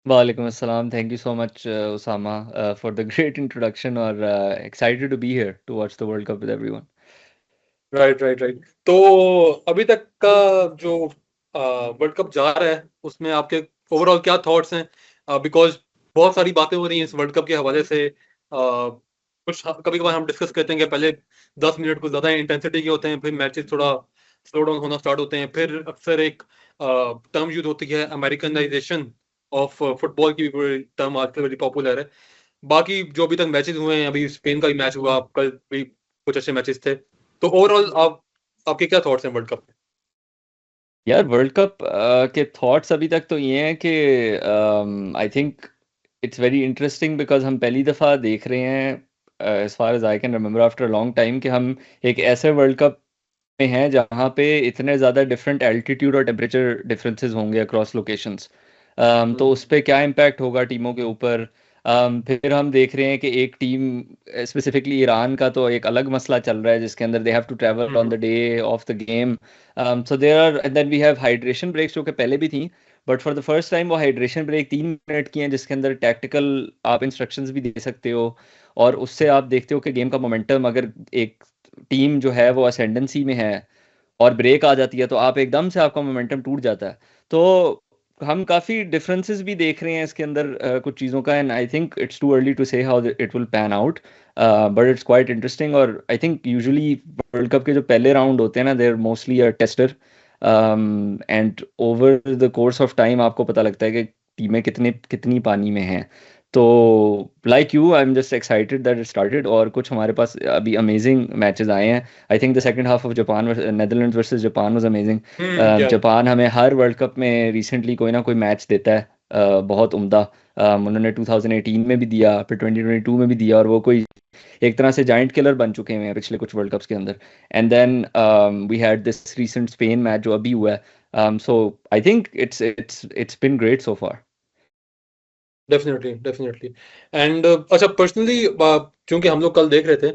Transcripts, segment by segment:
वालेकुम अस्सलाम. Thank you so much, Osama, for the great introduction. और excited to be here to watch the World Cup with everyone. Right right right. तो अभी तक का जो वर्ल्ड कप जा रहा है उसमें आपके ओवरऑल क्या थॉट्स हैं? बिकॉज बहुत सारी बातें हो रही हैं इस वर्ल्ड कप के हवाले से। कुछ कभी कभार हम डिस्कस करते हैं कि पहले 10 मिनट कुछ ज्यादा इंटेंसिटी के होते हैं, फिर मैचेस थोड़ा स्लो डाउन होना स्टार्ट होते हैं, फिर अक्सर एक टर्म यूज होती है अमेरिकनाइजेशन ऑफ फुटबॉल की टर्म आजकल बड़ी पॉपुलर है। बाकी जो अभी तक मैचेस हुए हैं, अभी स्पेन का भी मैच हुआ, कल भी कुछ अच्छे मैचेस थे। तो ओवरऑल आपके क्या थॉट्स हैं वर्ल्ड कप पे? यार वर्ल्ड कप के थॉट्स अभी तक तो ये हैं कि I think it's very interesting because हम पहली दफ़ा देख रहे हैं as far as I can remember after long time कि हम एक ऐसे वर्ल्ड कप में हैं जहाँ पे इतने ज़्यादा डिफरेंट एल्टीट्यूड और टेम्परेचर डिफरेंसेस होंगे अक्रॉस लोकेशंस। तो उस पर क्या इम्पैक्ट होगा टीमों के ऊपर। फिर हम देख रहे हैं कि एक टीम स्पेसिफिकली ईरान का तो एक अलग मसला चल रहा है जिसके अंदर they have to travel on the day of the game. So there are and then we have hydration breaks जो कि पहले भी थी, but for the first time वो हाइड्रेशन ब्रेक 3 मिनट की हैं जिसके अंदर टैक्टिकल आप इंस्ट्रक्शंस भी दे सकते हो। और उससे आप देखते हो कि गेम का मोमेंटम अगर एक टीम जो है वो असेंडेंसी में है और ब्रेक आ जाती है तो आप एकदम से आपका मोमेंटम टूट जाता है। तो हम काफ़ी डिफरेंसेस भी देख रहे हैं इसके अंदर कुछ चीज़ों का, and I think it's too early to say how it will pan out, but it's quite interesting. और I think usually world cup के जो पहले राउंड होते हैं ना, they are mostly a taster, and over the course of time आपको पता लगता है कि टीमें कितनी पानी में हैं। तो like you I am just excited that it started, और कुछ हमारे पास अभी अमेजिंग मैचेस आए हैं। I think the second half of Japan Netherlands versus Japan was amazing. क्या? जापान हमें हर वर्ल्ड कप में रिसेंटली कोई ना कोई मैच देता है बहुत उम्दा। उन्होंने 2018 में भी दिया, फिर 2022 में भी दिया, और वो कोई एक तरह से जाइंट किलर बन चुके हैं पिछले कुछ वर्ल्ड कप्स के अंदर। And then we had this recent Spain match जो अभी हुआ है। So I think it's been great so far. Definitely definitely. And अच्छा, पर्सनली क्योंकि हम लोग कल देख रहे थे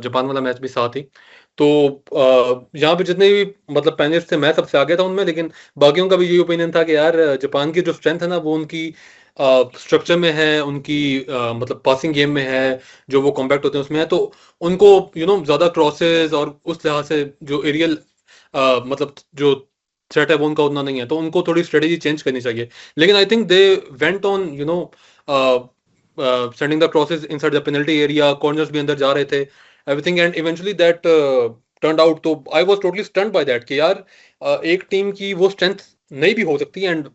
जापान वाला मैच भी साथ ही, तो यहाँ पे जितने भी मतलब पैनलिस्ट थे मैं सबसे आगे था उनमें, लेकिन बाकियों का भी यही ओपिनियन था कि यार जापान की जो स्ट्रेंथ है ना वो उनकी स्ट्रक्चर में है, उनकी मतलब पासिंग गेम में है, जो वो कॉम्पैक्ट होते हैं उसमें है। तो उनको ज्यादा क्रॉसेस और उस लिहाज से जो एरियल मतलब जो थ्रेट है वो उनका उतना नहीं है, तो उनको थोड़ी स्ट्रेटेजी चेंज करनी चाहिए। लेकिन I think they went on sending the crosses inside the penalty area, corners भी अंदर जा रहे थे, everything, and eventually that turned out. तो I was totally stunned by that कि यार एक टीम की वो स्ट्रेंथ नहीं भी हो सकती। एंड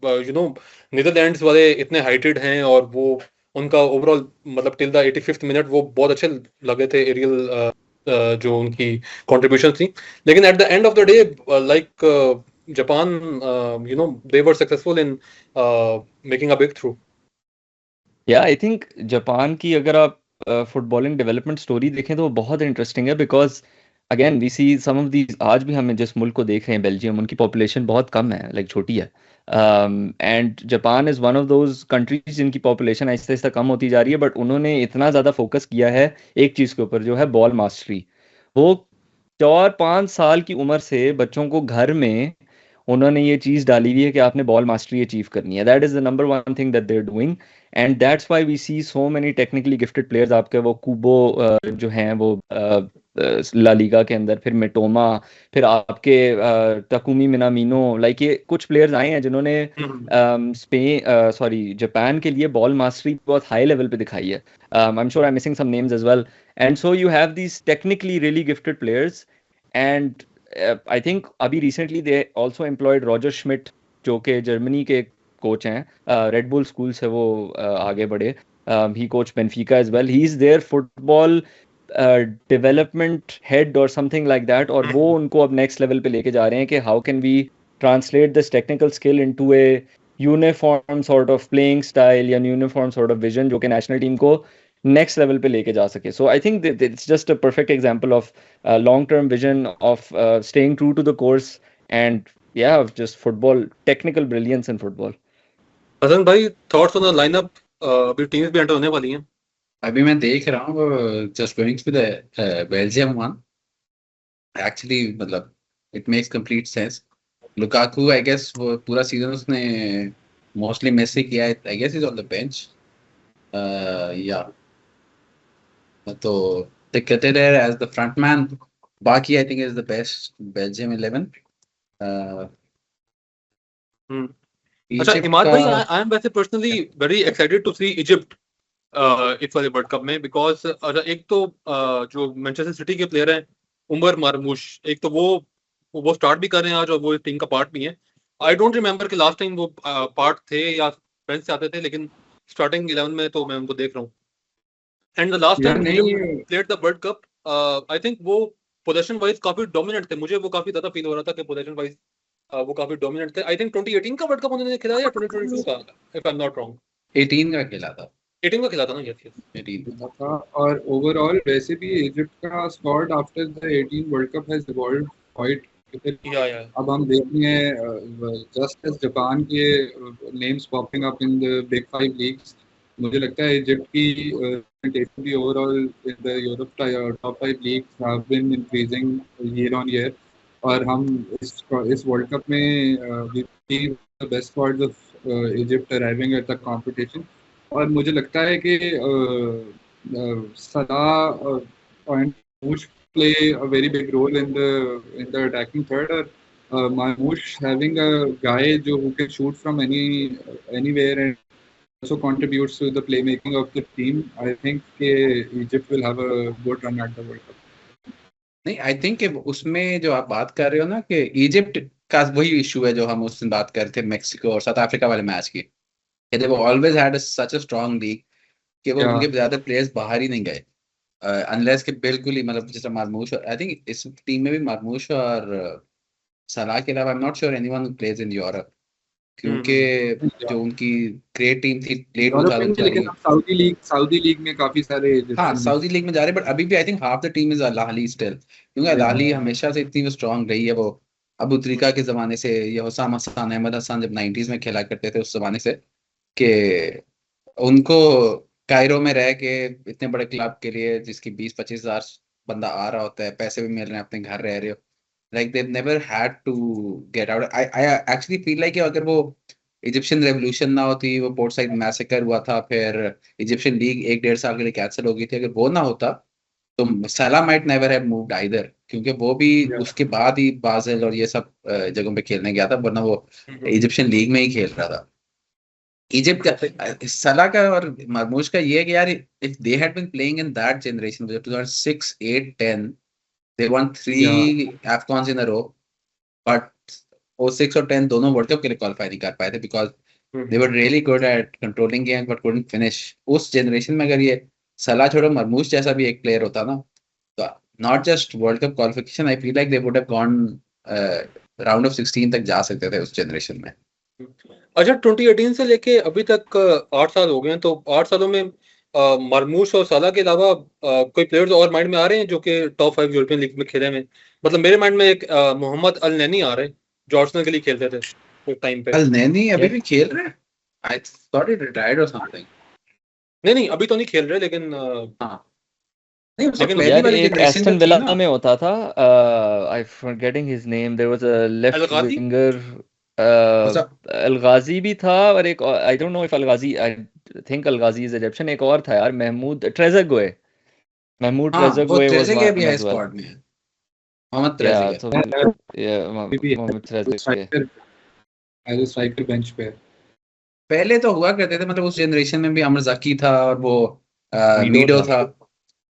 नीदरलैंड्स वाले इतने हाइटेड हैं, और वो उनका ओवरऑल मतलब टिल द 85th मिनट वो बहुत अच्छे लगे थे एरियल जो उनकी कंट्रीब्यूशन थी। लेकिन at the end of the day like Japan they were successful in making a big through. या आई थिंक जापान की अगर आप फुटबॉलिंग डेवलपमेंट स्टोरी देखें तो वो बहुत इंटरेस्टिंग है, because again we see some of these. आज भी हम जिस मुल्क को देख रहे हैं बेल्जियम, उनकी पॉपुलेशन बहुत कम है, लाइक छोटी है। And Japan is one of those countries जिनकी पॉपुलेशन आहिस्ता आहिस्ता कम होती जा रही है, बट उन्होंने इतना ज़्यादा फोकस किया है एक चीज़ के ऊपर जो है बॉल मास्टरी। वो 4-5 साल की उम्र से बच्चों को घर में उन्होंने ये चीज़ डाली हुई है कि आपने बॉल मास्टरी अचीव करनी है। That is the number one thing that they are doing, and that's why we see so many technically gifted players. आपके वो कूबो जो हैं वो ला लीगा के अंदर, फिर मेटोमा, फिर आपके तकुमी मिनामिनो, लाइक ये कुछ प्लेयर्स आए हैं जिन्होंने स्पेन सॉरी जापान के लिए बॉल मास्टरी बहुत हाई लेवल पे दिखाई है। I am sure I am missing some names as well. And so you have these technically really gifted players, and I think अभी recently they also employed Roger Schmidt जो कि Germany के coach हैं, red bull school से वो आगे बढ़े। He coach Benfica as well, he is there football development head और समथिंग लाइक दैट, और वो उनको अब नेक्स्ट लेवल पे लेके जा रहे हैं कि how can we translate this technical skill into a uniform sort of playing style या यूनिफॉर्म सॉर्ट ऑफ विजन जो कि नेशनल टीम को नेक्स्ट लेवल पे लेके जा सके। So I think it's just a perfect example of long term vision of staying true to the course, and yeah, just football, technical brilliance in football. Hasan भाई, thoughts on the lineup? अभी teams भी enter होने वाली हैं। अभी मैं देख रहा हूँ just going to the Belgium one actually मतलब it makes complete sense. Lukaku I guess वो पूरा सीजन उसने mostly Messi किया है, I guess he's on the bench. Yeah. तो they kept it there as the front man. Baki I think is the best Belgium 11. Uh, अच्छा Egypt Imad का भाई, I am वैसे personally very excited to see Egypt इस वाले world cup में, because एक तो जो मैनचेस्टर सिटी के प्लेयर हैं उमर मारमूश, एक तो वो स्टार्ट भी कर रहे हैं आज और वो टीम का पार्ट भी है। आई डोंट रिमेम्बर कि लास्ट टाइम वो पार्ट थे या फ्रेंच से आते थे, लेकिन स्टार्टिंग 11 में तो मैं उनको देख रहा हूँ। एंड द लास्ट यार टाइम नहीं, Egypt played the world cup, I think वो पोजीशन वाइज काफी डोमिनेंट थे। मुझे वो काफी ज्यादा फील हो रहा था कि पोजीशन वाइज वो काफी डोमिनेंट थे। आई थिंक 2018 का वर्ल्ड कप उन्होंने खेला या 2022 का, if I am not wrong. 18 का खेला था, 18 का खेला था ना? Yes yes. 18 था। और ओवरऑल वैसे भी इजिप्ट का squad after the 18 world cup has evolved quite. या अब हम देख रहे हैं जस्ट एज जापान के names popping up in the big 5 leagues, मुझे लगता है इजिप्ट की reputation भी overall in the Europe top 5 leagues have been increasing year on year. और हम इस वर्ल्ड कप में we see the best squads of Egypt arriving at the competition. और मुझे लगता है कि सलाह and Marmoush play a very big role in the attacking third. Or Marmoush having a guy who can shoot from anywhere and also contributes to the playmaking of the team. I think Egypt will have a good run at the World Cup. नहीं, I think उसमें जो आप बात कर रहे हो ना कि इजिप्ट का वही इशू है जो हम उस दिन बात कर रहे थे मैक्सिको और साउथ अफ्रीका वाले मैच की, दे वो always had such a strong league कि वो उनके ज्यादा प्लेयर्स बाहर ही नहीं गए अनलेस के बिल्कुल ही, मतलब जैसे मारमूश, आई थिंक इस टीम में भी मारमूश और सलाह के अलावा I am not sure anyone who plays in Europe, क्योंकि जो उनकी ग्रेट टीम थी लेट 2020, सऊदी लीग में काफी सारे हाँ सऊदी लीग में जा रहे, बट अभी भी I think half the team is Al Ahly still, क्योंकि अल अहली हमेशा से इतनी स्ट्रांग रही है। वो अबू तरीका के जमाने से, ये हुसाम हसन, अहमद हसन जब 90s में खेला करते थे उस जमाने से, कि उनको कायरो में रह के इतने बड़े क्लब के लिए जिसकी 20-25 हजार बंदा आ रहा होता है, पैसे भी मिल रहे हैं, अपने घर रह रहे हो, like they never had to get out. I actually feel like अगर वो इजिप्शियन रेवोल्यूशन ना होती, वो पोर्ट साइड मैसेकर हुआ था, फिर इजिप्शियन लीग 1-1.5 साल के लिए कैंसिल हो गई थी, अगर वो ना होता तो सलाह might never have moved either, क्योंकि वो भी उसके बाद ही बाज़ल और ये सब जगहों पे खेलने गया था, वरना वो इजिप्शियन लीग में ही खेल रहा था। इजिप्ट का सलाह का और मरमूश का ये है कि यार if they had been playing in that generation 2006, 8, 10, they won 3 AFCONs in a row, but वो 6 और 10 दोनों वर्ल्ड कप के लिए क्वालिफाई नहीं कर पाए थे because they were really good at controlling game but couldn't finish. उस जनरेशन में अगर ये सलाह छोड़ो मरमूश जैसा भी एक प्लेयर होता ना, तो not just world cup qualification, I feel like they would have gone round of 16 तक जा सकते थे उस जनरेशन में। अच्छा 2018 से लेके अभी तक 8 साल हो गए हैं, तो 8 सालों में मरमूश और साला के अलावा कोई प्लेयर्स और माइंड में आ रहे हैं जो कि टॉप 5 यूरोपियन लीग में खेले में? मतलब मेरे माइंड में एक मोहम्मद अल नैनी आ रहे हैं जो आर्सेनल के लिए खेलते थे उस टाइम पे। अल नैनी अभी भी खेल रहे हैं? आई थॉट ही रिटायर्ड और समथिंग। नहीं अभी तो नहीं खेल रहे, लेकिन हाँ नहीं, उससे लेकिन पहली यार वाली एक जनरेशन एस्टन जो थी विला ना, में होता था, I forgetting his name, there was a left El Ghazi? Winger, अच्छा अल गाजी भी था, और एक I don't know if El Ghazi, I think El Ghazi is Egyptian, एक और था यार, महमूद ट्रेजेगुए, महमूद हाँ वो ट्रेजेगुए वाज ट्रेजेगे भी वन है एज वेल। स्क्वाड में, मोहम्मद या ट्रेजेगे। तो Mohamed Trezeguet as a striker bench पे पहले तो हुआ करते थे, मतलब उस जनरेशन में भी अमर जकी था और वो वीडो वीडो था। था,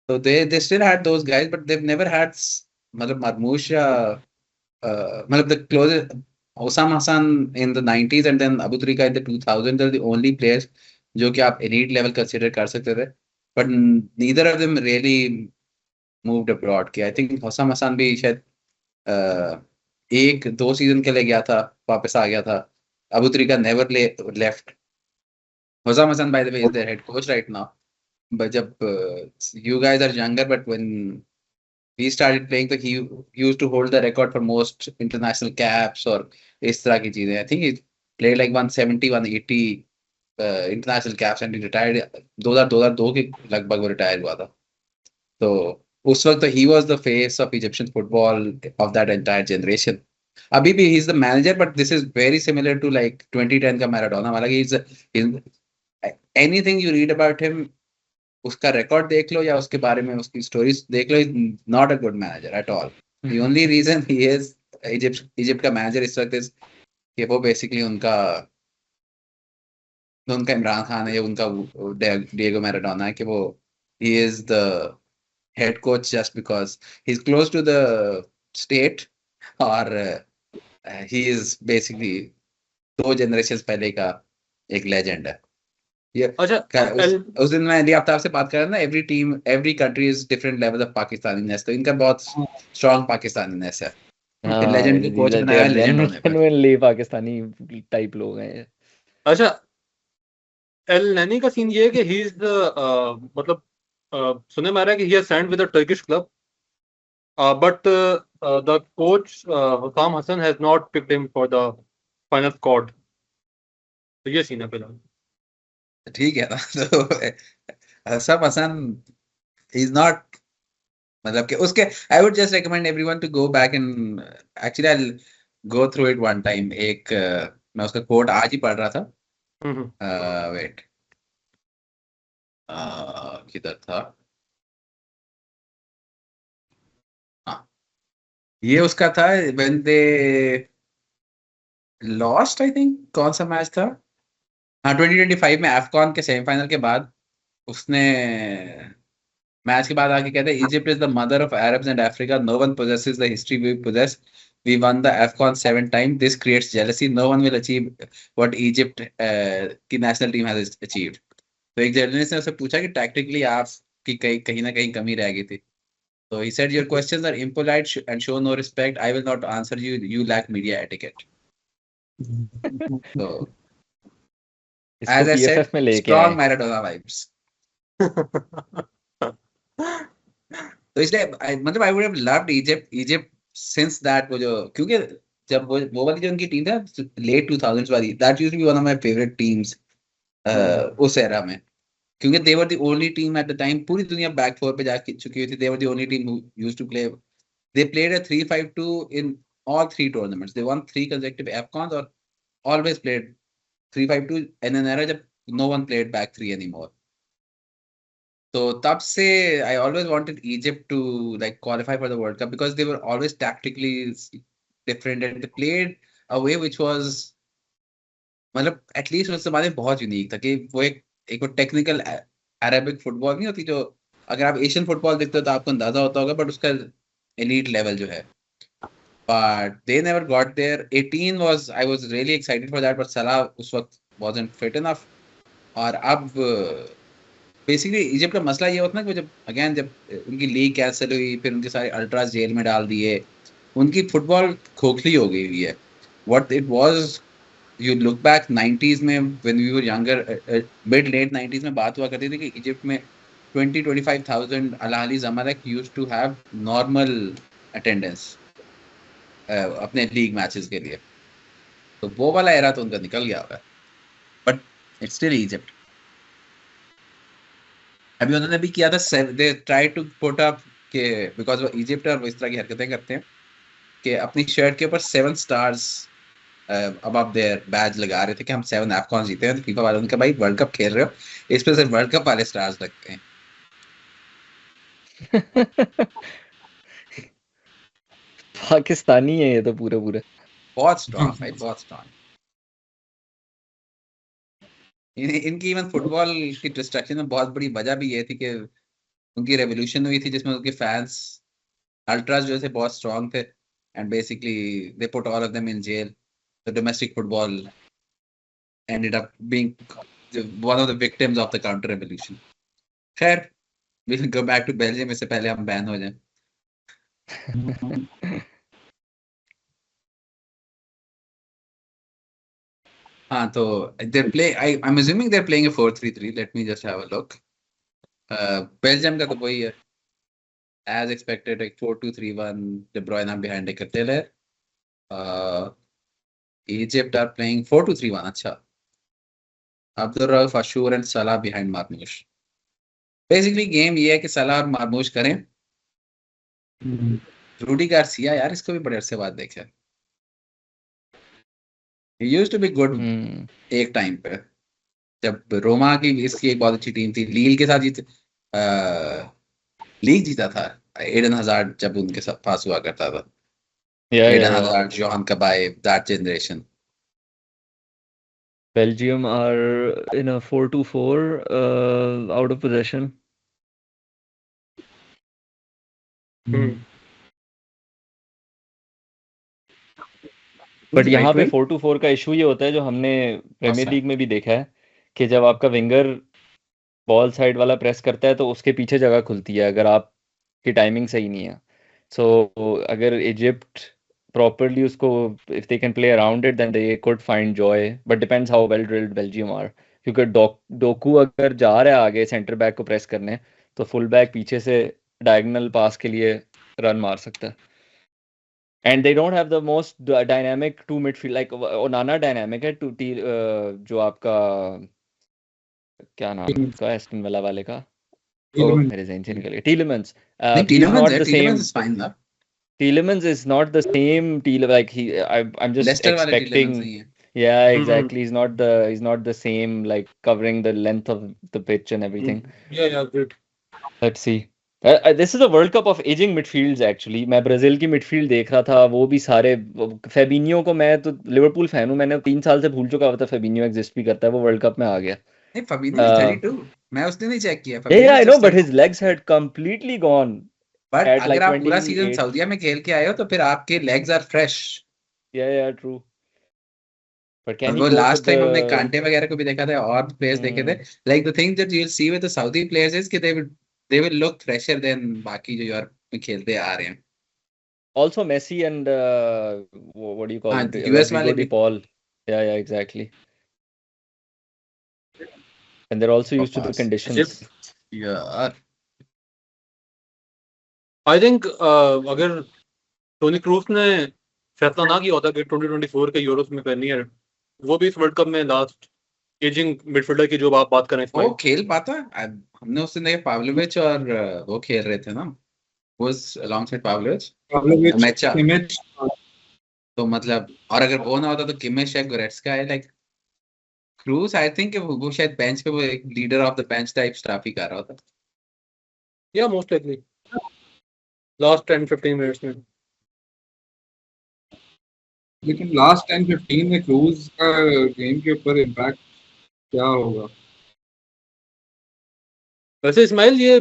तो they still had those guys but they never had, मतलब मरमूश या मतलब the closest Osama Hassan in the 90s and then Aboutrika in the 2000 are the only players जो कि आप एलीट लेवल कंसीडर कर सकते थे, but neither of them really moved abroad. कि आई थिंक ओसामा हसन भी शायद 1-2 सीजन के लिए गया था, वापस आ गया था। अबू तरीका never left. Hosam Hassan, by the way, is their head coach right now. But जब you guys are younger, but when we started playing, तो he used to hold the record for most international caps और इस तरह की चीजें। I think he played like 170, 180 international caps and he retired 2002 के लगभग वो रिटायर हुआ था। तो उस वक्त तो he was the face of Egyptian football of that entire generation. अभी भी he is the manager, but this is very similar to like 2010 का मैराडोना वाला. He is anything you read about him, उसका रिकॉर्ड देख लो या उसके बारे में उसकी स्टोरीज देख लो, is not a good manager at all. The only reason he is Egypt का मैनेजर इस वक्त इज कि वो बेसिकली उनका इमरान खान है या उनका डिएगो मैराडोना है, कि वो he is the head coach just because he is close to the state, और ही इज बेसिकली 2 जनरेशन पहले का एक लेजेंड है. ये अच्छा उस दिन मैं अली आफ्ताब से बात कर रहा था ना, every country is different level of Pakistaniness, तो इनका बहुत स्ट्रांग पाकिस्तानीनेस है. लेजेंड को कोच बनाया लेजेंड होने पर. जेन्युइनली पाकिस्तानी टाइप लोग हैं. अच्छा एल नैनी का सीन ये है कि ही इज द मतलब सुने में आ रहा है कि he has signed with a Turkish club, but the coach Hossam Hassan has not picked him for the final squad. तो ये सीन है फिलहाल. ठीक है ना. तो सब हसन इज नॉट, मतलब कि उसके I would just recommend everyone to go back and actually I will go through it one time. एक मैं उसका कोट आज ही पढ़ रहा था. वेट, किधर था? हाँ, ये उसका था when they lost, I think. कौन सा मैच था? हाँ, 2025 में अफकॉन के सेमीफाइनल के बाद उसने मैच के बाद आके कहते हैं, Egypt is the mother of Arabs and Africa, no one possesses the history we possess, we won the AFCON 7 times, this creates jealousy, no one will achieve what Egypt की national team has achieved. तो एक journalist ने उससे पूछा कि tactically आपकी कहीं ना कहीं कमी रह गई थी. तो he said your questions are impolite and show no respect, I will not answer you, you lack media etiquette. So as I said, PFF में लेके strong आए. Maradona vibes. तो इसलिए मतलब I would have loved Egypt since that, वो जो क्योंकि जब वो वाली जो उनकी टीम था लेट 2000s वाली, that used to be one of my favourite teams उस एरा में, क्योंकि they were the only team at the time. पूरी दुनिया बैक फोर पे जा चुकी हुई थी. They were the only team who used to play, they played a 3-5-2 in all 3 tournaments. They won 3 consecutive AFCONs or always played 3-5-2 in an era जब no one played back 3 anymore. तो तब से I always wanted Egypt to like qualify for the World Cup because they were always tactically different and they played a way which was, मतलब at least उस जमाने में बहुत unique था कि वो एक वो टेक्निकल अरेबिक फुटबॉल नहीं होती, जो अगर आप एशियन फुटबॉल देखते हो तो आपको अंदाजा होता होगा, बट उसका एलीट लेवल जो है. But they never got there. 18 was, I was really excited for that, but Salah उस वक्त wasn't fit enough. और अब बेसिकली इजिप्ट का मसला ये होता है कि जब अगेन जब उनकी लीग कैंसिल हुई, फिर उनके सारे अल्ट्रास जेल में डाल दिए, उनकी फुटबॉल खोखली हो गई हुई है. What it was, you look back 90s में when we were younger, mid late 90s में बात हुआ करती थी कि इजिप्ट में 20-25,000 Al Ahly Zamalek used to have normal attendance अपने लीग मैचेस के लिए. तो वो वाला एरा तो उनका निकल गया हुआ है, बट इट्स स्टिल इजिप्ट. अभी उन्होंने भी किया था, they try to put up के बिकॉज वो इजिप्ट और वो इस तरह की हरकतें करते हैं कि अपनी शर्ट के ऊपर 7 स्टार्स अबव देयर बैज लगा रहे थे कि हम 7 AFCON जीते हैं. तो फीफा वाले उनका भाई वर्ल्ड कप खेल रहे हो, इस पे सिर्फ वर्ल्ड कप वाले स्टार्स लगते हैं. पाकिस्तानी है ये तो पूरे. बहुत स्ट्रांग भाई, बहुत स्ट्रांग. इनकी इवन फुटबॉल की डिस्ट्रैक्शन में बहुत बड़ी वजह भी ये थी कि उनकी रेवोल्यूशन हुई थी जिसमें उनके फैंस अल्ट्रास जो थे बहुत स्ट्रांग थे, and basically they put all of them in jail. The domestic football ended up being one of the victims of the counter revolution. खैर, we'll go back to Belgium इससे पहले हम ban हो जाएं. हाँ, तो they're play. I'm assuming they're playing a 4-3-3. Let me just have a look. Belgium का तो वही है as expected, like 4-2-3-1. De Bruyne behind Ekatele. Egypt are playing 4-2-3-1. अच्छा. Abdurrauf, Ashur and Salah behind Marmoush. Basically game ये है कि सलाह और मार्मूश करें. रूडी गार्सिया यार, इसको भी बड़े अरसे बाद देखा. He used to be good hmm एक टाइम पे, जब रोमा की इसकी एक बहुत अच्छी टीम थी, लील के साथ लीग जीता था एडन हजार्ड जब उनके साथ पास हुआ करता था। एडन या Hazard, Johan Kabay, that generation. Belgium are in a 4-2-4 out of possession. Hmm but यहाँ पे राइट 4-2-4 का इशू ये होता है जो हमने प्रीमियर सा लीग में भी देखा है कि जब आपका विंगर बॉल साइड वाला प्रेस करता है तो उसके पीछे जगह खुलती है अगर आपकी टाइमिंग सही नहीं है। सो अगर इजिप्ट प्रॉपरली उसको if they can play around it then they could find joy, but depends how well drilled Belgium are. क्योंकि डोकू अगर जा रहा है आगे सेंटर बैक को प्रेस करने तो फुल बैक पीछे से डायगोनल पास के लिए रन मार सकता है। And they don't have the most dynamic two midfield like Onana dynamic है जो आपका क्या नाम है उसका एस्टन विला वाले का, ओह Tielemans. मेरे ज़हन से निकल गया, टीलेमंस। नहीं, ही इज टीलेमंस नॉट है, the Tielemans same, is fine ना। Tielemans is not the same like I'm just Leicester वाले expecting. टीलेमंस नहीं है। Yeah, hmm exactly. He's not the same like covering the length of the pitch and everything. या great. Let's see. This is a World Cup of aging midfields actually. मैं Brazil की midfield देख रहा था, वो भी सारे फेबिनियो को, मैं तो लिवरपूल फैन हूँ, मैंने 3 साल से भूल चुका था फेबिनियो एग्जिस्ट भी करता है, वो वर्ल्ड कप में आ गया। नहीं, फबिन्हो इज 32। मैं उसने नहीं चेक किया, Yeah, फबिन्हो I is know, just but 32। his legs had completely gone but at अगर like आप पूरा सीजन 28. सऊदीया में खेल के आए हो तो फिर आपके legs are fresh. Yeah, true. But और can he वो cope with लास्ट टाइम हमने the कांटे वगैरह को भी देखा था और प्लेयर्स देखे थे, like the thing that you will see with the Saudi players is कि they will look fresher than बाकी जो यूरोप में खेलते आ रहे हैं। also Messi and what do you call हाँ, it? यूएस वाले Rodrigo de भी। Paul. Yeah, exactly. And they're also used to the बकवास conditions. यार। आई थिंक अगर टोनी क्रूस ने फैसला ना किया होता कि 2024 के यूरोस में करनी है, वो भी इस वर्ल्ड कप में लास्ट एजिंग मिडफील्डर की जो आप बात कर रहे हैं वो इस्माइल, खेल पाता। हमने उससे देखे पावलोविच और वो खेल रहे थे ना, was alongside Pavlovich, Pavlovic, मैचा। Kimmich, तो मतलब, और अगर वो ना होता तो किमिश या गोरेट्स्का है, लाइक क्रूज आई थिंक वो शायद बेंच पे वो एक leader of the bench type staff ही कर रहा होता। या मोस्ट लाइकली लास्ट 10-15 मिनट्स में। लेकिन लास्ट 10-15 में क्रूज का गेम के ऊपर इम्पैक्ट क्या होगा? वैसे इस्माइल ये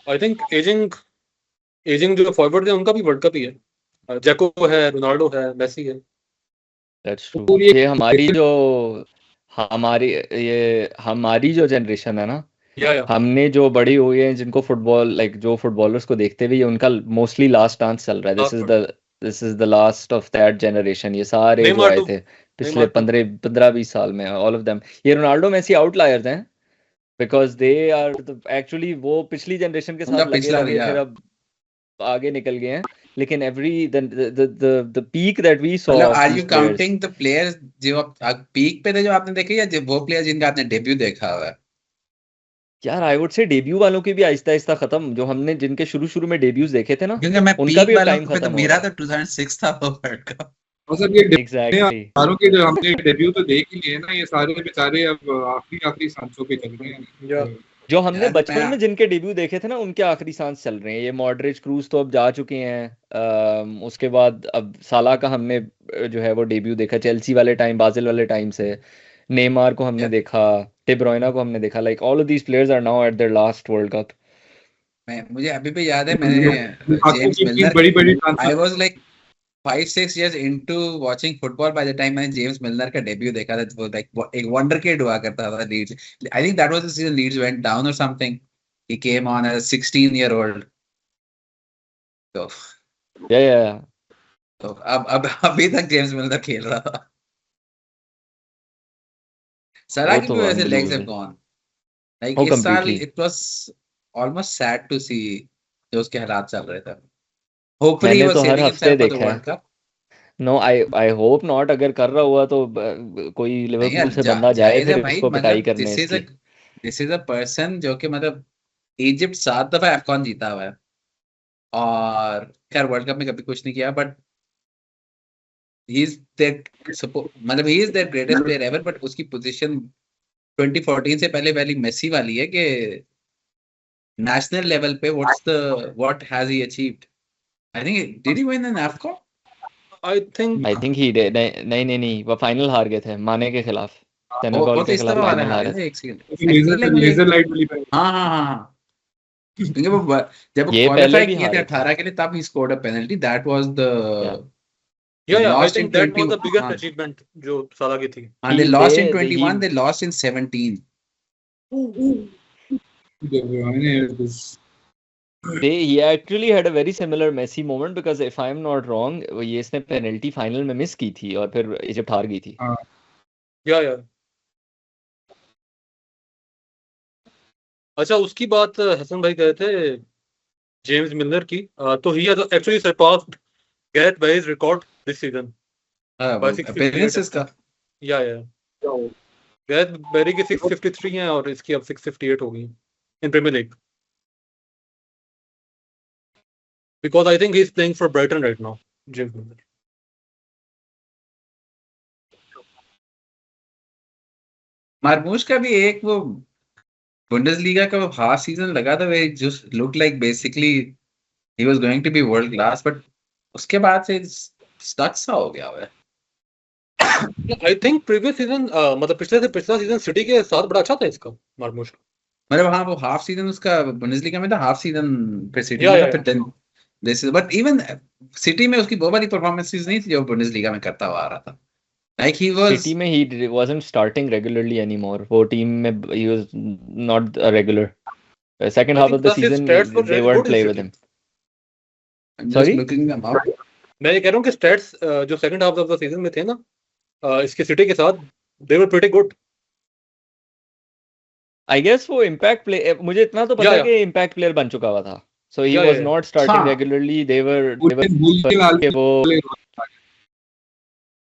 आई थिंक एजिंग जो फॉरवर्ड है उनका भी वर्ल्ड कप ही है। जैको है, रोनाल्डो है, मेसी है। That's true. पूरी ये हमारी जो जनरेशन है ना, या हमने जो बड़ी हुई है जिनको फुटबॉल लाइक जो फुटबॉलर्स को देखते हुए, ये उनका मोस्टली लास्ट डांस चल रहा है। This is the last of that generation. ये सारे जो नेमार आए टू, थे पिछले नेमार टू। 15-20 साल में, ऑल ऑफ देम, ये रोनाल्डो मेसी आउटलायर्स हैं बिकॉज दे आर एक्चुअली वो पिछली जनरेशन के उनका साथ लगे पिछला लगे या फिर अब आगे निकल गए हैं। लेकिन every the peak that we saw मतलब of are you these players, counting the players जो आप पीक पे थे जो आपने देखे, या वो प्लेयर जिनका आपने डेब्यू देखा हुआ है? यार आई वुड से डेब्यू वालों की भी आहिस्ता आहिस्ता खत्म, जो हमने जिनके शुरू शुरू में डेब्यूज देखे थे ना, क्योंकि मैं उनका पीक भी अब वालों टाइम पे तो खत्म हो मेरा रहा तो 2006 था वो वर्ल्ड कप। और सर ये है। एग्जैक्टली। सारों के जो हमने डेब्यू तो देख ही लिए ना, ये सारे बेचारे अब आखिरी सांसों पे चल रहे या हैं। जो हमने यार बचपन मैं में जिनके डेब्यू देखे थे ना, उनके आखिरी सांस चल रहे हैं। ये मॉडरिच, क्रूज तो अब जा चुके हैं। उसके बाद अब साला का हमने जो है वो डेब्यू देखा चेल्सी वाले टाइम, बाजिल वाले टाइम से। नेमार को हमने देखा, डी ब्रुयना को हमने देखा, like all of these players are now at their last world cup. मुझे अभी भी याद है, मैंने बाकी जेम्स की मिलनर, बड़ी बड़ी I was like 5-6 years into watching football by the time मैंने जेम्स मिलनर का डेब्यू देखा था। वो लाइक एक वंडर किड हुआ करता था Leeds. I think that was the season Leeds went down और something. He came on as 16-year-old। तो या तो अब अभी तक जेम्स मिलनर खेल रहा था। सलाह वो की तो भी वजह से legs have unbelievable. Gone. Like oh इस साल completely. It was almost sad to see जो उसके हालात चल रहे थे। होपफुली ही मैंने वाज तो हर सेविंग हफ्ते हिमसेल्फ फॉर द देखा है। World cup. No, I hope not. अगर कर रहा हुआ तो कोई नहीं यार, लिवरपूल से बंदा जाए जायज है फिर भाई, उसको पिटाई मतलब करने इसकी। दिस इज अ पर्सन जो कि मतलब इजिप्ट 7 दफा अफकॉन जीता हुआ है, और खैर वर्ल्ड कप में कभी कुछ नहीं किया, बट ही इज मतलब he is their greatest player ever, but उसकी पोजीशन 2014 से पहले वाली मेसी वाली है कि नेशनल लेवल पे what has he achieved. I think did he win an AFCON? I think I think he नहीं, वो फाइनल हार गए थे माने के खिलाफ, वो सेनेगल तो के इस खिलाफ तरह वाला फाइनल हारे हारे थे, थे। एक सेकंड। लेजर लाइट वाली पे हाँ हाँ हाँ हाँ, क्योंकि वो जब ये पहले क्वालिफाई भी किए थे हारे थे 18 के लिए, तब he scored a penalty, that was the या they या आई lost in think that 20 was the biggest हाँ अचीवमेंट जो साला की थी। हाँ, they he lost in they 21, he they lost in 17। De Bruyne is he actually had a very similar Messi moment because if I'm not wrong ये इसने penalty final में miss की थी और फिर इजिप्ट हार गई थी। हाँ या अच्छा, उसकी बात हसन भाई कहे थे जेम्स मिलर की, तो he has actually surpassed Gareth Bale's record this season by 658। appearances का या गैरेथ बेरी की 653 हैं और इसकी अब 658 हो गई in Premier League, because I think he is playing for Brighton right now, James Milner. Marmoush का भी एक वो बुंडेसलीगा का वो हाफ सीजन लगा था, we just look like basically he was going to be world class, but उसके बाद से स्टक सा हो गया है। आई थिंक प्रीवियस सीजन मतलब पिछले से पिछला सीजन सिटी के साथ बड़ा अच्छा था इसका, मार्मूश का। मतलब हाँ, वो हाफ सीजन उसका बुंडेसलीगा में था, हाफ सीजन फिर सिटी या में था, या फिर then this is, but even City में उसकी वो वाली परफॉर्मेंसेस नहीं थी जो बुंडेसलीगा में करता हुआ आ रहा था। लाइक ही वाज सिटी में he wasn't starting regularly anymore, वो टीम में he was not a regular. Second I half think of the plus his season stats were they really weren't good in play with city. him. Just Sorry? Looking them up. मैं ये कह रहा हूँ कि stats जो second half of the season में थे ना इसके सिटी के साथ, दे were pretty good. I guess वो impact play मुझे इतना तो पता है या कि impact player बन चुका हुआ था, so he या was not starting हाँ, regularly. They were उसे भूल के लाल कि वो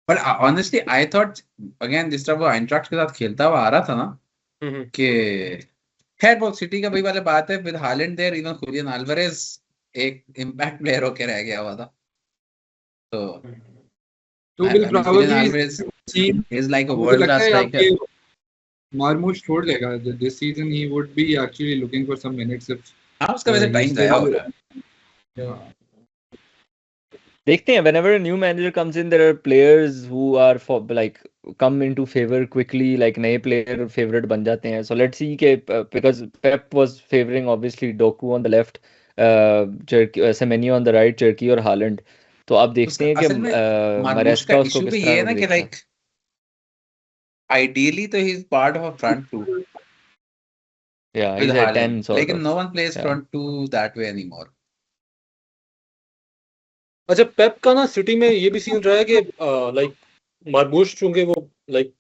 but honestly I thought again जिस तरह वो आइंट्रैक्ट के साथ खेलता हुआ आ रहा था ना, कि खैर वो सिटी का वही वाली बात है, with Haaland there even Julian Alvarez एक इम्पैक्ट प्लेयर होके रह गया हुआ था, तो तो I will mean Julian probably Alvarez is like a मुझे world लगता class है striker। आपके मार्मूश छोड़ देगा this season, he would be actually looking for some minutes if हाँ, उसका वैसे टाइम जाया हो रहा है। देखते हैं whenever a new manager comes in there are players who are for like come into favor quickly, like नए player favorite बन जाते हैं, so let's see के because Pep was favoring obviously Doku on the left, Semenyo on the right, Cherki और Haaland, तो आप देखते उसका हैं कि असल में मार्मूश का Maresca उसको इशू किस भी ये तरह है ना कि देखता है। लाइक आइडियली तो he is part of a front two Yeah, with he's a Haaland, 10 sort लेकिन of. No one plays Yeah. Front two that way anymore. अच्छा, पेप का ना सिटी में ये भी सीन रहा है कि लाइक मार्मूश चूंकि वो लाइक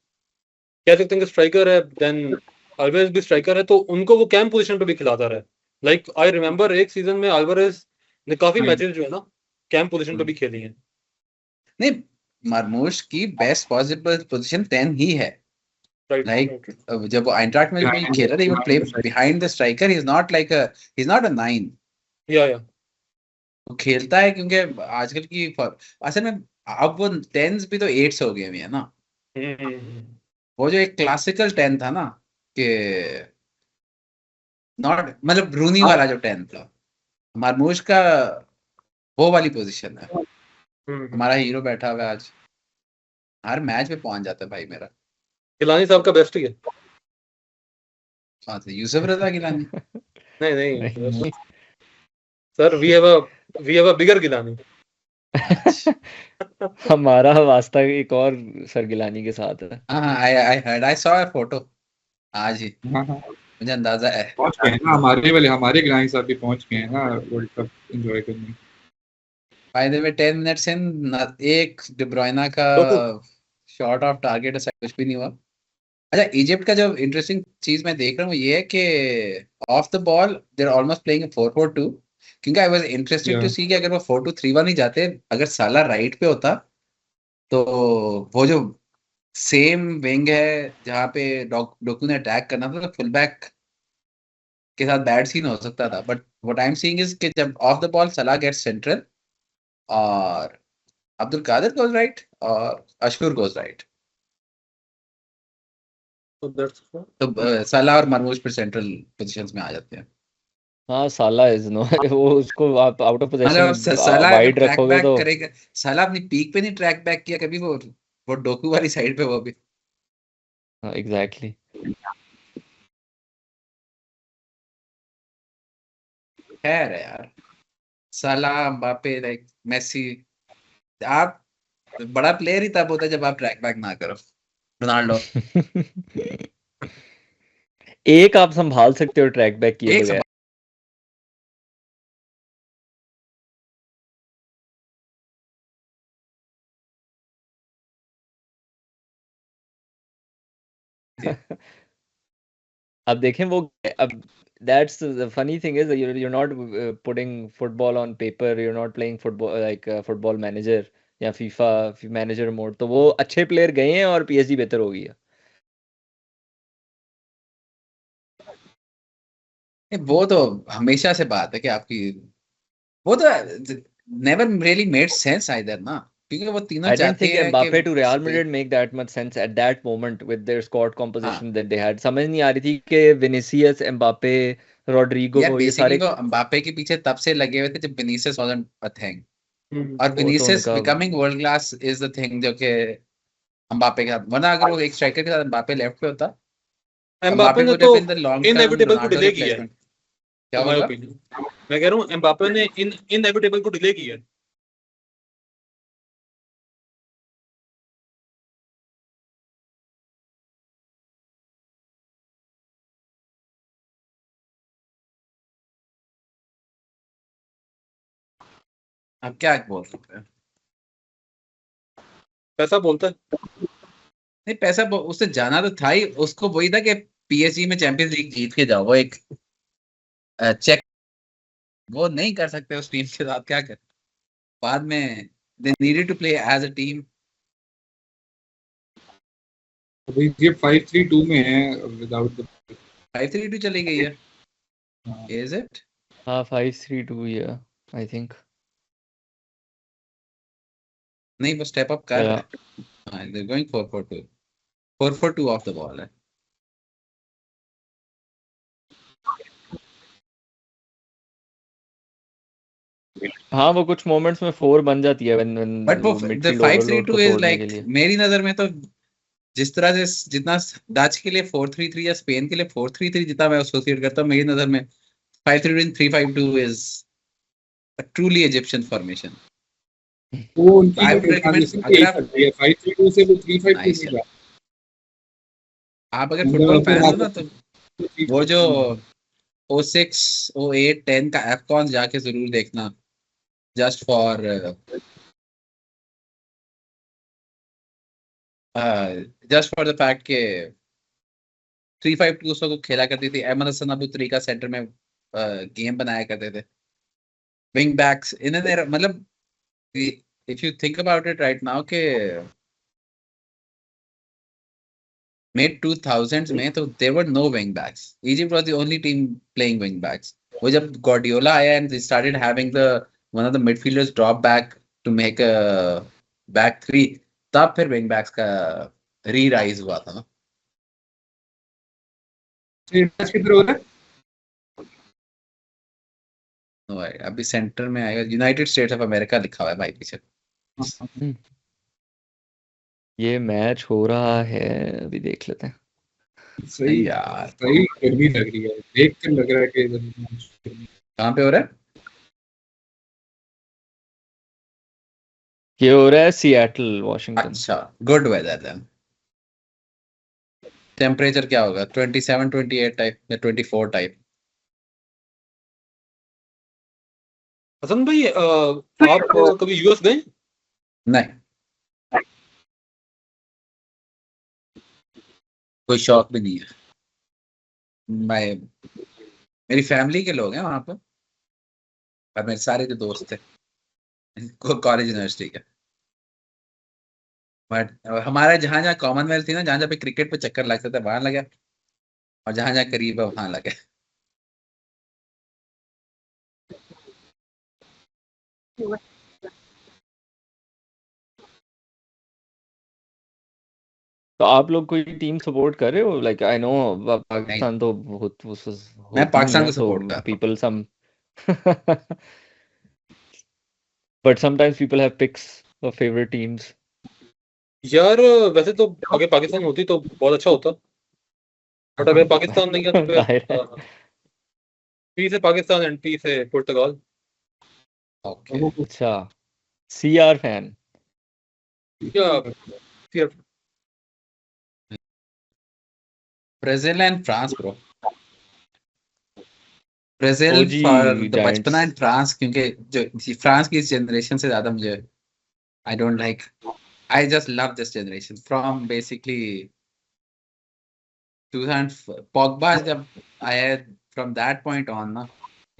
कह सकते हैं कि स्ट्राइकर है, देन अल्वारेज भी स्ट्राइकर है, तो उनको वो कैंप पोजीशन पे भी खिलाता रहा है। लाइक आई रिमेंबर एक सीजन में अल्वारेज ने काफी मैचेस जो है ना कैंप पोजीशन पे भी खेली हैं। नहीं, मार्मूश की बेस्ट पॉसिबल पोजीशन 10 ही है। राइट लाइक जब वो आइंट्रैक्ट में भी खेल रहा था, he would play behind the striker, he's not a 9। या वो खेलता है क्योंकि आजकल की असल में अब वो 10s भी तो 8s हो गए हैं ना। वो जो एक क्लासिकल 10 था ना, कि नॉट मतलब रूनी वाला जो 10 था, मार्मूश का वो वाली पोजीशन है। हमारा हीरो बैठा हुआ है आज, हर मैच में पहुंच जाता है भाई मेरा। गिलानी साहब का बेस्ट ही है। हाँ, तो यूसुफ रजा गिलानी। नहीं सर, वी हैव अ बिगर गिलानी। हमारा वास्ता एक और सर गिलानी के साथ है। हाँ, I saw a photo आज ही, मुझे अंदाजा है। पहुंच गए हैं ना हमारे गिलानी साहब भी पहुंच गए हैं ना वर्ल्ड कप एंजॉय करने। Bye the way 10 minutes in एक डी ब्रुयना का शॉट ऑफ टारगेट ऐसा कुछ भी नहीं हुआ। अच्छा, इजिप्ट का जो इंटरेस्टिंग चीज मैं देख रहा हूँ ये है कि off the ball they are almost playing 4-4-2, क्योंकि I was interested to see कि अगर वो 4-2-3-1 ही जाते, अगर साला राइट पे होता तो वो जो सेम विंग है जहाँ पे डोकू ने अटैक करना था, तो फुल बैक के साथ बैड सीन हो सकता था। But what I am seeing is कि जब ऑफ द बॉल सलाह गेट्स सेंट्रल और अब्दुल कादिर गोज राइट और अशकुर गोज राइट। तो सलाह और मरमूश फिर सेंट्रल पोजीशंस में आ जाते हैं। हाँ साला इज नो वो उसको आप आउट ऑफ पोजीशन मतलब सलाह अगर वाइड ट्रैक रखोगे बैक तो करेगा, सलाह अपनी पीक पे नहीं ट्रैक बैक किया कभी, वो डोकू वाली साइड पे वो भी। एग्जैक्टली। खैर है यार, सलाह एम्बापे लाइक मेसी, आप बड़ा प्लेयर ही तब होता है जब आप ट्रैक बैक ना करो। रोनाल्डो एक आप संभाल सकते हो ट्रैक बैक किए एक बगैर। अब देखें वो अब that's the funny thing is you're not putting football on paper, you're not playing football like football manager या फीफा मैनेजर मोड, तो वो अच्छे प्लेयर गए हैं और पीएसजी बेहतर हो गई है। वो तो हमेशा से बात है कि आपकी वो तो never really made sense either ना, क्योंकि वो तीनों I didn't चाहते think हैं कि Mbappe to Real Madrid make that much sense at that moment with their squad composition that they had। समझ नहीं आ रही थी कि विनीसियस, एम्बापे, रोड्रिगो यार ये बेसिकली सारे वो एम्बापे के पीछे तब से लगे हुए थे जब विनीसियस वाज़न्ट अ थिंग, और वो तो विनीसियस उनका becoming world class is the thing जो कि एम्बापे के साथ, वरना अगर वो एक स्ट्राइकर के साथ एम्बापे लेफ्ट पे होता, एम्बापे एम्बापे ने वुड तो have been the long term inevitable को रोनाल्डो डिले किया है, रिप्लेसमेंट। क्या इन माय होगा? ओपिनियन। मैं कह रहा हूँ एम्बापे ने इनएविटेबल को डिले किया है। आप क्या बोल सकते हैं? पैसा बोलता है। नहीं, पैसा उससे जाना तो था ही, उसको वही था कि पीएसजी में चैंपियंस लीग जीत के जाओ, वो एक चेक वो नहीं कर सकते उस टीम के साथ, क्या कर बाद में they needed to play as a team. अभी ये 5-3-2 में है विदाउट 5-3-2 चली गई है, इज इट? हाँ 5-3-2 या आई थिंक नहीं, वो स्टेप अप कर रहा है। हाँ, they going 4-4-2, 4-4-2 of the ball है। हाँ वो कुछ मोमेंट्स में 4 बन जाती है when बट वो द मिडफील्ड ओवरलोड 5-3-2 को इज तोड़ने के लाइक लिए। मेरी नजर में तो जिस तरह से जितना डच के लिए 4-3-3 या स्पेन के लिए 4-3-3 जितना मैं एसोसिएट करता हूँ, मेरी नजर में 5-3-2 3-5-2 is a truly Egyptian formation. वो उनकी I जो would recommend ट्रांजिशन अगर यही आप करती है 5-3-2 से वो 3-5-2 नाइस में जाती फुटबॉल फैन हो है। ना, तो वो जो 06 08 10 का एफकॉन जाके जरूर देखना, जस्ट फॉर द फैक्ट के 3-5-2 को खेला करती थी। अहमद हसन अबू तरीका सेंटर में गेम बनाया करते थे, विंग बैक्स इन्होंने मतलब if you think about it right now के मिड 2000s में तो there were no wing backs, Egypt was the only team playing wing backs. वो जब गार्डियोला आया and they started having the one of the midfielders drop back to make a back three, तब फिर wing backs का री rise हुआ था ना। किधर हो रहा है? अभी सेंटर में आएगा, यूनाइटेड स्टेट्स ऑफ अमेरिका लिखा हुआ है भाई पीछे। ये मैच हो रहा है, अभी देख लेते हैं। सही यार सही गर्मी लग रही है, देख कर लग रहा है कि कहाँ पे हो रहा है? ये हो रहा है सिएटल वॉशिंगटन। अच्छा, गुड वेदर देन। टेम्परेचर क्या होगा? 27 28 टाइप या 24 टाइप? हसन भाई आप कभी यूएस गए? नहीं, कोई शौक भी नहीं है। मेरी फैमिली के लोग हैं वहां पर, और मेरे सारे जो दोस्त थे कॉलेज यूनिवर्सिटी के। बट हमारा जहाँ जहाँ कॉमनवेल्थ थी ना, जहाँ जहाँ पे क्रिकेट पे चक्कर लगता था वहां लगा, और जहाँ जहाँ करीब है वहां लगा। तो आप लोग कोई टीम सपोर्ट कर रहे हो? लाइक आई नो नहीं, पाकिस्तान तो बहुत मैं होती नहीं पाकिस्तान है, को तो सपोर्ट कर रहा हूँ। People some but sometimes people have picks of favourite teams. यार वैसे तो अगर पाकिस्तान होती तो बहुत अच्छा होता, बट अगर पाकिस्तान नहीं है तो फिर जाहिर है. पी से पाकिस्तान एंड पी से पुर्तगाल। ओके, अच्छा, सीआर फैन. या फिर Brazil and France bro. Brazil OG for the giants. बचपना एंड फ्रांस, क्योंकि जो फ्रांस की इस जनरेशन से ज्यादा मुझे I don't like, I just love this generation from basically 2000 Pogba जब आया, फ्रॉम दैट पॉइंट ऑन ना,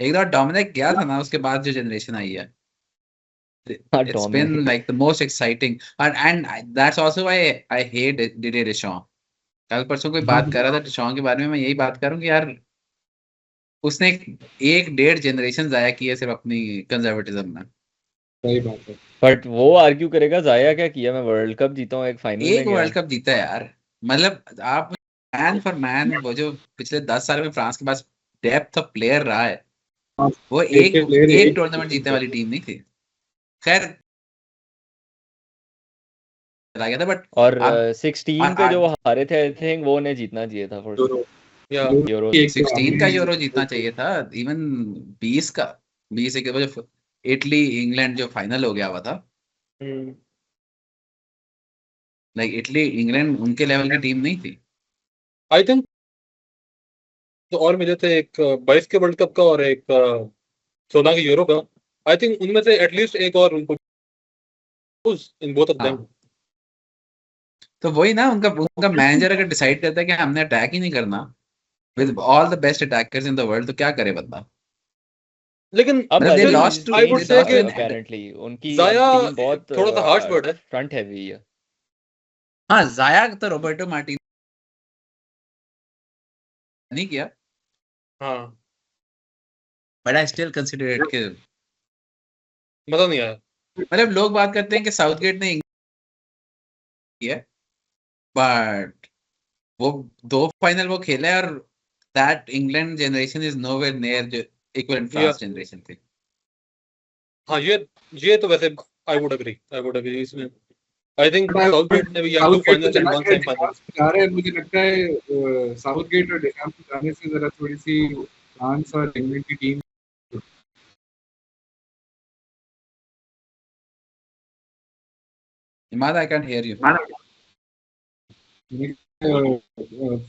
एक बार डोमिनिक गया था ना, उसके बाद जो जनरेशन आई है, it's been Dominik. like the most exciting, and that's also why I hate Didier Deschamps. कल परसों कोई बात कर रहा था डिशॉन के बारे में, मैं यही बात कर रहा हूँ कि यार उसने एक डेढ़ जनरेशन जाया की है सिर्फ अपनी कंजर्वेटिज्म में। सही बात है। बट वो आर्ग्यू करेगा जाया क्या किया, मैं वर्ल्ड कप जीता हूँ, एक फाइनल में एक गया. वर्ल्ड कप जीता है यार, मतलब आप मैन फॉर मैन, वो जो पिछले 10 साल में फ्रांस के पास डेप्थ ऑफ प्लेयर रहा है, वो एक प्लेयर टूर्नामेंट जीतने वाली टीम नहीं थी। खैर चला गया था, बट और अब 16 पे जो हारे थे, आई थिंक वो उन्हें जीतना चाहिए था फॉर या यूरो. 16 का यूरो जीतना चाहिए था, इवन 20 का, 20 के वजह इटली इंग्लैंड जो फाइनल हो गया हुआ था, लाइक इटली इंग्लैंड उनके लेवल की टीम नहीं थी। आई थिंक तो और मिले थे, एक 22 के वर्ल्ड कप का और एक 16 के यूरो का। आई थिंक उनमें से एटलीस्ट एक और उनको इन बोथ ऑफ देम। तो वही ना, उनका मैनेजर अगर डिसाइड करता है कि हमने अटैक ही नहीं करना with all the best attackers in the world, तो क्या करे बंदा। लेकिन अब मतलब they still, lost to- I would they say lost कि to an- apparently उनकी जाया टीम बहुत थोड़ा सा हार्श वर्ड है। फ्रंट हैवी है. हाँ, जाया तो रोबर्टो मार्टिन नहीं किया, हाँ, but I still consider it कि मजा नहीं आया। मतलब लोग बात करते हैं कि साउथगेट ने किया, बट वो 2 फाइनल वो खेला है, और that England generation is nowhere near जो इक्विवेलेंट फ्रांस जनरेशन थी। हाँ, ये तो वैसे आई वुड अग्री इसमें। आई थिंक साउथगेट ने भी यार 2 फाइनल्स एंड 1 सेमीफाइनल्स जा रहा है। मुझे लगता है साउथगेट और डेशैम्प के जाने से जरा थोड़ी सी फ्रांस और इंग्लैंड की team Imad, I can hear you.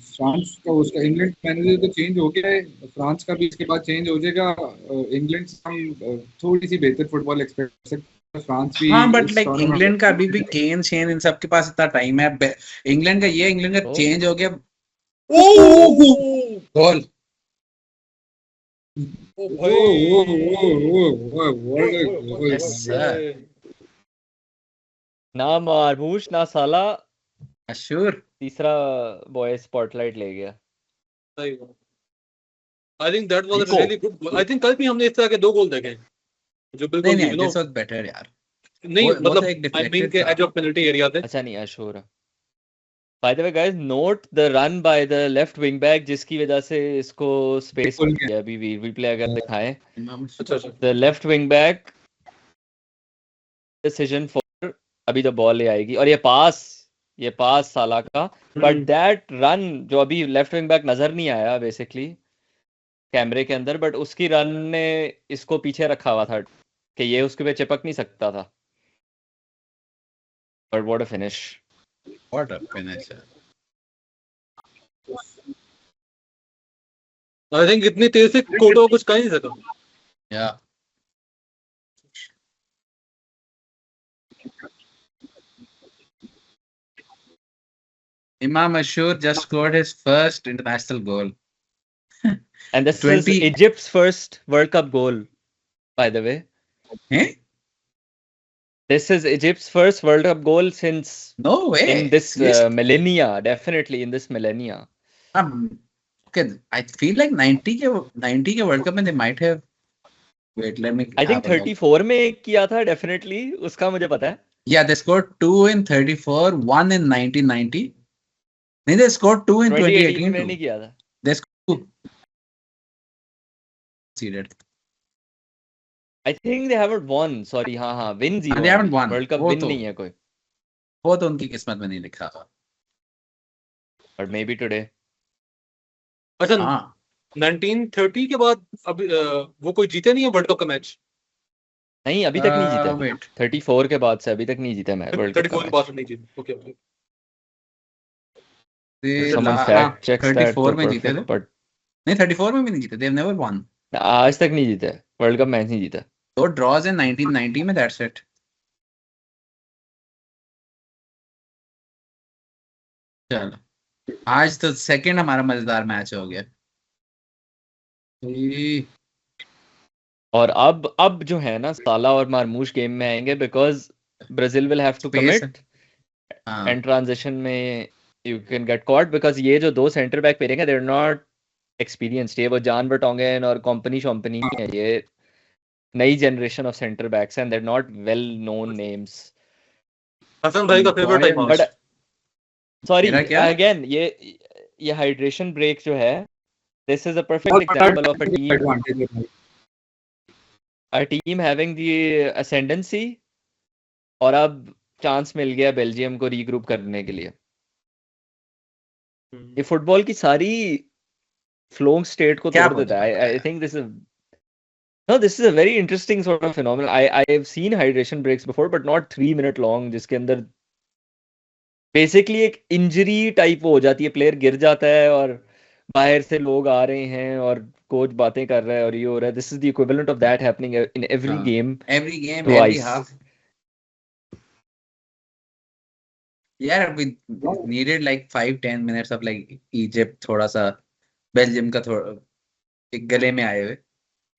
France का उसका इंग्लैंड मैनेजर तो चेंज हो गया है, फ्रांस का भी इसके बाद चेंज हो जाएगा। इंग्लैंड से हम थोड़ी सी बेहतर फुटबॉल एक्सपेक्ट कर सकते हैं। फ्रांस भी हाँ, बट लाइक इंग्लैंड का अभी भी केन शेन इन सबके पास इतना टाइम है। इंग्लैंड का चेंज हो गया। गोल ना मारमूश ना साला, श्योर तीसरा बॉय स्पॉटलाइट ले गया. आई think that was really good. I think कल भी हमने इस तरह के 2 गोल देखे जो बिल्कुल नहीं, दिस वाज बेटर यार। नहीं, वो मतलब तो एक आई मीन deflected के था। एज ऑफ पेनल्टी एरिया थे। अच्छा नहीं, assure. By the way guys, note the run by the left wing back जिसकी वजह से इसको स्पेस मिल गया. अभी रिप्ले अगर दिखाएं, अच्छा the left wing back decision for अभी जो बॉल ले आएगी, और ये पास साला का, बट दैट रन जो अभी लेफ्ट विंग बैक नजर नहीं आया बेसिकली कैमरे के अंदर, बट उसकी रन ने इसको पीछे रखा हुआ था कि ये उसके पे चिपक नहीं सकता था. But what a finish. What a finish. I think इतनी तेज से कोटो कुछ कर ही नहीं सका। या Imam Ashur just scored his first international goal. And this is Egypt's first World Cup goal, by the way. Eh? This is Egypt's first World Cup goal since No way. in this millennia, definitely in this millennia. Okay, I feel like 90 के World Cup में they might have. Wait, let me. I think 34 में किया था definitely, उसका मुझे पता है. Yeah, they scored 2 in 34, 1 in 1990, नहीं, they scored 2 in 2018 2018 में too. नहीं किया था. They scored 2 seeded. I think they haven't won. Sorry, हाँ win zero. They haven't won. World cup वो विन तो नहीं है कोई. वो तो उनकी किस्मत में नहीं लिखा. But maybe today. अच्छा, हाँ 1930 के बाद अब वो कोई जीते नहीं है वर्ल्ड कप का मैच. नहीं, अभी तक नहीं जीता. wait. 34 के बाद से अभी तक नहीं जीता मैच वर्ल्ड कप 34 का के बाद से नहीं जीते. Okay okay. Someone हाँ, fact checks that 34 तो में जीते थे. perfect, but नहीं 34 में भी नहीं जीते. They've never won. आज तक नहीं जीता वर्ल्ड कप मैच नहीं जीता. 2 draws in 1990 में, that's it. चलो आज तो सेकंड हमारा मजेदार मैच हो गया. और अब जो है ना, साला और मारमूश गेम में आएंगे because Brazil will have to Space. Commit हाँ एंड ट्रांजिशन में you can get caught because ये जो दो सेंटर बैक पेरेंगे दे आर नॉट एक्सपीरियंस्ड. ये वो जान वर्टोंगेन और कंपनी शॉम्पनी है. ये नई generation of centre backs and they are not well known names. Hasan भाई का फेवरेट टाइम बट सॉरी मेरा क्या? अगेन ये हाइड्रेशन ब्रेक जो है, this is a perfect example of a team having the ascendancy और अब चांस मिल गया बेल्जियम को रीग्रुप करने के लिए. ये फुटबॉल की सारी फ्लोइंग स्टेट को क्या तोड़ देता बोल है. रहे I think this is a very interesting sort of phenomenon. I have seen hydration breaks before but not 3 minute long, जिसके अंदर बेसिकली एक इंजरी टाइप हो जाती है. प्लेयर गिर जाता है और बाहर से लोग आ रहे हैं और कोच बातें कर रहा है और ये हो रहा है. This is the equivalent of that happening in every हाँ. Game. Every game, Twice. every half. Yeah, we needed like 5-10 minutes of like Egypt थोड़ा सा बेल्जियम का थोड़ा एक गले में आए हुए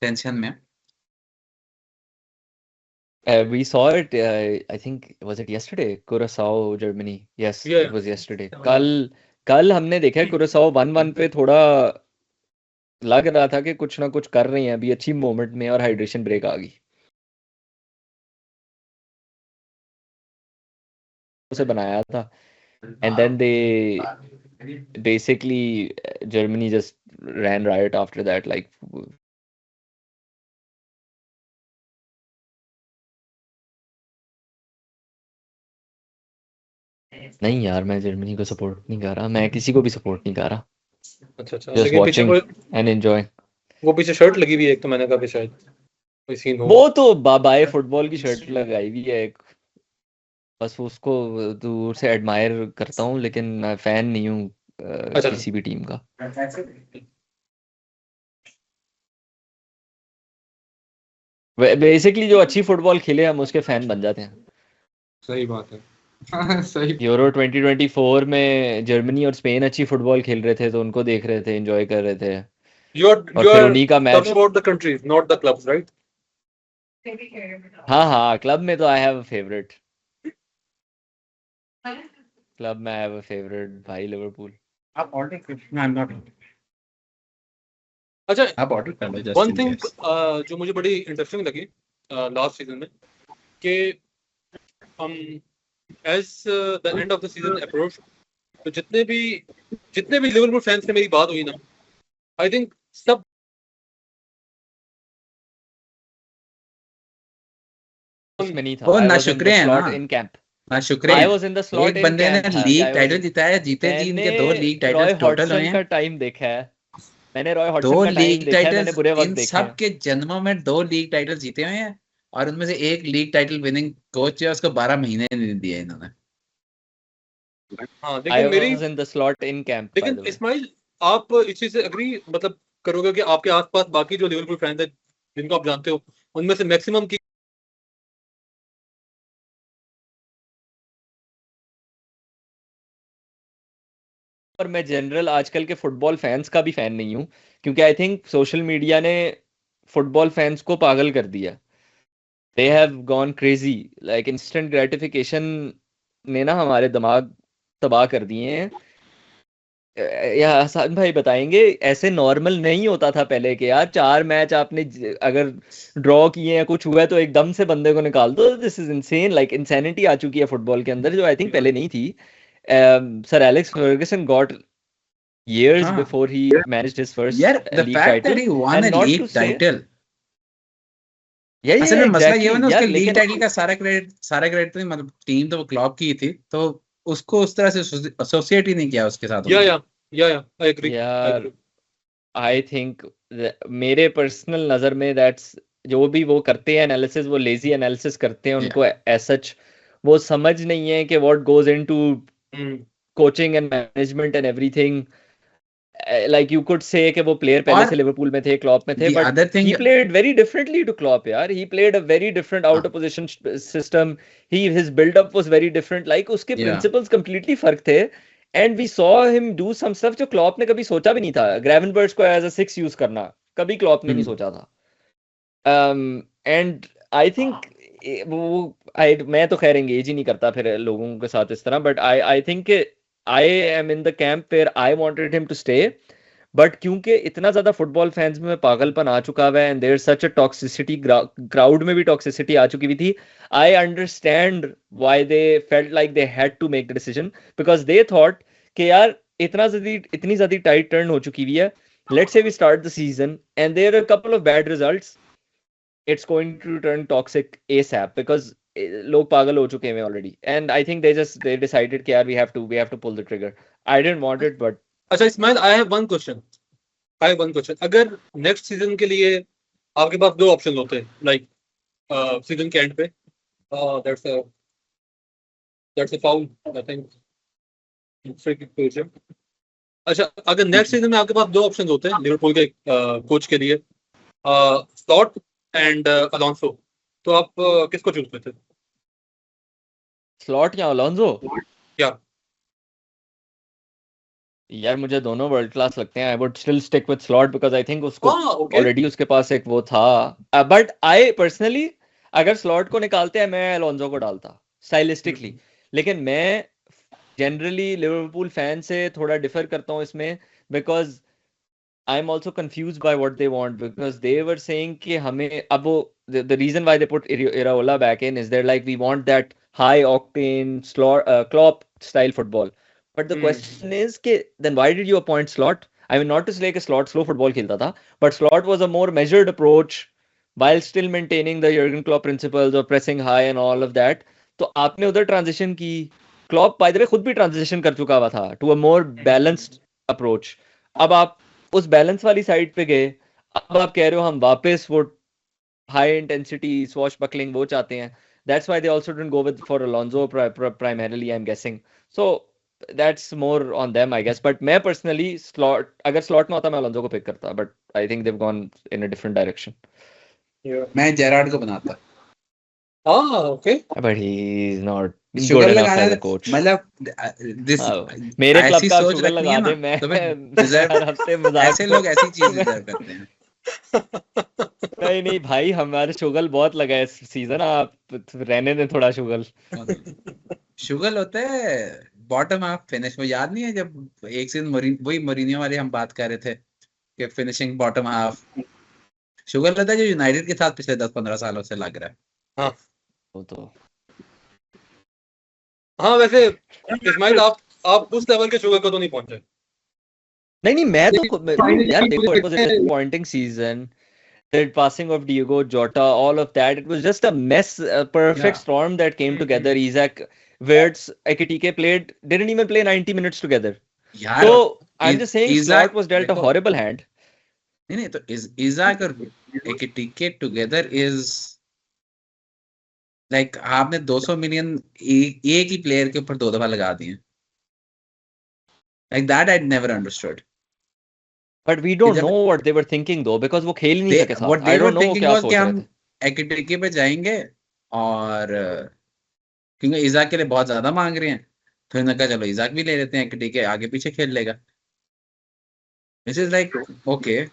टेंशन में. We saw it. I think was it yesterday? Curacao, Germany. Yes, Yeah. it was yesterday. कल हमने देखा Curacao 1-1 पे थोड़ा लग रहा था कि कुछ ना कुछ कर रहे हैं अभी अच्छी मोमेंट में, और हाइड्रेशन ब्रेक आ गई. उसे बनाया था and then they basically Germany just ran riot after that. Like नहीं यार, मैं जर्मनी को सपोर्ट नहीं कर रहा. मैं किसी को भी सपोर्ट नहीं कर रहा. अच्छा अच्छा. Just लेकिन पीछे watching and enjoying. वो पीछे शर्ट लगी हुई है एक, तो मैंने कहा कि शायद कोई सीन हो. वो तो बाबाए फुटबॉल की शर्ट लगाई हुई है एक. बस उसको दूर से एडमायर करता हूँ, लेकिन मैं फैन नहीं हूँ अच्छा. किसी भी टीम का. बेसिकली जो अच्छी फुटबॉल खेले हम उसके फैन बन जाते हैं. सही बात है. सही. यूरो 2024 में जर्मनी और स्पेन अच्छी फुटबॉल खेल रहे थे तो उनको देख रहे थे, एंजॉय कर रहे थे. You और फिर are उन्हीं का match. talking about the countries, not the clubs, right? हाँ क्लब में तो I have a favourite. Club में आई हैव अ फेवरेट भाई, लिवरपूल. आप ऑर्डर कर. I'm not. अच्छा, आप ऑर्डर कर लो just one in thing case. जो मुझे बड़ी इंटरेस्टिंग लगी लास्ट सीजन में, कि हम as the end of the season approach, तो जितने भी लिवरपूल फैंस से मेरी बात हुई ना, आई थिंक सब उसमें नहीं था. वो I ना was in the शुक्रिया है slot ना. in camp. हाँ शुक्रिया. I was in the slot एक in बंदे ने camp था. लीग I was- टाइटल जिताया, जीते जी इनके 2 लीग मैंने रॉय टाइटल टोटल हुए हॉटसन का हैं. टाइम देखा है. मैंने रॉय 2 हॉटसन का टाइम लीग देखा है. मैंने टाइटल्स बुरे वक्त इन देखे सब हैं. के जन्मों में 2 लीग टाइटल जीते हुए हैं, और उनमें से एक लीग टाइटल विनिंग कोच है, उसको 12 महीने नहीं दिए इन्होंने. हाँ, I लेकिन मेरी was in the slot in camp, by लेकिन the way. इस्माइल, आप इस चीज से अग्री मतलब करोगे कि आपके आसपास बाकी जो लिवरपूल फैंस हैं जिनको आप जानते हो, उनमें से मैक्सिमम की और मैं जनरल आजकल के फुटबॉल फैंस का भी फैन नहीं हूँ, क्योंकि आई थिंक सोशल मीडिया ने फुटबॉल फैंस को पागल कर दिया. दे have gone crazy. Like instant gratification ने ना हमारे दिमाग तबाह कर दिए हैं. या हसन भाई बताएंगे, ऐसे नॉर्मल नहीं होता था पहले कि यार 4 मैच आपने अगर ड्रॉ किए हैं, कुछ हुआ है तो एकदम से बंदे को निकाल दो. This is insane. Like insanity आ चुकी है फुटबॉल के अंदर, जो आई थिंक पहले नहीं थी. Sir Alex Ferguson got years हाँ before he managed his first यार the league fact that title, he one and a not league to say, title, yeah, असल yeah, में मसला ये exactly, हुआ ना, यार उसके लीग लेकिन टाइटल का सारा क्रेडिट तो नहीं, मतलब टीम तो वो क्लॉप की थी, तो उसको उस तरह से एसोसिएट ही नहीं किया उसके साथ या उन्होंने। या आई एग्री यार आई थिंक मेरे पर्सनल नज़र में दैट्स, जो भी वो करते हैं एनालिसिस, वो लेजी एनालिसिस करते हैं, उनको एज सच वो समझ नहीं है कि what goes into coaching and management and everything. Like you could say कि वो प्लेयर पहले और से लिवरपूल में थे, क्लॉप में थे, the but other thing, he played very differently to Klopp यार, he played a very different out of position system, his build up was very different, like उसके या principles completely फर्क थे, and we saw him do some stuff जो Klopp ने कभी सोचा भी नहीं था। ग्रेवनबर्च को एज अ 6 यूज करना कभी क्लॉप ने नहीं सोचा था। एंड आई थिंक वो मैं तो खैर एंगेज ही नहीं करता फिर लोगों के साथ इस तरह, but I think I am in the camp where I wanted him to stay, but क्योंकि इतना ज्यादा फुटबॉल फैंस में पागलपन आ चुका हुआ है, and there such a toxicity, crowd में भी टॉक्सिसिटी आ चुकी हुई थी, I understand why they felt like they had to make the decision, because they thought कि यार इतनी ज्यादा टाइट टर्न हो चुकी हुई है, let's say we start the season and there are couple of bad results, it's going to turn toxic ASAP because लोग पागल हो चुके हैं already, and I think they decided कि यार we have to pull the trigger. I didn't want it, but अच्छा Ismail, I have one question. अगर next season के लिए आपके पास दो ऑप्शन होते हैं, लाइक सीजन के एंड पे, that's a foul I think, free kick position. अच्छा, अगर नेक्स्ट सीजन में आपके पास दो ऑप्शन होते हैं लिवरपूल के कोच के लिए, स्लॉट एंड अलोंसो, तो आप किसको चूज करते? स्लॉट या अलोंसो? क्या यार मुझे दोनों वर्ल्ड क्लास लगते हैं। I would still stick with slot because I think उसको ओके ऑलरेडी उसके पास एक वो था, बट आई पर्सनली अगर स्लॉट को निकालते हैं मैं अलोंसो को डालता स्टाइलिस्टिकली, लेकिन मैं जनरली लिवरपूल फैन से थोड़ा डिफर करता हूँ इसमें, because I'm also confused by what they want, because they were saying कि हमें अब वो the reason why they put Iraola back in is they're like we want that high octane Klopp style football, but the question is कि then why did you appoint Slot? I mean, not to say कि Slot slow football खेलता था, but Slot was a more measured approach while still maintaining the Jurgen Klopp principles of pressing high and all of that. तो आपने उधर transition की, Klopp by the way खुद भी transition कर चुका हुआ था to a more balanced approach। अब आप उस बैलेंस वाली साइड पे गए, अब आप कह रहे हो हम वापस वो हाई इंटेंसिटी स्वॉश बकलिंग वो चाहते हैं, that's why they also didn't go with for Alonso primarily, I am guessing, so that's more on them I guess, but मैं पर्सनली अगर स्लॉट में होता मैं अलोंसो को पिक करता, but I think they have gone in a different direction. मैं Gerrard को बनाता, okay, but he is not sugar good enough लगाना, एज अ कोच। मतलब दिस मेरे क्लब ऐसी का सोच शुगर रखनी लगा है ना, दे, मैं तो फिर हर डिजर्व, हफ्ते मजाक ऐसे लोग ऐसी चीज डिजर्व करते हैं। नहीं नहीं भाई, हमारे शुगल बहुत लगा है इस सीजन, आप रहने दें थोड़ा शुगल। शुगर होता है बॉटम हाफ फिनिश, वो याद नहीं है जब एक सीजन वही मोरिनियो वाले हम बात कर रहे थे कि फिनिशिंग बॉटम हाफ, शुगर होता है जो यूनाइटेड के साथ पिछले 10-15 सालों से लग रहा है। हाँ वो तो हाँ, वैसे इस्माइल आप उस लेवल के शुगर को तो नहीं पहुंचे। नहीं मैं तो यार देखो, it was a disappointing season, the passing of Diego Jota, all of that, it was just a mess, a perfect storm that came together. Isaac, Wirtz, Ekitike didn't even play 90 minutes together. यार So I'm just saying Isaac Slot was dealt a horrible hand. नहीं तो इजाक और एकिटिके together is like आपने 200 million एक ही player के ऊपर 2 दफा लगा दिए, like that I never understood. But we don't know what they were thinking though, because वो खेल ही नहीं सके साथ। I don't know वो क्या सोच रहे थे। एकिटिके पे जाएंगे और क्योंकि इजाक के लिए बहुत ज्यादा मांग रहे हैं, तो इन्होंने कहा चलो इजाक भी ले लेते हैं, एकिटिके आगे पीछे खेल लेगा। दिस इज लाइक ओके,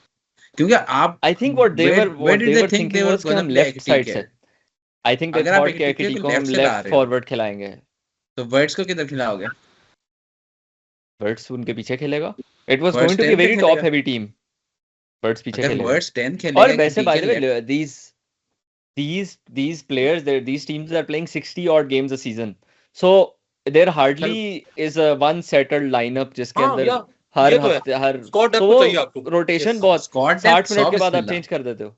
क्योंकि आप I think what they were thinking was कि हम लेफ्ट साइड से, I think they thought कि एकिटिके को हम लेफ्ट फॉरवर्ड खिलाएंगे। तो वर्ड्स को किधर खिलाओगे? वर्ड्स उनके पीछे खेलेगा। It was going to be a very top heavy team. Birds पीछे खेलेगा। वर्ड्स 10 खेलेगा। और वैसे by the way these players, these teams are playing 60 odd games a season. So there hardly is a one settled lineup जिसके हाँ अंदर या हर ये तो है, हफ्ते हर स्कॉट डेप्थ तो तो चाहिए वो आपको। रोटेशन यस बहुत स्क्वाड 60 डेप्थ मिनट के 100 बाद आप मिला, चेंज कर देते हो।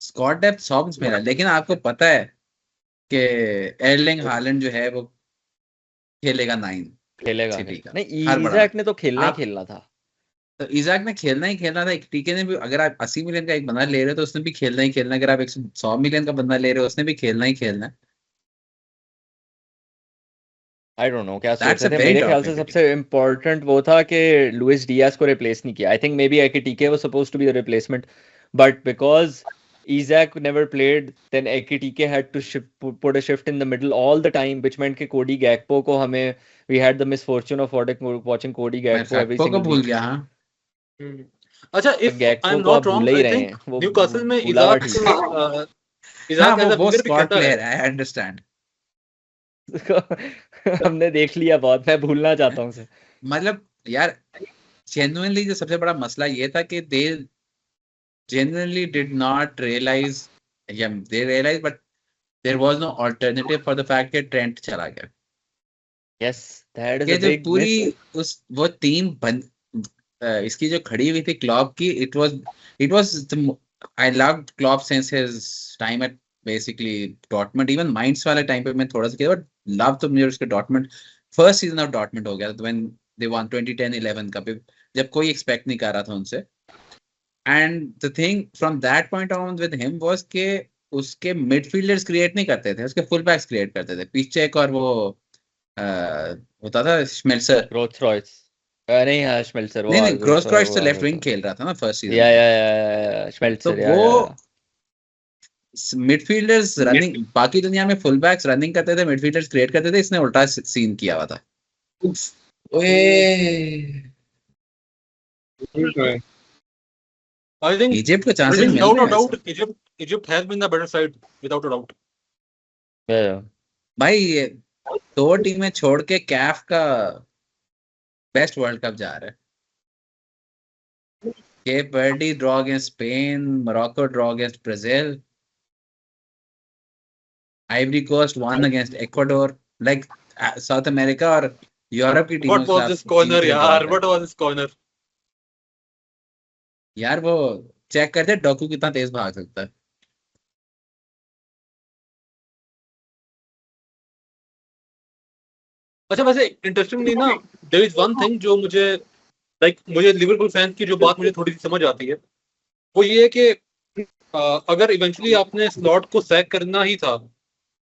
स्क्वाड डेप्थ 100 मिला, लेकिन आपको पता है कि एर्लिंग हालैंड जो है वो खेलेगा 9 खेलेगा सिटी नहीं का, नहीं, हर बड़ा इज़ाक ने तो खेलना ही आप खेलना था। तो इजाक ने खेलना ही खेलना था। एक टीके ने भी, अगर आप 80 मिलियन का एक बंदा ले रहे हो तो उसने भी खेलना ही खेलना है। अगर आप 100 मिलियन का बंदा ले रहे हो उसने भी खेलना ही खेलना है। आई डोंट नो क्या सोच दैट्स अ रहे थे। वेरी मेरे ख्याल टफ से क्रिकेट। सबसे इम्पोर्टेंट वो था कि लुइस डियाज को रिप्लेस नहीं किया। I think maybe Ekitike was supposed to be the replacement, but because Isaac never played, then Ekitike had to put a shift in the middle all the time, which meant कि Cody Gakpo को हमें we had the misfortune of watching Cody मैं Gakpo every फैक्पो को single भूल week. गया। हाँ, अच्छा, if I गैक्पो M को आप नॉट भूल रॉन्ग, ही आई रहे थिंक हैं, वो न्यूकासल में भूला हुआ इजाक ठीक है। हाँ इजाक वो एज अ वो विंगर भी स्क्वाड खेलता है। प्लेयर है, आई अंडरस्टैंड। हमने देख लिया बहुत, मैं भूलना चाहता हूँ उसे। मतलब यार जेन्युइनली जो सबसे बड़ा मसला ये था कि दे genuinely did not realize, yeah, they realized but there was no alternative for the fact that Trent चला गया। Yes, that is ये a जो big पूरी miss. वो टीम इसकी जो खड़ी हुई थी क्लॉप की, it was I loved Klopp since his time at basically Dortmund, even Mainz वाले टाइम पे मैं थोड़ा सा किया, but love तो मुझे उसके Dortmund first season of Dortmund हो गया when they won 2010-11 का, जब कोई एक्सपेक्ट नहीं कर रहा था उनसे। And the thing from that point on with him was के उसके मिडफील्डर्स क्रिएट नहीं करते थे, उसके फुल बैक्स क्रिएट करते थे। पीछे एक और वो होता था श्मेल्सर। ग्रोथ रॉयस नहीं, हाँ श्मेल्सर, वो नहीं नहीं, ग्रोथ ग्रोसक्रॉइच वो तो आ लेफ्ट गया विंग था। खेल रहा था ना फर्स्ट सीजन या में। तो श्मेल्सर, वो या मिडफील्डर्स रनिंग, बाकी दुनिया में फुल बैक्स रनिंग करते थे, मिडफील्डर्स क्रिएट करते थे, इसने उल्टा सीन किया हुआ था। ओए आई थिंक इजिप्ट को चांसेस मिल विदाउट रहे अ हैं डाउट वैसे। Egypt has been the better side, without a doubt. भाई ये 2 टीमें छोड़ के कैफ का बेस्ट वर्ल्ड कप जा रहा है। Cape Verde draw against Spain, Morocco draw against Brazil, Ivory Coast won against Ecuador, like South America और यूरोप की टीमों व्हाट के वाज साथ दिस टीम कॉर्नर के ड्रॉ यार, कर। What was this corner? यार वो चेक करते डोकू कितना तेज भाग सकता है। अच्छा, वैसे इंटरेस्टिंगली ना, देयर इज वन थिंग जो मुझे मुझे लिवरपूल फैंस की जो बात मुझे थोड़ी सी समझ आती है, वो ये है कि अगर इवेंचुअली आपने स्लॉट को सैक करना ही था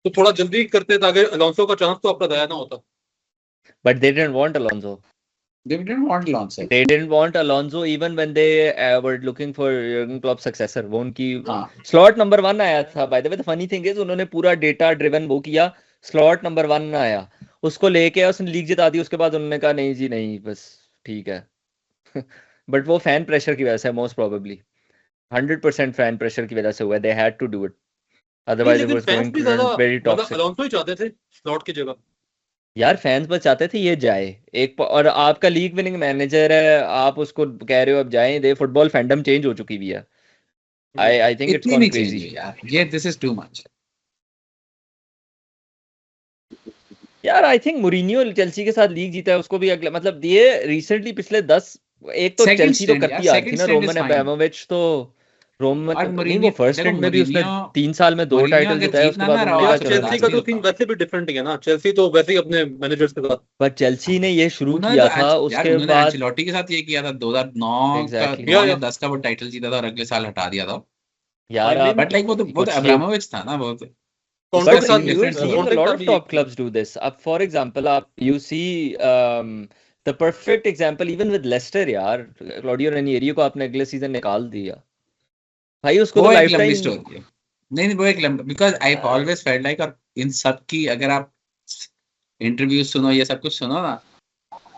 तो थोड़ा जल्दी करते ताकि अलोंसो का चांस तो आपका जाया ना होता। But they didn't want Alonso. They didn't want Alonso। They didn't want Alonso even when they were looking for Jurgen Klopp's successor. वो उनकी हाँ slot number 1 आया था। By the way, the funny thing is उन्होंने पूरा data driven वो किया, slot number 1 आया, उसको लेके उसने लीग जिता दी। उसके बाद उन्होंने कहा नहीं जी नहीं, बस ठीक है। बट वो फैन प्रेशर की वजह से, मोस्ट प्रोबेबली 100% फैन प्रेशर की वजह से हुआ। They had to do it, नहीं, अदरवाइज इट लेकिन वाज फैंस भी ज्यादा गोइंग वेरी मतलब टॉक्सिक। अलोंसो ही चाहते थे स्लॉट की जगह। यार फैंस बस चाहते थे ये जाए एक, और आपका लीग विनिंग मैनेजर है, आप उसको कह रहे हो अब जाएं। दे फुटबॉल फैंडम चेंज हो चुकी भी है। आई थिंक इट्स इतनी गॉन नहीं चेंज क्रेजी हुई यार, ये दिस इज टू मच। यार। आई थिंक मुरीनियो चेल्सी के साथ लीग जीता है, उसको भी अगले मतलब ये रिसेंटली पिछले 10, एक तो सेकंड चेल्सी तो स्टेंड यार, करती आ रही थी सेकंड ना, stand is Roman fine. Abramovich तो रोमन और नहीं, वो फर्स्ट देखो स्टेंड में भी उसने 3 साल में 2 मुरीनियो टाइटल अगर जिताया, उसके जीतना बाद ना उन्होंने रहा कहा यार, तो चलो चेल्सी नहीं। का लास्ट तो नहीं सीन रुका। वैसे भी डिफरेंट है ना, चेल्सी तो वैसे ही अपने मैनेजर्स के साथ। बट चेल्सी ने ये शुरू उन्होंने किया तो था, यार उसके उन्होंने बाद एंचेलोटी के साथ ये किया था 2009 का, एग्जैक्टली 9 या या 10 का वो टाइटल जीता था और अगले साल हटा दिया था। यार नहीं, आप बट लाइक वो तो कुछ ये, अब्रामोविच था ना, वो तो कॉन्टे इसका but के साथ सीन भी you have डिफरेंट था seen थोड़ा। a कॉन्टे के lot साथ of भी यही top किया। clubs do this. For example, you see the perfect example even with Leicester यार, क्लॉडियो रेनियरी को आपने अगले सीजन निकाल दिया भाई, उसको तो वो एक लाइफ लंबी टाइम। स्टोरी है। नहीं वो एक लंबी, because I always felt like, और इन सब की अगर आप इंटरव्यू सुनो, ये सब कुछ सुनो ना,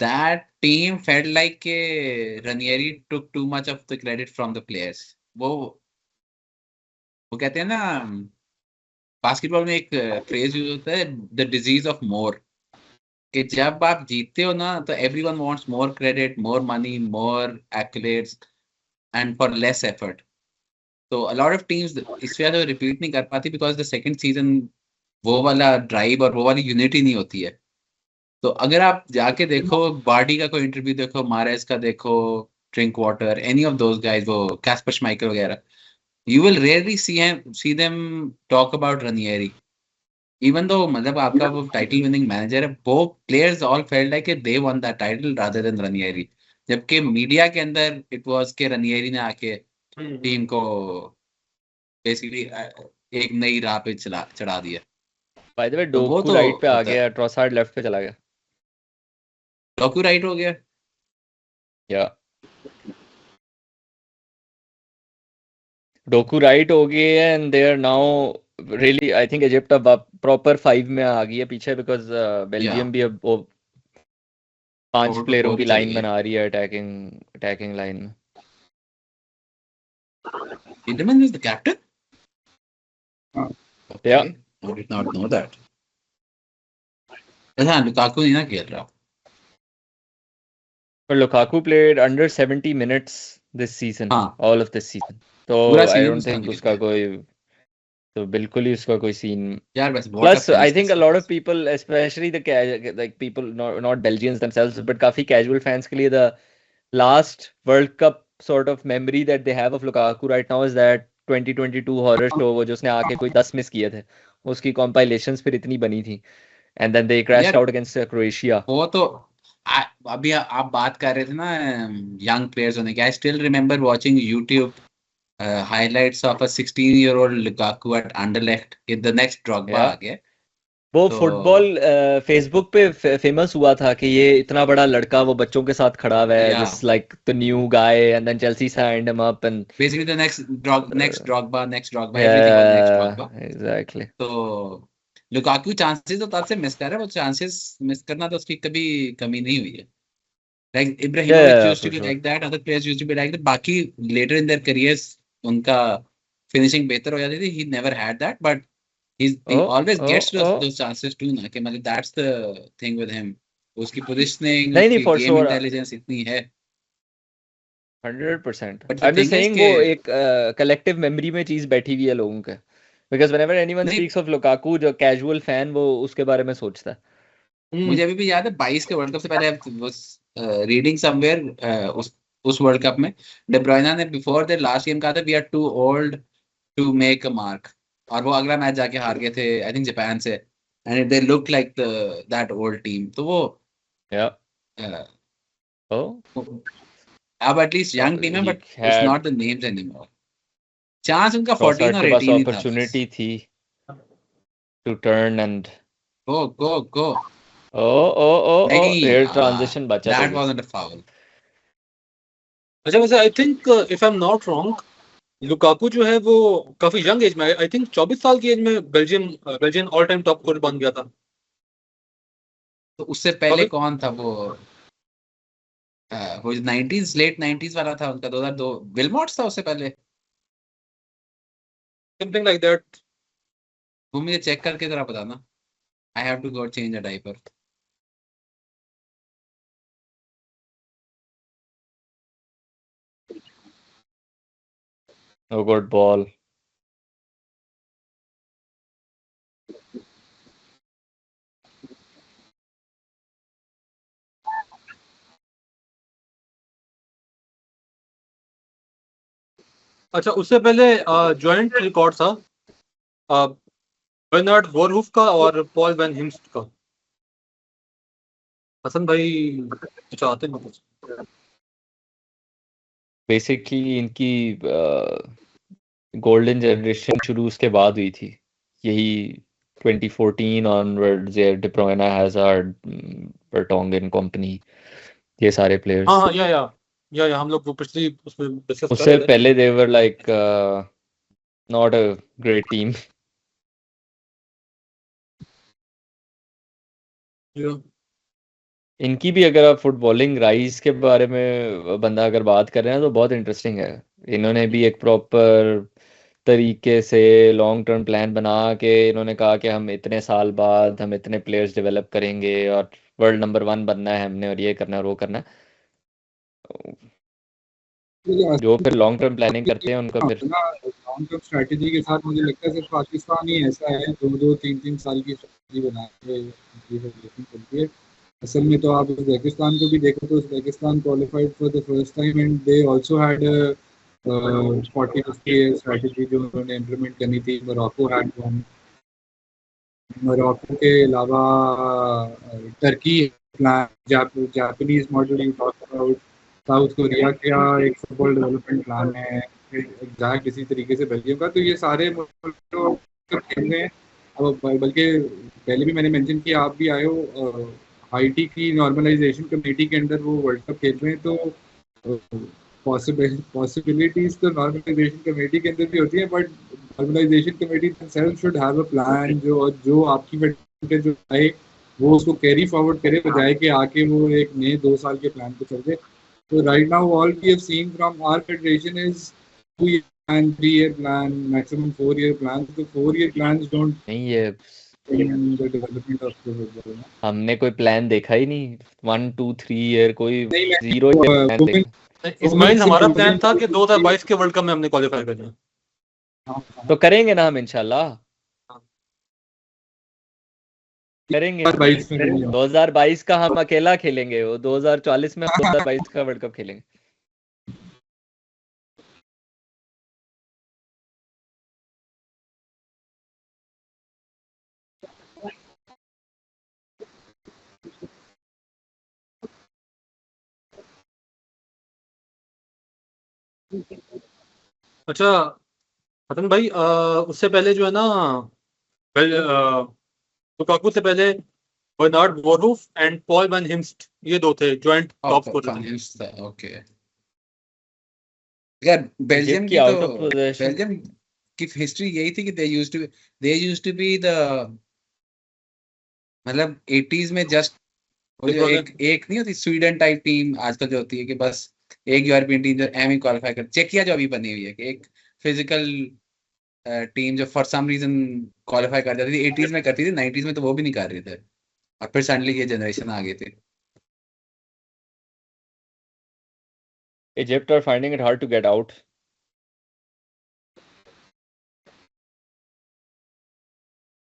दैट टीम फेल्ट लाइक के Ranieri took too much of the credit from the players. वो कहते हैं ना, बास्केटबॉल में एक फ्रेज यूज होता है, द डिजीज ऑफ मोर, कि जब आप जीतते हो ना तो everyone wants more credit, more money, more accolades and for less effort. तो अ लॉट ऑफ टीम्स इस वजह से रिपीट नहीं कर पाती, बिकॉज द सेकंड सीजन वो वाला ड्राइव और वो वाली यूनिटी नहीं होती है। तो अगर आप जाके देखो बार्डी का कोई इंटरव्यू देखो, मारेस का देखो, Drinkwater, any of those guys, वो कैस्पर श्माइकल वगैरह, you will rarely see them talk about Ranieri, even though मतलब आपका वो टाइटल विनिंग मैनेजर है, वो players all felt like they won that title rather than Ranieri, जबकि media के अंदर इट वाज के रनियरी ने आके टीम को बेसिकली एक नई राह पे चढ़ा दिया। बाय द वे तो वो डोकू तो राइट पे आ होता है। गया, ट्रोसार्ड लेफ्ट पे चला गया। डोकू राइट हो गया, या डोकू राइट हो गए and they are now really, I think Egypt अब प्रॉपर 5 में आ गई है पीछे, बिकॉज बेल्जियम भी अब वो 5 4 प्लेयरों 4 की ही चली लाइन गई। बना रही है अटैकिंग लाइन में। Tielemans is the captain? Okay, Yeah. I did not know that. अच्छा, लुकाकू नहीं ना खेल रहा। But Lukaku played under 70 minutes this season, हाँ, all of this season. तो पूरा I सीजन don't उसका think निकल उसका गया कोई, तो बिल्कुल ही उसका कोई सीन। यार, बस what a Plus, I finish think this a lot was. of people, especially like people, not Belgians themselves, but काफी casual fans के लिए the last World Cup sort of memory that they have of Lukaku right now is that 2022 horror show, वो जो उसने आके कोई 10 miss किए थे, उसकी compilations फिर इतनी बनी थी, and then they crashed यार out against Croatia. वो तो अभी आप बात कर रहे थे ना यंग प्लेयर्स होने की, I still remember watching YouTube highlights of a 16-year-old Lukaku at Anderlecht in the next Drogba Yeah. आ गया। वो तो फुटबॉल फेसबुक पे फेमस हुआ था कि ये इतना बड़ा लड़का वो बच्चों के साथ खड़ा हुआ है, Yeah. This like the new guy, and then Chelsea signed him up and basically the next Drogba, everything was next Drogba। Exactly. तो लुकाकू चांसेस तो तब से मिस कर रहा है, वो चांसेस मिस करना तो उसकी कभी कमी नहीं हुई है। Like Ibrahimovic used to be like that, other players used to be like that, बाकी later in their careers उनका finishing बेहतर हो जाती थी, he never had that, but he always gets those chances too ना, कि मतलब that's the thing with him, उसकी positioning, नहीं उसकी for game sure intelligence इतनी है। 100%। But the I'm just thing is saying कि वो एक कलेक्टिव मेमोरी में चीज बैठी हुई है लोगों के, because whenever anyone नहीं, speaks of Lukaku, जो कैजुअल फैन वो उसके बारे में सोचता है। मुझे अभी भी याद है 22 के वर्ल्ड कप से पहले रीडिंग समवेयर उस वर्ल्ड कप में डे ब्रुयना ने बिफोर देयर लास्ट गेम कहा था we are too old to make a mark, और वो अगला मैच जाके हार गए थे आई थिंक जापान से, and they look like that old team. तो वो या अब एटलीस्ट यंग टीम है, but it's not the names anymore. Chance उनका 14 ट्रोसार्ड और के पास 18 ही था। अपॉर्चुनिटी थी टू टर्न एंड गो नहीं, here transition बचा दैट तो वाजंट अ फाउल। अच्छा, वैसे I think if I am not wrong, Lukaku जो है वो काफी यंग एज में, आई थिंक 24 साल की एज में Belgian all time top scorer बन गया था। तो उससे पहले कौन था वो 90s लेट 90s वाला था उनका 2002 विलमॉट्स था उससे पहले, समथिंग लाइक दैट। वो मुझे चेक करके जरा बताना, I have to go change a diaper. No good ball. अच्छा, उससे पहले जॉइंट रिकॉर्ड था बर्नार्ड वोरहूफ का और पॉल वैन हिम्स्ट का। हसन भाई चाहते हैं बेसिकली इनकी गोल्डन जनरेशन शुरू उसके बाद हुई थी, यही 2014 onwards, De Bruyne, Hazard, Vertonghen company, ये सारे प्लेयर्स। हाँ या हम लोग वो पिछली उसमें डिस्कस कर उससे रहे थे। पहले they were like not a great team। इनकी भी अगर आप फुटबॉलिंग राइज के बारे में बंदा अगर बात कर रहे हैं तो बहुत इंटरेस्टिंग है। इन्होंने भी एक प्रॉपर तरीके से लॉन्ग टर्म प्लान बना के इन्होंने कहा कि हम इतने साल बाद हम इतने प्लेयर्स डेवलप करेंगे और वर्ल्ड नंबर 1 बनना है हमने, और ये करना है और वो करना है। जो फिर लॉन्ग टर्म प्लानिंग करते हैं उनका फिर लॉन्ग टर्म स्ट्रेटजी के साथ मुझे लगता है सिर्फ पाकिस्तान ही ऐसा है 2-2 3-3 साल की स्ट्रेटजी बना के चलती है। असल में तो आप उज़्बेकिस्तान को भी देखो तो Uzbekistan qualified for the first time and they also had 40-50 strategy जो उन्होंने इम्प्लीमेंट करनी थी। मोरक्को हैड वन, मोरक्को के अलावा Turkey plan, Japanese model you talk about, south Korea का एक फुटबॉल डेवलपमेंट प्लान है एग्जैक्ट इसी तरीके से बेल्जियम का। तो ये सारे मुल्क तो खेल रहे हैं। अब बल्कि पहले भी मैंने मेंशन किया, आप भी आए हो, हाईटी की नॉर्मलाइजेशन कमेटी के अंदर वो वर्ल्ड कप खेल रहे हैं। तो पॉसिबिलिटीज तो नॉर्मलाइजेशन कमेटी के अंदर भी होती है, but normalisation committee themselves should have a plan जो आपकी बेटे जो आए वो उसको कैरी फॉरवर्ड करे, बजाय कि आके वो एक नए 2 साल के प्लान पे चल जाए। तो right now all we have seen from our federation is 2 year plan, 3 year plan, maximum 4 year plans. The 4 year plans don't नहीं, ये in the development of the football. हमने कोई प्लान देखा ही नहीं। 1 2 3 ईयर कोई नहीं, मैं 0 प्लान women- देखा। इस्माइल, हमारा प्लान था कि 2022 के वर्ल्ड कप में हमने क्वालिफाई करना है। तो करेंगे ना हम इंशाल्लाह, करेंगे। 2022 में नहीं होगा। 2022 का हम अकेला खेलेंगे, वो 2040 में हम 2022 का वर्ल्ड कप खेलेंगे। अच्छा हसन भाई, उससे पहले जो है ना, लुकाकू से पहले Bernard Voorhoof and Paul Van Himst, ये दो थे जॉइंट टॉप स्कोरर्स थे। ओके यार, बेल्जियम की आउट तो ऑफ पोजीशन बेल्जियम की हिस्ट्री यही थी कि they used to be the, मतलब 80s में जस्ट वो जो एक नहीं होती स्वीडन टाइप टीम आजकल जो होती है कि बस एक यूरोपियन टीम जो एम ही क्वालिफाई कर, चेकिया जो अभी बनी हुई है कि एक फिजिकल टीम जो फॉर सम रीजन क्वालिफाई कर जाती थी, 80s में करती थी, 90s में तो वो भी नहीं कर रहे थे, और फिर सडनली ये जनरेशन आ गई थी। Egypt are finding it hard to get out.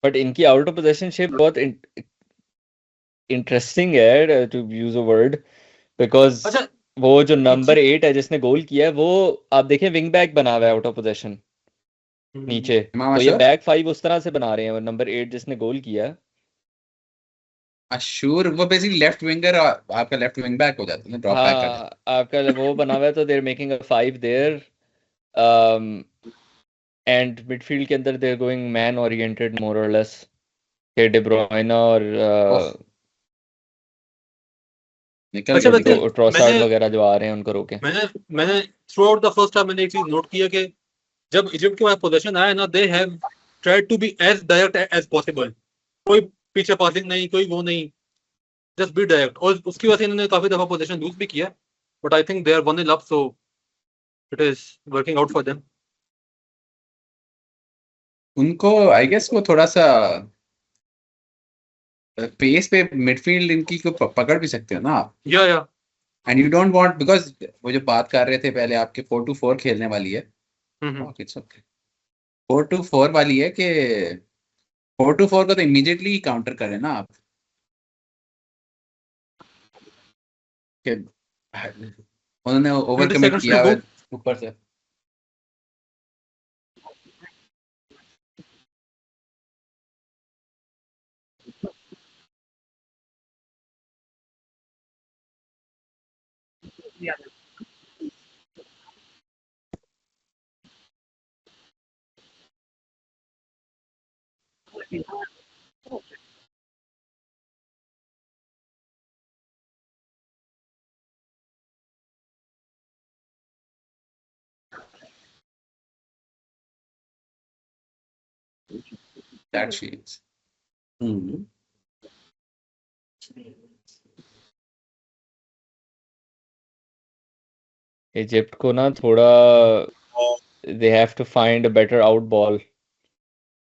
But इनकी आउट ऑफ पोजीशन शेप बहुत इंटरेस्टिंग है, to use a word, because अच्छा, वो जो नंबर 8 है जिसने गोल किया है, वो आप देखें विंग बैक बना हुआ है आउट ऑफ पोजीशन नीचे। इमाम तो ये अशर? बैक 5 उस तरह से बना रहे हैं, नंबर 8 जिसने गोल किया है। अशूर वो बेसिकली लेफ्ट विंगर, आपका लेफ्ट विंग बैक हो जाता है, ड्रॉप बैक कर जाता हाँ, आपका वो बना हुआ है, तो they're making a 5 there, and midfield के अंदर they're going man oriented more और लेस, के डे ब्रुयना और ओह, निकल अच्छा, गया वैसे निकल ट्रोसार्ड मैंने वगैरह जो आ रहे हैं उनको रोके। मैंने through out the first half मैंने एक चीज नोट किया कि जब इजिप्ट के पास पोजीशन आया ना, they have tried to be as direct as possible. कोई पीछे पासिंग नहीं, कोई वो नहीं, जस्ट बी डायरेक्ट। और उसकी वजह से इन्होंने काफी दफा पोजीशन लूज भी किया, but I think they are one in up, so it is working out for them. उनको आई गेस वो थोड़ा सा पेस पे मिडफील्ड इनकी को पकड़ भी सकते हो ना आप, या and you don't want, because वो जो बात कर रहे थे पहले आपके 4-2-4 खेलने वाली है, इट्स ओके 4-2-4 वाली है कि 4-2-4 को तो इमीडिएटली काउंटर करें ना आप, कि उन्होंने ओवर 20 कमिट seconds किया to है go. ऊपर से। That feels. इजिप्ट को ना थोड़ा they have to find a better out ball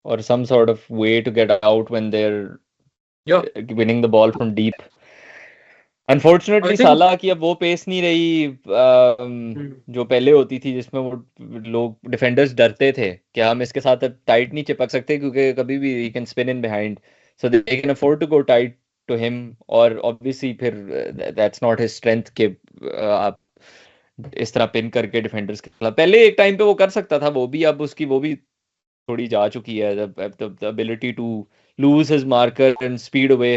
or some sort of way to get out when they're winning the ball from deep. Unfortunately साला की अब वो पेस नहीं रही जो पहले होती थी, जिसमें वो लोग डिफेंडर्स डरते थे कि हम इसके साथ अब टाइट नहीं चिपक सकते क्योंकि कभी भी he can spin in behind, so they can afford to go tight to him, और ऑब्वियसली फिर दैट्स नॉट हिज स्ट्रेंथ कि आप इस तरह पिन करके डिफेंडर्स के खिलाफ, पहले एक टाइम पे वो कर सकता था वो भी, अब उसकी वो भी थोड़ी जा चुकी है, the ability to lose his marker and speed away.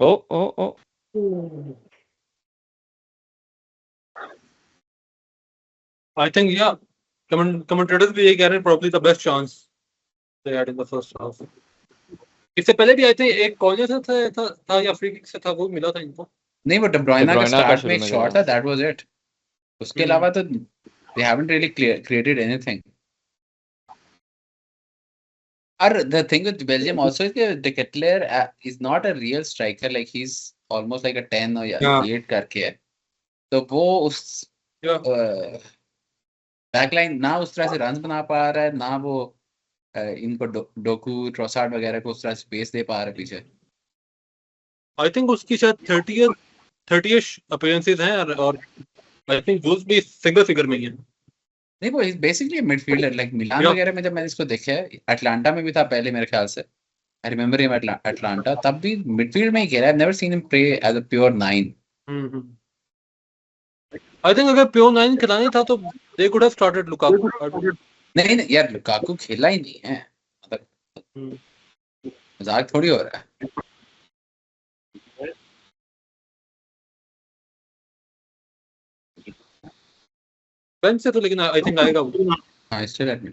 Oh oh oh I think yeah, commentators भी ये कह रहे हैं probably the best chance they had in the first half. इससे पहले भी आई थिंक एक कॉर्नर से था या फ्री किक से था, वो मिला था इनको। नहीं, वो De Bruyne का ब्रुयना का स्टार्ट शुरू में एक में शॉट गया। था, दैट वाज इट। उसके अलावा तो they haven't really created anything. Or the thing with Belgium also is that De Ketelaere is not a real striker, like he's almost like a 10 or Yeah. 8 करके है, तो वो उस Yeah. बैकलाइन ना उस तरह से रन बना पा रहा है, ना वो इनको डोकू ट्रोसार्ड वगैरह को उस तरह स्पेस दे पा रहा है पीछे। आई थिंक उसकी शायद 30 अपीयरेंसेस हैं और आई थिंक वो भी सिंगल फिगर में ही है। नहीं, वो बेसिकली मिडफील्डर, लाइक मिलान Yeah. वगैरह में जब मैंने इसको देखा है, अटलांटा में भी था पहले मेरे ख्याल से, आई रिमेंबर हिम अटलांटा, तब भी मिडफील्ड में ही खेला है। I have never seen him play as a pure 9। I think अगर प्योर 9 खिलानी था तो they could have started Lukaku. नहीं नहीं यार, लुकाकू खेला ही नहीं है, मतलब मजाक थोड़ी हो रहा है। बेंच से तो लेकिन आई थिंक आएगा वो। हाँ, स्टिल एट मी।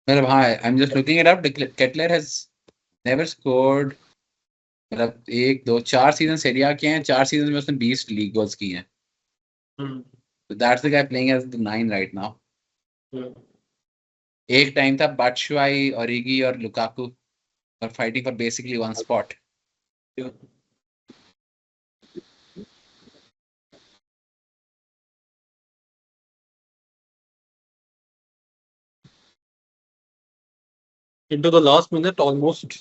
मतलब हाँ, I am just looking it up, Ketler has never scored, मतलब 1 2 4 सीजन सेरी आ के हैं, 4 सीजन में उसने 20 लीग गोल्स किए हैं। So that's the guy playing as the 9 right now. एक टाइम था बाटशुआई, ओरिगी और लुकाकू और fighting for basically one spot. into the last minute almost।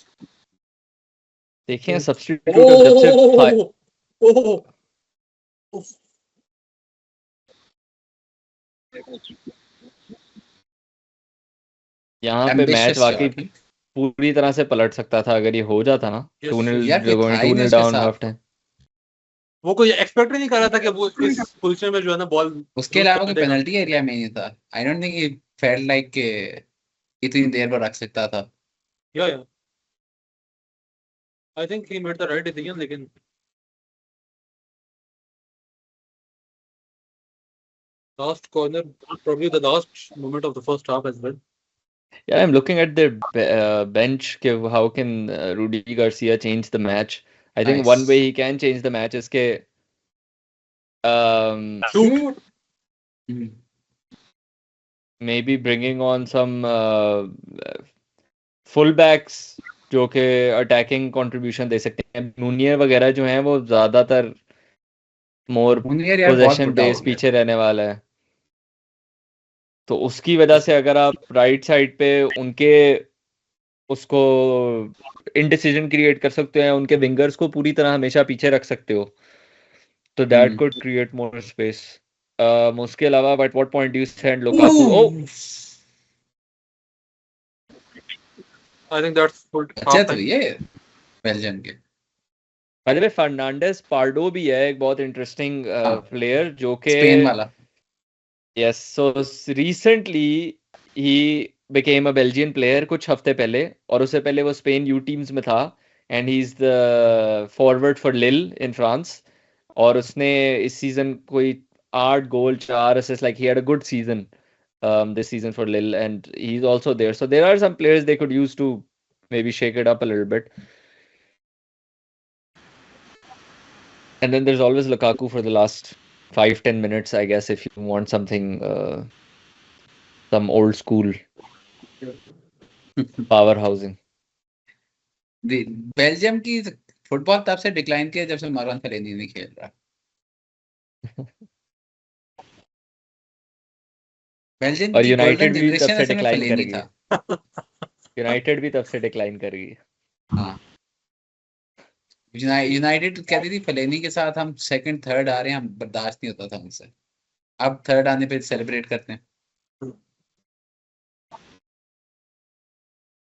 देखिए सब्स्टिट्यूट अब जब से यहाँ पे मैच वाकई पूरी तरह से पलट सकता था अगर ये हो जाता ना। 2-0 डाउन हाफ टाइम। वो कोई एक्सपेक्ट ही नहीं कर रहा था कि वो इस पोजीशन में जो है ना बॉल, उसके अलावा कोई पेनल्टी एरिया में नहीं था। आई don't think he felt like के इतनी देर पर रख सकता था। या आई think he made the right decision, लेकिन last corner probably the last moment of the first half as well. Yeah, I'm looking at the bench. How can Rudy Garcia change the match? I think Nice. one way he can change the match is के Shoot. maybe bringing on some fullbacks जो के attacking contribution दे सकते हैं। नूनियर वगैरह जो हैं वो ज्यादातर मोर पोजीशन बेस पीछे रहने वाला है, तो उसकी वजह से अगर आप राइट साइड पे उनके उसको इनडिसीजन क्रिएट कर सकते हैं, उनके विंगर्स को पूरी तरह हमेशा पीछे रख सकते हो, तो that could create more space. उसके अलावा but what point do you send Lukaku? I think that's full. अच्छा तो ये बेल्जियम के bye the way Fernandes Pardo भी है एक बहुत इंटरेस्टिंग प्लेयर जो के स्पेन वाला। Yes, so recently he became a Belgian player कुछ हफ्ते पहले, और उससे पहले वो स्पेन यू टीम्स में था and he is the forward for लिल इन फ्रांस, और उसने इस सीजन कोई 8 गोल 4 assist, like he had a good season this season for Lille, and he's also there, so there are some players they could use to maybe shake it up a little bit. And then there's always Lukaku for the last 5-10 minutes, I guess, if you want something some old school power housing. Belgium की football तब से decline किया जब से मरवान फेल्लेनी नहीं खेल रहा। Belgium और की यूनाइटेड गोल्डन भी तब से जनरेशन डिक्लाइन फेल्लेनी करेगी। था। यूनाइटेड भी तब से डिक्लाइन करेगी। हाँ, यूनाइटेड कहती थी फेल्लेनी के साथ हम सेकंड थर्ड आ रहे हैं, हम बर्दाश्त नहीं होता था हमसे, अब थर्ड आने पे सेलिब्रेट करते हैं।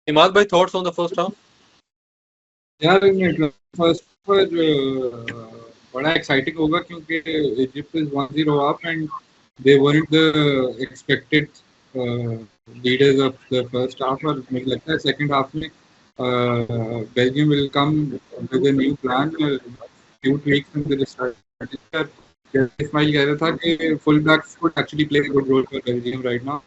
इमाद भाई, thoughts on the first half? यार फर्स्ट पर बड़ा एक्साइटिंग होगा क्योंकि Egypt is 1-0 up and they weren't the expected leaders of the first half, और मुझे लगता है सेकंड हाफ में Belgium will come with a new plan, few tweaks in the strategy. जैसे इस्माइल कह रहा था कि full backs could actually play a good role for Belgium right now.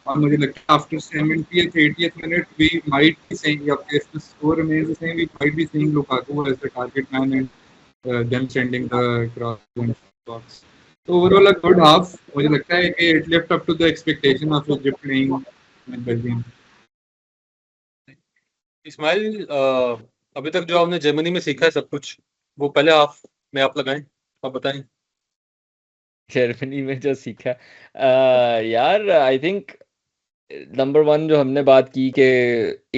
और मुझे लगता है after 70th 80th minute we might be saying, if the score remains the same, we might be seeing Lukaku as the target man and them sending the cross box. So overall a good half. मुझे लगता है कि it lived up to the expectation of Egypt playing with Belgium. Ismail, अभी तक जो आपने Germany में सीखा है सब कुछ, वो पहले हाफ में आप लगाएं, आप बताएं। जर्मनी में जो सीखा यार, आई थिंक नंबर वन जो हमने बात की कि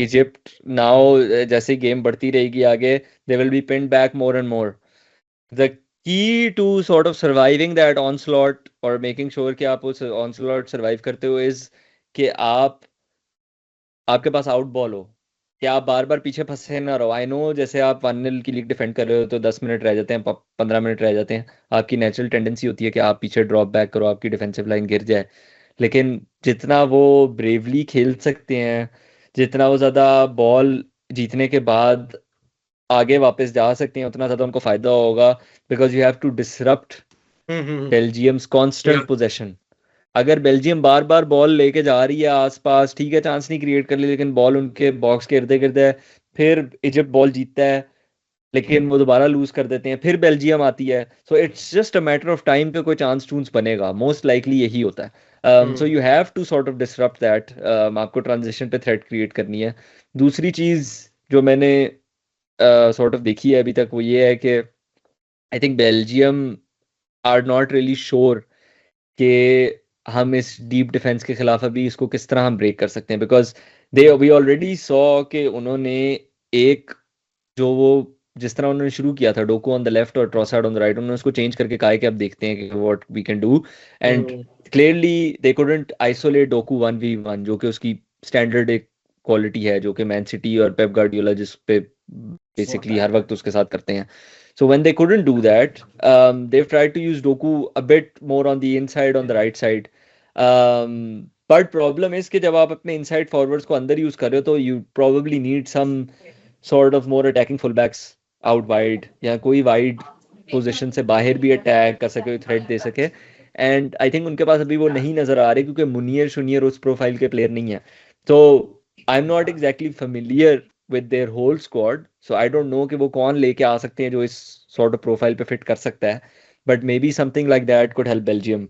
इजिप्ट नाउ जैसे गेम बढ़ती रहेगी आगे, they will be pinned back more and more. The key to sort of surviving that onslaught और मेकिंग श्योर कि आप उस ऑनस्लॉट सर्वाइव करते हो इज कि आपके पास आउट बॉल हो, कि आप बार बार पीछे फंसे ना रहो. आई नो जैसे आप 1-0 की लीग डिफेंड कर रहे हो तो 10 मिनट रह जाते हैं, 15 मिनट रह जाते हैं, आपकी नेचुरल टेंडेंसी होती है कि आप पीछे ड्रॉप बैक करो, आपकी डिफेंसिव लाइन गिर जाए. लेकिन जितना वो ब्रेवली खेल सकते हैं, जितना वो ज़्यादा बॉल जीतने के बाद आगे वापस जा सकते हैं, उतना ज़्यादा उनको फायदा होगा. Because you have to disrupt Belgium's constant possession. अगर बेल्जियम बार बार बॉल लेके जा रही है आसपास, ठीक है, चांस नहीं क्रिएट कर ली, लेकिन बॉल उनके बॉक्स के इर्द गिर्द है, फिर इजिप्ट बॉल जीतता है लेकिन वो दोबारा लूज कर देते हैं, फिर बेल्जियम आती है. So it's just a matter of time पे कोई चांस टूंस बनेगा, मोस्ट लाइकली यही होता है. So you have to sort of disrupt that. आपको ट्रांजिशन पे थ्रेट क्रिएट करनी है. दूसरी चीज जो मैंने सॉर्ट ऑफ देखी है अभी तक वो ये है कि I think Belgium are not really sure कि हम इस डीप डिफेंस के खिलाफ अभी इसको किस तरह हम ब्रेक कर सकते हैं. बिकॉज वी ऑलरेडी सॉ कि उन्होंने एक जो वो जिस तरह उन्होंने शुरू किया था, डोकू ऑन द लेफ्ट और ट्रॉसार्ड ऑन द राइट, उन्होंने उसको चेंज करके कहा है कि अब देखते हैं कि what we can do. And clearly they couldn't isolate Doku 1v1 जो कि उसकी स्टैंडर्ड एक क्वालिटी है जो कि मैन सिटी और पेप गार्डियोला जिस पे बेसिकली हर वक्त उसके साथ करते हैं. So when they couldn't do that, they've tried to use Doku a bit more on the inside, on the right side. But problem is कि जब आप अपने inside forwards को अंदर use कर रहे हो तो you probably need some sort of more attacking fullbacks out wide, या कोई wide position से बाहर भी attack कर सके, threat दे सके. And I think उनके पास अभी वो नहीं नजर आ रहे क्योंकि मुनीर शुनियर उस प्रोफाइल के प्लेयर नहीं है. So I'm not exactly familiar with their whole squad, so I don't know कि वो कौन लेके आ सकते हैं जो इस sort of profile पे fit कर सकता है. But maybe something like that could help Belgium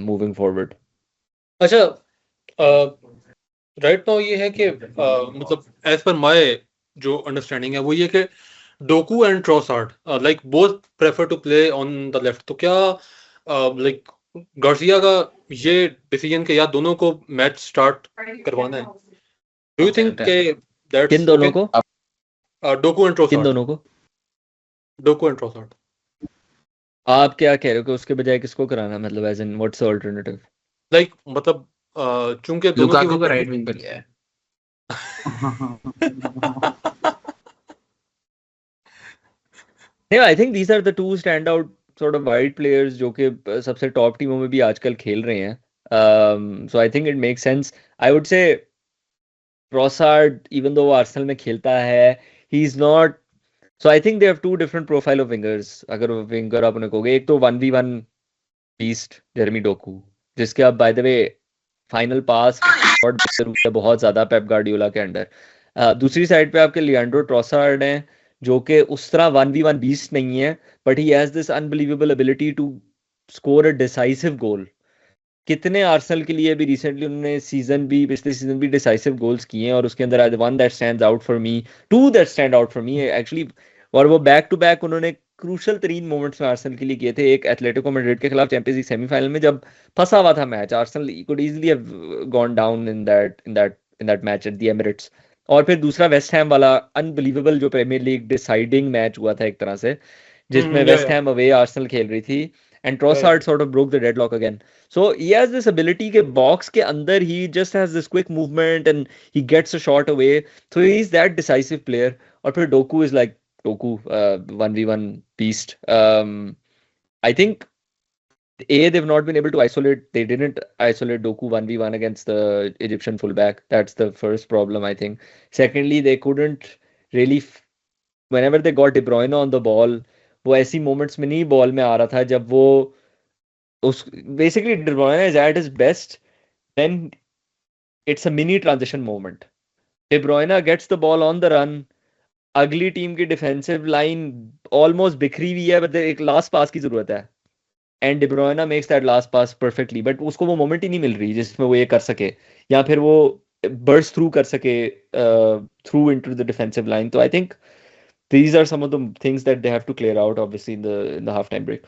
moving forward. अच्छा, राइट नाउ ये है कि मतलब एज पर माय जो अंडरस्टैंडिंग है वो ये कि Doku and Trossard like both prefer to play on the left. तो क्या लाइक गार्सिया का ये डिसीजन के या दोनों को मैच स्टार्ट करवाना है? डू यू थिंक के दैट्स किन दोनों को? Docu and Trossard. किन दोनों को? Docu and Trossard. आप क्या कह रहे हो कि उसके बजाय किसको कराना, मतलब as in what's the alternative? Like मतलब चूंकि दोनों लुकाकू को राइट विंग पर लिया है. Yeah, I think these are the two standout sort of wide players जो कि सबसे टॉप टीमों में भी आजकल खेल रहे हैं. So I think it makes sense. I would say Trossard, even though Arsenal में खेलता है, he's not. So I think they have two different profile of wingers. अगर विंगर आप उन्हें कहोगे, एक तो 1v1 beast जेरेमी डोकू, जिसके अब बाय द वे फाइनल पास बहुत ज्यादा पेप गार्डियोला के अंडर. दूसरी साइड पे आपके लियांड्रो ट्रॉसार्ड हैं जो कि उस तरह 1v1 बीस्ट नहीं है, but he has this unbelievable ability to score a decisive goal. कितने आर्सेनल के लिए भी रिसेंटली उन्होंने पिछले सीजन भी डिसाइसिव गोल्स किए हैं, और उसके अंदर one that stands out for me, two that stand out for me actually, और वो बैक टू बैक उन्होंने क्रूशल तरीन मोमेंट्स में आर्सेनल के लिए किए थे. एक एथलेटिको मैड्रिड के खिलाफ चैंपियंस लीग सेमीफाइनल में जब फंसा हुआ था match, Arsenal could easily have gone down in that match at the Emirates. और फिर दूसरा वेस्ट हैम वाला अनबिलीवेबल जो प्रीमियर लीग डिसाइडिंग मैच हुआ था एक तरह से, जिसमें वेस्ट हैम अवे आर्सेनल खेल रही थी and Trossard sort of broke the deadlock again. So he has this ability के box के अंदर he just has this quick movement and he gets a shot away. So he's that decisive player. और फिर Doku is like Doku, 1v1 beast. I think they've not been able to isolate. They didn't isolate Doku 1v1 against the Egyptian fullback. That's the first problem, I think. Secondly, they couldn't really. Whenever they got De Bruyne on the ball, वो ऐसी moments में नहीं ball में आ रहा था जब वो उस basically De Bruyne is at his best when it's a mini transition moment. De Bruyne gets the ball on the run. अगली टीम की डिफेंसिव लाइन ऑलमोस्ट बिखरी हुई है, बट एक लास्ट पास की जरूरत है and De Bruyne makes that last pass perfectly, but उसको वो मोमेंट ही नहीं मिल रही जिसमें वो ये कर सके या फिर वो burst through कर सके through into the defensive line. So I think these are some of the things that they have to clear out, obviously, in the halftime break.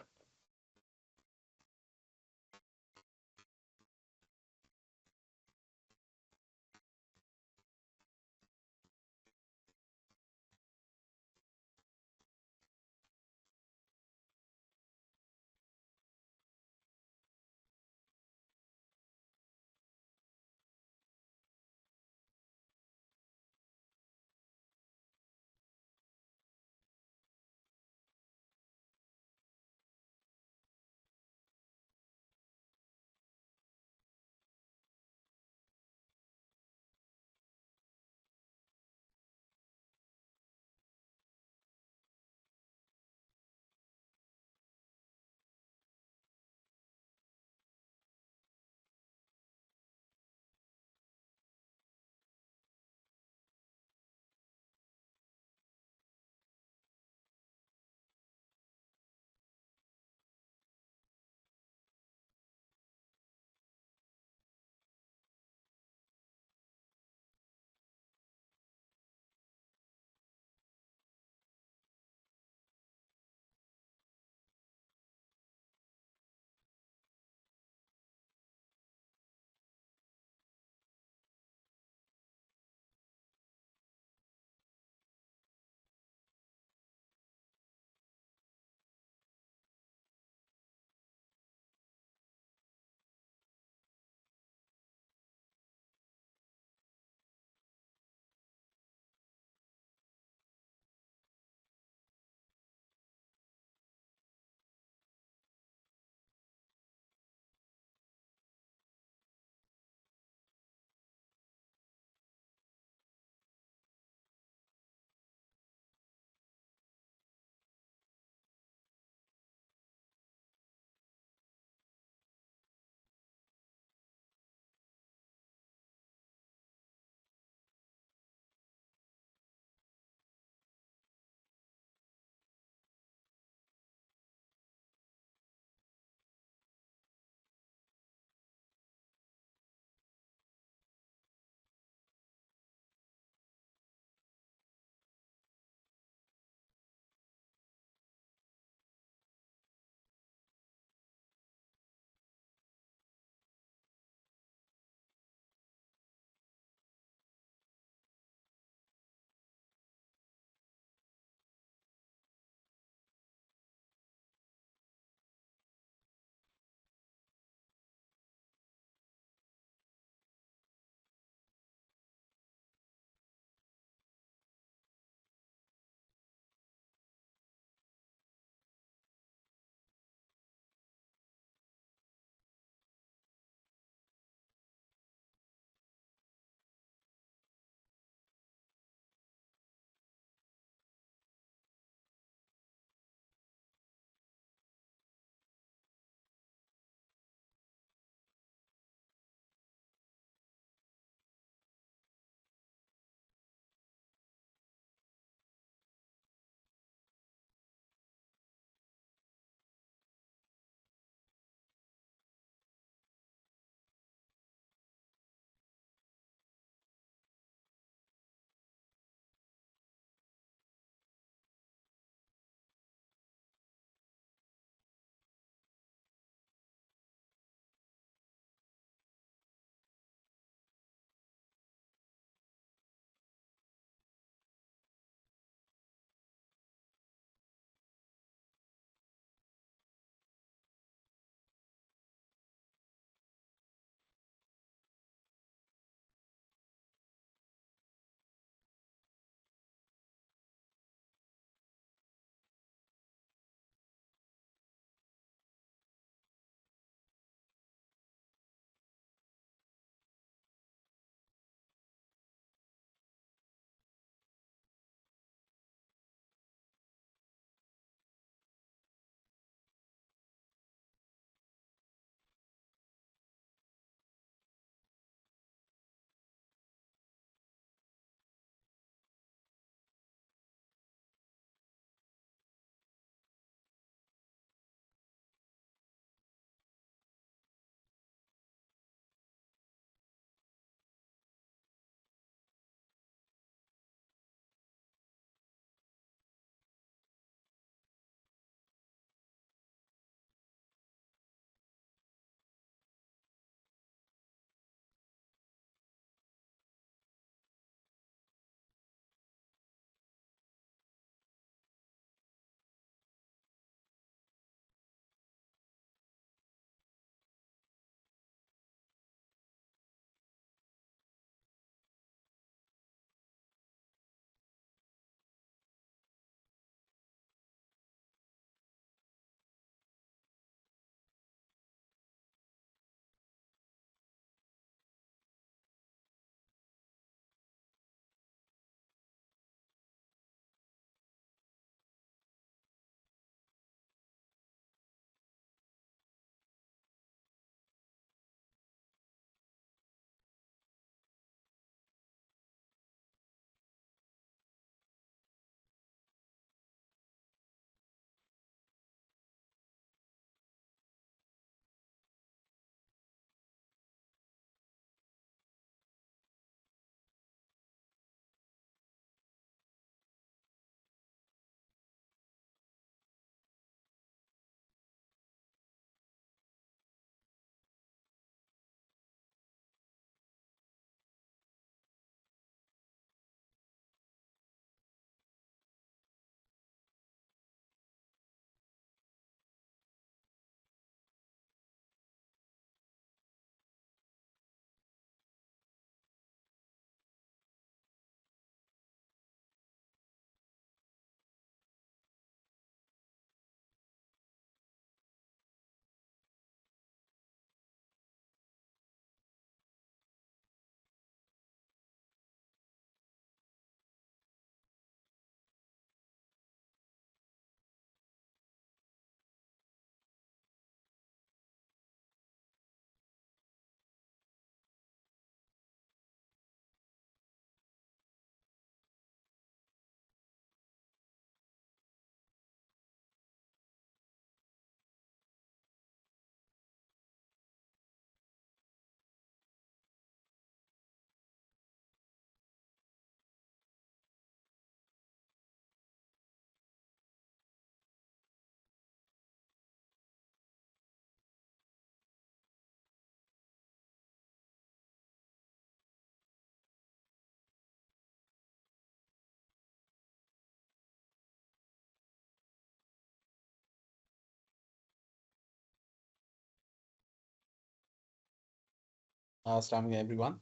Assalamu alaikum everyone.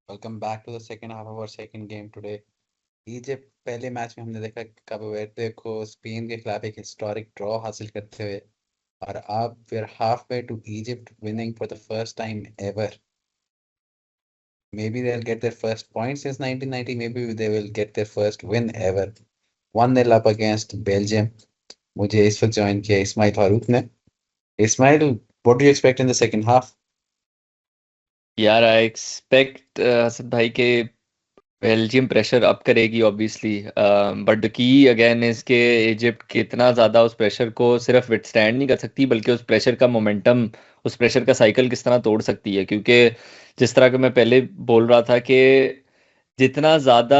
Welcome back to the second half of our second game today. Egypt पहले match में हमने देखा cap वर्दे को Spain के खिलाफ एक historic draw हासिल करते हुए, और अब we're halfway to Egypt winning for the first time ever. Maybe they'll get their first point since 1990. Maybe they will get their first win ever. 1-0 up against Belgium. मुझे इस वक्त ज्वाइन किया इस्माइल फारूक ने. Ismail, what do you expect in the second half? यार I expect Hasan भाई के Belgium pressure up करेगी obviously, but the key again is के इजिप्ट कितना ज़्यादा उस प्रेशर को सिर्फ विथस्टैंड नहीं कर सकती, बल्कि उस प्रेशर का मोमेंटम, उस प्रेशर का साइकिल किस तरह तोड़ सकती है. क्योंकि जिस तरह के मैं पहले बोल रहा था कि जितना ज़्यादा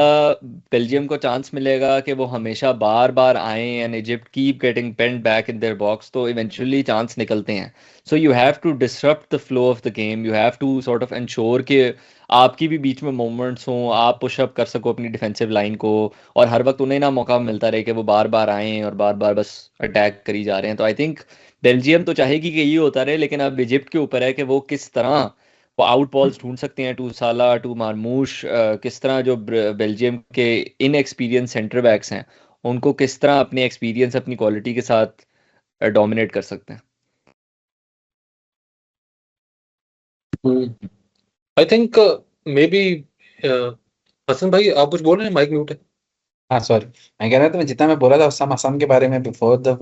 बेल्जियम को चांस मिलेगा कि वो हमेशा बार बार आए and Egypt keep getting penned back in their box, तो इवेंचुअली चांस निकलते हैं. So you have to disrupt the flow of the game, you have to sort of ensure कि आपकी भी बीच में मोमेंट्स हों, आप पुशअप कर सको अपनी डिफेंसिव लाइन को, और हर वक्त उन्हें ना मौका मिलता रहे कि वो बार बार आएँ और बार बार बस अटैक करी जा रहे हैं. तो आई थिंक बेल्जियम तो चाहेगी कि ये होता रहे, लेकिन अब इजिप्ट के ऊपर है कि वो किस तरह वो आउट बॉल्स ढूंढ सकते हैं, टू साला टू मारमूश, किस तरह जो बेल्जियम के इनएक्सपीरियंस सेंटर बैक्स हैं उनको किस तरह अपने एक्सपीरियंस, अपनी क्वालिटी के साथ डोमिनेट कर सकते हैं. I think maybe Hasan भाई आप कुछ बोल रहे हैं, माइक म्यूट है. हाँ सॉरी, मैं कह रहा था, मैं जितना मैं बोला था उसामा हसन के बारे में before the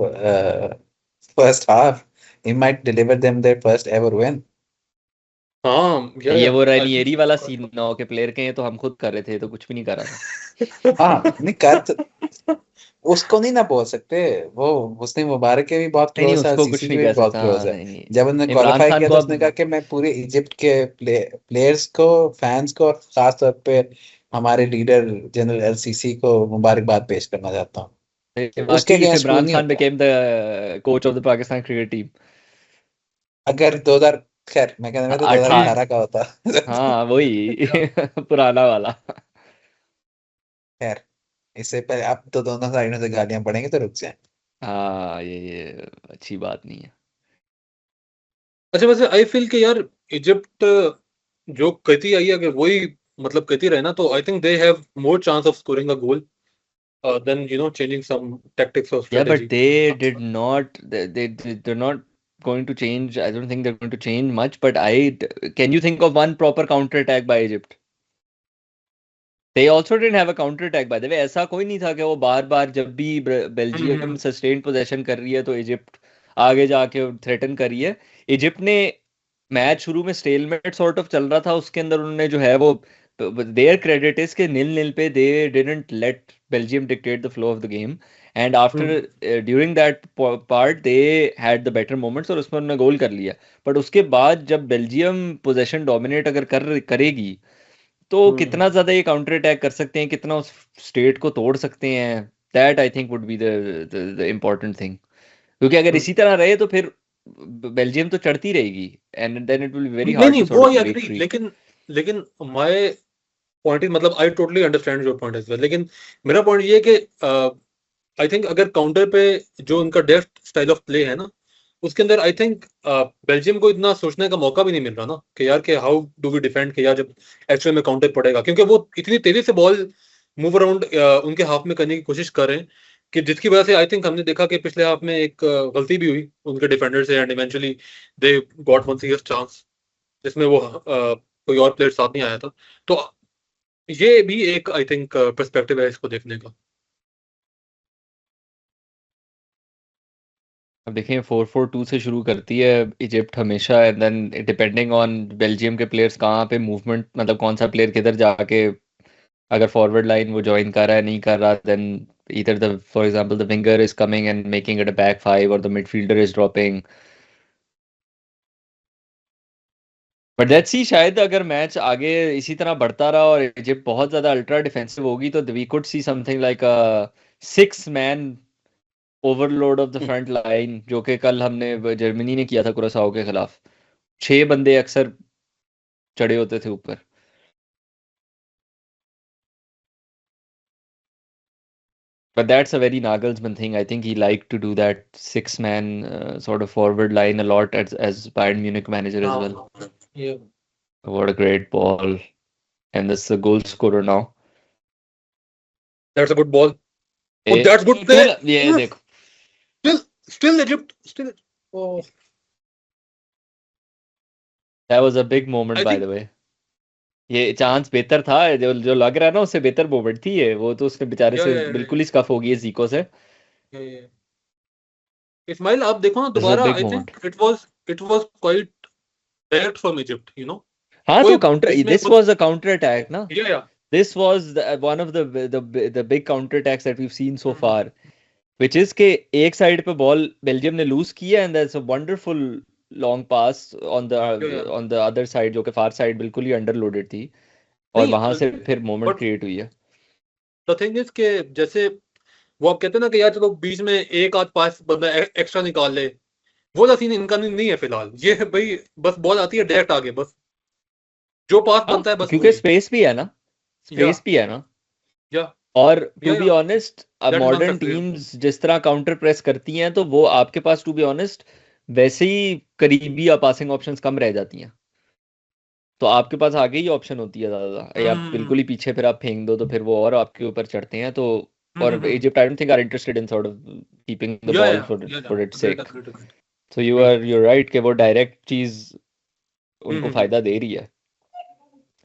first half, he might deliver them their first ever win. हाँ ये वो रानियरी वाला सीन ना हो के प्लेयर के हैं तो हम खुद कर रहे थे, तो कुछ भी नहीं कर रहा था. हाँ नहीं कर उसको नहीं ना बोल सकते, वो उसने मुबारक के भी बहुत नहीं, क्लोज है, उसको कुछ सीसी नहीं भी कह बहुत सकता. क्लोज हाँ, है. नहीं. जब उन्होंने इमरान क्वालिफाई खान किया को तो अब उसने कहा कि मैं पूरे इजिप्ट के प्लेयर्स को, फैंस को, और खास तौर पे हमारे लीडर जनरल एल-सीसी को मुबारकबाद पेश करना चाहता हूँ. उसके बाकी अगेंस्ट इमरान नहीं खान होता. Became the coach of the Pakistan cricket team. अगर 2000, खैर मैं कहना तो 2018 का होता. हाँ वही पुराना वाला. खैर इससे पहले अब तो दोनों साइडों से गालियां पड़ेंगे, तो रुक जाए. हाँ ये अच्छी बात नहीं है. अच्छा वैसे आई फील कि यार इजिप्ट जो कहती आई है, अगर वही मतलब कहती रहे ना, तो I think they have more chance of scoring a goal than changing some tactics और Yeah, but strategy. they did not. They're not going to change. I don't think they're going to change much. But can you think of one proper counter attack by Egypt? They also didn't have a counter attack by the way. ऐसा कोई नहीं था कि वो बार बार जब भी Belgium sustain possession कर रही है तो इजिप्ट आगे जाके थ्रेटन कर रही है. इजिप्ट ने मैच शुरू में स्टेलमेट सॉर्ट ऑफ चल रहा था, उसके अंदर उन्होंने जो है वो, देयर क्रेडिट इज के 0-0 पे they didn't late Belgium dictate the flow of the game, and after during that part they had the better moments और उसमें उन्होंने गोल कर लिया. बट उसके बाद जब बेल्जियम पोजेशन डोमिनेट अगर करेगी तो कितना ज्यादा ये काउंटर अटैक कर सकते हैं, कितना उस स्टेट को तोड़ सकते हैं, that I think would be the important thing. क्योंकि अगर इसी तरह रहे तो फिर बेल्जियम तो चढ़ती रहेगी and then it will be very hard नहीं टू वो sort of agree, break free. लेकिन माय पॉइंट इज, मतलब I totally understand your point as well, लेकिन मेरा पॉइंट ये है कि आई थिंक अगर काउंटर पे जो उनका डेफ्ट स्टाइल ऑफ प्ले है ना, उसके अंदर आई थिंक बेल्जियम को इतना सोचने का मौका भी नहीं मिल रहा ना कि यार कि हाउ डू वी डिफेंड के यार जब एक्चुअल में काउंटर पड़ेगा, क्योंकि वो इतनी तेजी से बॉल मूव अराउंड उनके हाफ में करने की कोशिश कर रहे हैं कि जिसकी वजह से आई थिंक हमने देखा कि पिछले हाफ में एक गलती भी हुई उनके डिफेंडर से, and eventually they got one serious chance जिसमें वो कोई और प्लेयर साथ नहीं आया था. तो ये भी एक आई थिंक पर्सपेक्टिव है इसको देखने का. अब देखें 4-4-2 से शुरू करती है इजिप्ट हमेशा, and then depending on Belgium के प्लेयर्स कहाँ पे मूवमेंट, मतलब कौन सा प्लेयर किधर जाके अगर फॉरवर्ड लाइन वो ज्वाइन कर रहा है नहीं कर रहा, then either the for example the winger is coming and making it a back five or the midfielder is dropping. But let's see, शायद अगर मैच आगे इसी तरह बढ़ता रहा और इजिप्ट बहुत ज्यादा अल्ट्रा डिफेंसिव होगी तो we could see something like a 6-man overload of the front line, जो कि कल हमने जर्मनी ने किया था कुरासाओ के खिलाफ. 6 बंदे अक्सर चढ़े होते थे ऊपर. But that's a very Nagelsmann thing. I think he liked to do that 6-man sort of forward line a lot as Bayern Munich manager as well. Yeah. What a great ball. And this is a goal scorer now. That's a good ball. Oh, Eh, that's good play. ये Oof. देखो Still Egypt. Still. Oh, that was a big moment I by think. the way. ये chance बेहतर था, जो जो लग रहा है ना उससे बेहतर मोमेंट थी ये, वो तो उसने बेचारे Yeah, से yeah, yeah, बिल्कुल ही स्कफ हो गई है जीको से. yeah, yeah. इस्माइल आप देखो ना This is a दोबारा. big I moment. think it was quite direct from Egypt. You know. हाँ तो कोई काउंटर, इसमें this कुछ. was a counter attack ना. Yeah, yeah. This was one of the big counter attacks that we've seen so Mhm. far, which is के एक side पे ball Belgium ने लूज की है, and there's a wonderful long pass on the Yeah, yeah. on the other side, जो कि फार side बिल्कुल ही अंडरलोडेड थी, और नहीं, वहां से फिर मोमेंट but क्रिएट हुई है. the thing is कि जैसे वो आप कहते हैं ना कि यार चलो बीच में एक आध पास बंदा एक्स्ट्रा निकाल ले, वो वाला सीन इनका नहीं है फिलहाल. ये भाई बस बॉल आती है डायरेक्ट आगे, बस जो पास हाँ बनता है बस क्योंकि वही. स्पेस भी है ना, या स्पेस भी है ना. या और टू या बी ऑनेस्ट अब that is one modern factor. Teams जिस तरह काउंटर प्रेस करती हैं, तो वो आपके पास टू बी ऑनेस्ट वैसे ही करीबी या पासिंग ऑप्शंस कम रह जाती हैं, तो आपके पास आगे ही ऑप्शन होती है ज्यादा, या बिल्कुल ही पीछे फिर आप फेंक दो तो फिर वो और आपके ऊपर चढ़ते हैं. तो और Egypt I don't think are interested in sort of keeping the या बॉल या फॉर इट्स सेक. या सो you're right कि वो डायरेक्ट चीज उनको फायदा दे रही है.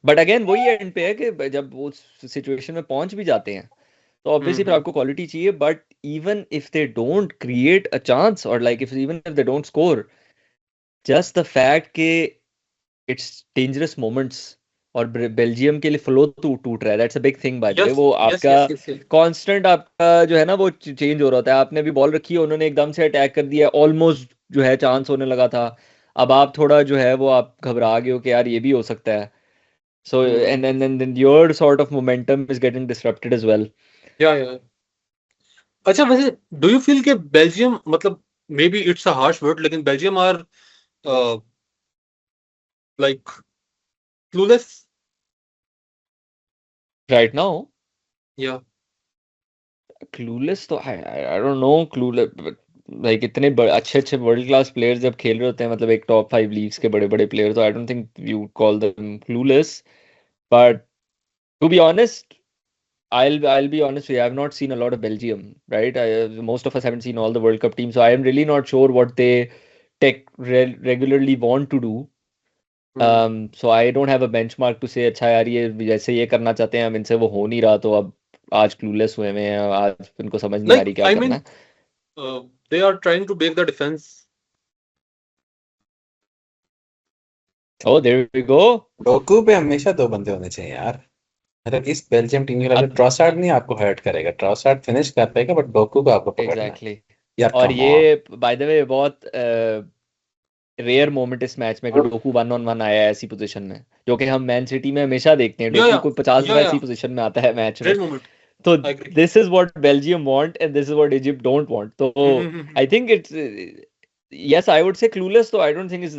बट अगेन वही एंड पे है कि जब वो सिचुएशन में पहुंच भी जाते हैं तो ऑब्वियसली फिर आपको क्वालिटी चाहिए. But even if they don't create a chance, और like even if they don't score, just the fact के इट्स डेंजरस मोमेंट्स, और बेल्जियम के लिए फ्लो टूट रहा है, that's a big thing by the way. वो आपका कांस्टेंट आपका जो है ना वो चेंज हो रहा होता है. आपने अभी बॉल रखी है, उन्होंने एकदम से अटैक कर दिया, ऑलमोस्ट जो है चांस होने लगा था, अब आप थोड़ा जो है वो आप घबरा गए हो कि यार ये भी हो सकता है. So and your sort of momentum is getting disrupted as well. या अच्छा वैसे डू यू फील कि बेल्जियम, मतलब maybe it's a harsh word, लेकिन Belgium are like clueless Right now, या clueless तो I don't know, clueless like इतने अच्छे वर्ल्ड क्लास प्लेयर्स जब खेल रहे होते हैं, मतलब एक टॉप 5 लीग्स के बड़े बड़े प्लेयर, तो आई don't think you call them clueless. But to be honest, I'll be honest with you, I've not seen a lot of Belgium, right? Most of us haven't seen all the World Cup teams, so I am really not sure what they regularly want to do. So I don't have a benchmark to say अच्छा यार ये जैसे ये करना चाहते हैं हम, इनसे वो हो नहीं रहा, तो अब आज क्लूलेस हुए हैं, आज इनको समझ नहीं आ रही क्या I करना mean, है. they are trying to break the defense. Oh, there we go. Docu पे हमेशा दो बंदे होने चाहिए यार. मतलब इस बेल्जियम टीम के लिए ट्रॉसार्ड नहीं आपको हर्ट करेगा, ट्रॉसार्ड फिनिश कर पाएगा, बट डोकू को आपको पकड़ना है Exactly. यार. और come on. ये बाय द वे बहुत रेयर मोमेंट इस मैच में कि डोकू 1-on-1 आया है ऐसी पोजीशन में, जो कि हम मैन सिटी में हमेशा देखते हैं. डोकू को 50 दफा ऐसी पोजीशन में आता है मैच में. Great moment. तो I agree. This is what Belgium want and this is what Egypt don't want. तो I think it's yes, I would say clueless, so I don't think is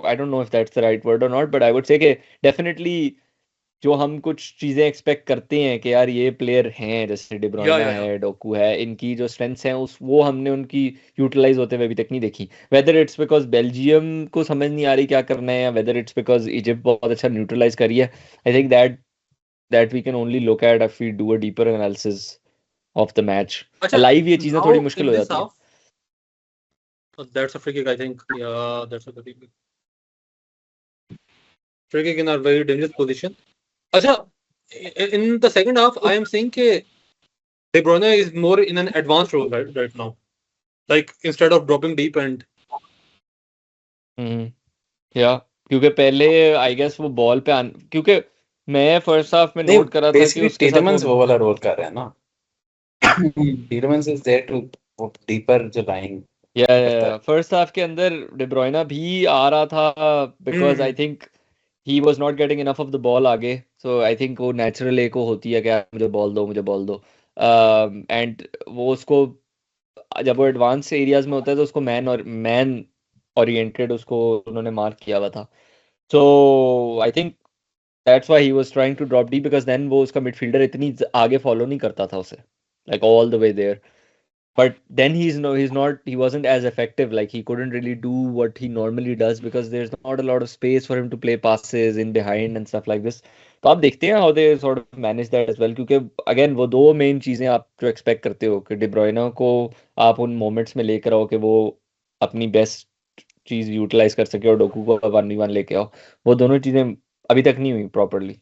I don't know if that's the right word or not, but I would say कि definitely जो हम कुछ चीजें expect करते हैं कि यार ये प्लेयर हैं, जैसे डे ब्रुयना है, डोकू है, इनकी जो स्ट्रेंथ्स हैं उस वो हमने उनकी यूटिलाइज होते हुए अभी तक नहीं देखी. वेदर इट्स बिकॉज बेल्जियम को समझ नहीं आ रही क्या करना है, या वेदर इट्स बिकॉज इजिप्ट बहुत अच्छा न्यूट्रलाइज करी है. I think that we can only look at if we do a deeper analysis of the match. Live ये चीजें थोड़ी मुश्किल हो जाती हैं. That's a free kick, I think. Yeah, that's a free kick. Free kick in a very dangerous position. अच्छा, in the second half, I am saying कि De Bruyne is more in an advanced role right now. Like instead of dropping deep and. या क्योंकि पहले आई guess वो ball पे क्योंकि मैं first half में नोट करा था कि उसके टीलेमंस वो वाला रोल कर रहे हैं ना. टीलेमंस इज देयर टू डीपर जो लाइन. या फर्स्ट हाफ के अंदर डे ब्रुयना भी आ रहा था, because I think he was not getting enough of the ball आगे. सो आई थिंक वो नेचुरल एक होती है कि मुझे बॉल दो. एंड वो उसको जब वो एडवांस एरियाज में होता है तो उसको मैन ओरिएंटेड उसको उन्होंने मार्क किया हुआ था. So I think that's why he was trying to drop deep, because then वो उसका मिडफील्डर इतनी आगे फॉलो नहीं करता था उसे, like all the way there. but then he wasn't as effective. Like he couldn't really do what he normally does because there's not a lot of space for him to play passes in behind and stuff like this. तो आप देखते हैं how they sort of manage that as well, क्योंकि again वो दो main चीजें आप जो एक्सपेक्ट करते हो कि De Bruyne को आप उन मोमेंट्स में लेकर आओ कि वो अपनी बेस्ट चीज यूटिलाइज कर सके और डोकू को 1v1 लेके आओ, वो दोनों चीजें अभी तक नहीं हुई प्रॉपरली.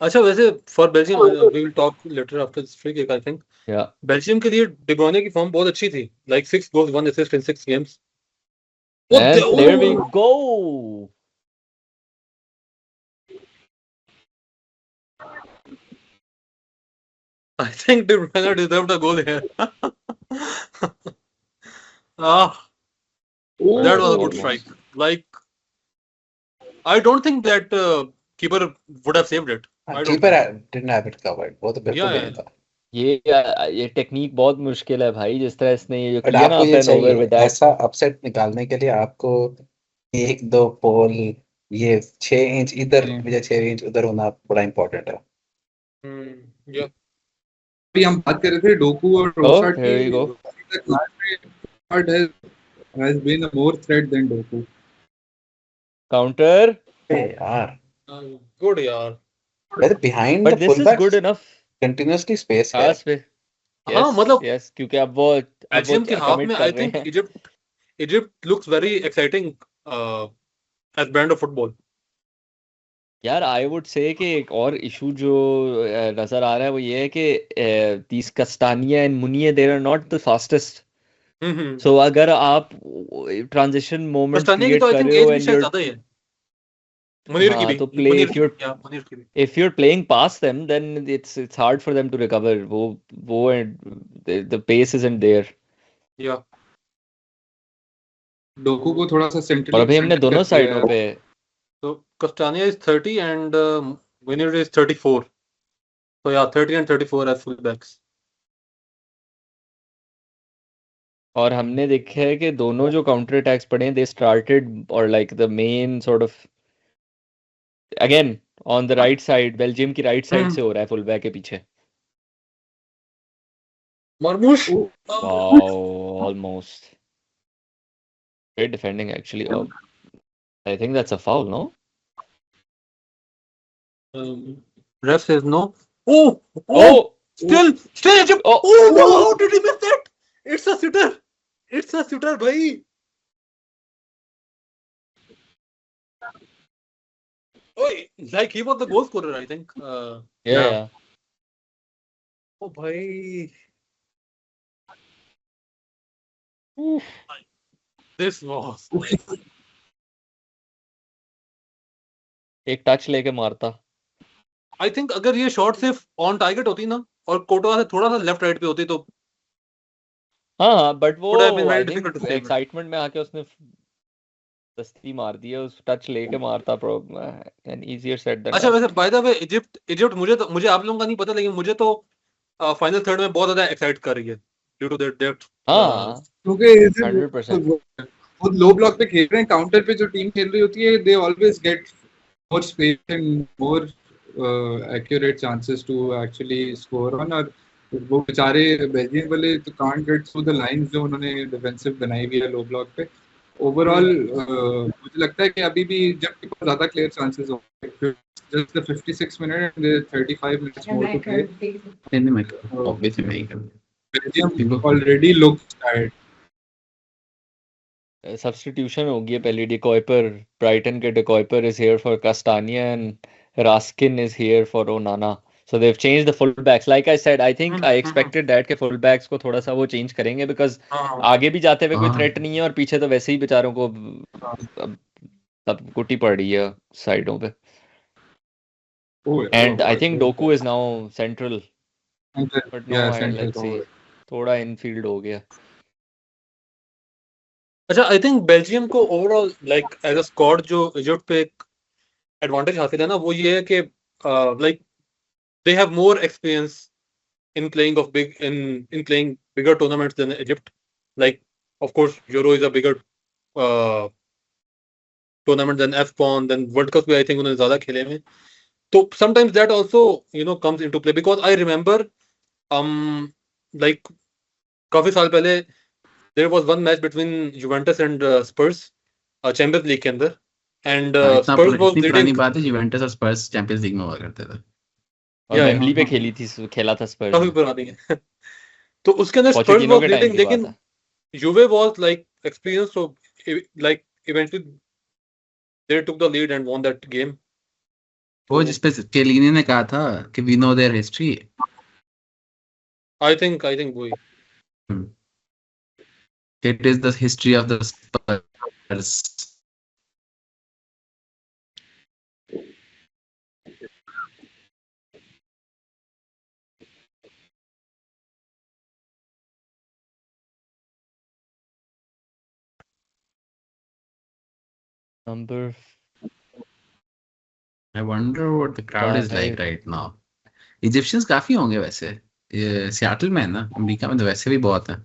अच्छा वैसे for Belgium we will talk later after this free kick I think. या बेल्जियम के लिए De Bruyne की फॉर्म बहुत अच्छी थी, like 6 goals 1 assist in 6 games. and there we go. I think De Bruyne deserved a goal here. That was a good strike. Like, I don't think that keeper would have saved it. I don't keeper think. didn't have it covered, वो तो बिल्कुल Yeah, भी yeah. नहीं था. ये technique बहुत मुश्किल है भाई, जिस तरह इसने ये जो बट किया ना आपको ये अपन ओवर चाहिए विद दैट. ऐसा अपसेट निकालने के लिए आपको 1-2 पोल, ये 6 इंच इधर या 6 इंच उधर होना बड़ा इम्पोर्टेंट है. Yeah. अभी हम बात कर रहे थे डोकू और Oh, ट्रोसार्ड here we की. go. अभी तक मैच में Trossard has been a more threat than Docu. Counter, यार Good यार. whether behind but the this is fullbacks good enough. continuously space है. खास पे हाँ yes मतलब yes, क्योंकि अब वो बेल्जियम के हाफ commit में कर आई रहे थिंक हैं. Egypt looks very exciting as brand of football. यार आई वुड से कि एक और इशू जो नजर आ रहा है वो ये है कि these Castagna and Munier, they are not the fastest. So अगर आप ट्रांजिशन मोमेंट कस्टानिया की क्रिएट तो आई कर थिंक रहे एज हो भी एंड शायद you're ज्यादा ही है. मुनीर की हाँ भी. तो play Munir if you're Munir की भी. if you're playing past them then it's hard for them to recover. वो the pace isn't there. Yeah. Docu को थोड़ा सा और सेंट्रली अभी हमने दोनों साइडों पे So Castagna is 30 and Munir is 34. So yeah, 30 and 34 as fullbacks. और हमने देखा है कि दोनों जो काउंटर अटैक्स पड़े हैं they started or like the main sort of again on the right side, Belgium की राइट साइड से हो रहा है फुल बैक के पीछे. Marmoush. Wow, almost. Great defending actually. I think that's a foul, no? Ref says no. Oh, still Egypt. Oh. No, how did he miss that? It's a sitter. It's a sitter, bhai. Oh, like he was the goal scorer, I think. Yeah. Oh, bhai. This was. एक touch लेके मारता. I think अगर ये shot सिर्फ on target होती ना और कोटवा से थोड़ा सा लेफ्ट राइट पे होती तो हाँ बट वो would have been very I difficult think to save it. Excitement में आके उसने दस्ती मार दी है, उस टच लेके मारता एंड easier said than अच्छा done. वैसे बाय द वे इजिप्ट मुझे आप लोगों का नहीं पता लेकिन मुझे तो फाइनल थर्ड में बहुत ज्यादा एक्साइट कर रही है ड्यू टू दैट डेप्थ. हाँ क्योंकि 100%. वो लो ब्लॉक पे खेल रहे हैं. काउंटर पे जो टीम खेल रही होती है they always get more space and more accurate chances to actually score on. और वो बेचारे बेल्जियम वाले तो can't get through the lines जो उन्होंने डिफेंसिव बनाई हुई है लो ब्लॉक पे. ओवरऑल मुझे लगता है कि अभी भी जब के पास ज्यादा क्लियर चांसेस होंगे. Just the 56 minute and 35 minutes more to play. Obviously Belgium already looks tired. Substitution हो गई है पहली. डिकॉयपर, ब्राइटन के De Cuyper is here for Castagne and Raskin is here for Onana. So they've changed the fullbacks. Like I said, I think I expected that कि fullbacks को थोड़ा सा वो change करेंगे because आगे भी जाते हुए कोई threat नहीं है और पीछे तो वैसे ही बेचारों को सब कुटी पड़ रही है साइडों पे. And I think Doku is now central. But no, let's see. थोड़ा infield हो गया. अच्छा आई थिंक बेल्जियम को overall like as a squad जो इजिप्ट पे एक एडवांटेज हासिल है ना वो ये है कि like they have more experience in playing bigger tournaments than Egypt. Like, of course, Euro is a bigger tournament than AFCON, then World Cup. I think उन्होंने ज़्यादा खेले हैं. So sometimes that also comes into play because I remember like काफी साल पहले there was one match between Juventus and Spurs Champions League के अंदर and Spurs was इतनी पुरानी लीडिंग बात है, यूवेंटस और स्पर्स चैंपियंस लीग में हुआ करते थे। और या वेम्बली पे खेला था स्पर्स काफी ने, पुरानी है। तो उसके अंदर स्पर्स पोचेटिनो वाज के टाइम लीडिंग, की बात लेकिन है। You've was like experience, so like eventually they took the lead and won that game. वो तो जिसपे केलिनी ने कहा था कि we know their history. I think वही it is the history of the Spurs. Number I wonder what the crowd is like 5 right now. Egyptians काफी होंगे वैसे, ये सियाटल में है ना, अमेरिका में तो वैसे भी बहुत है,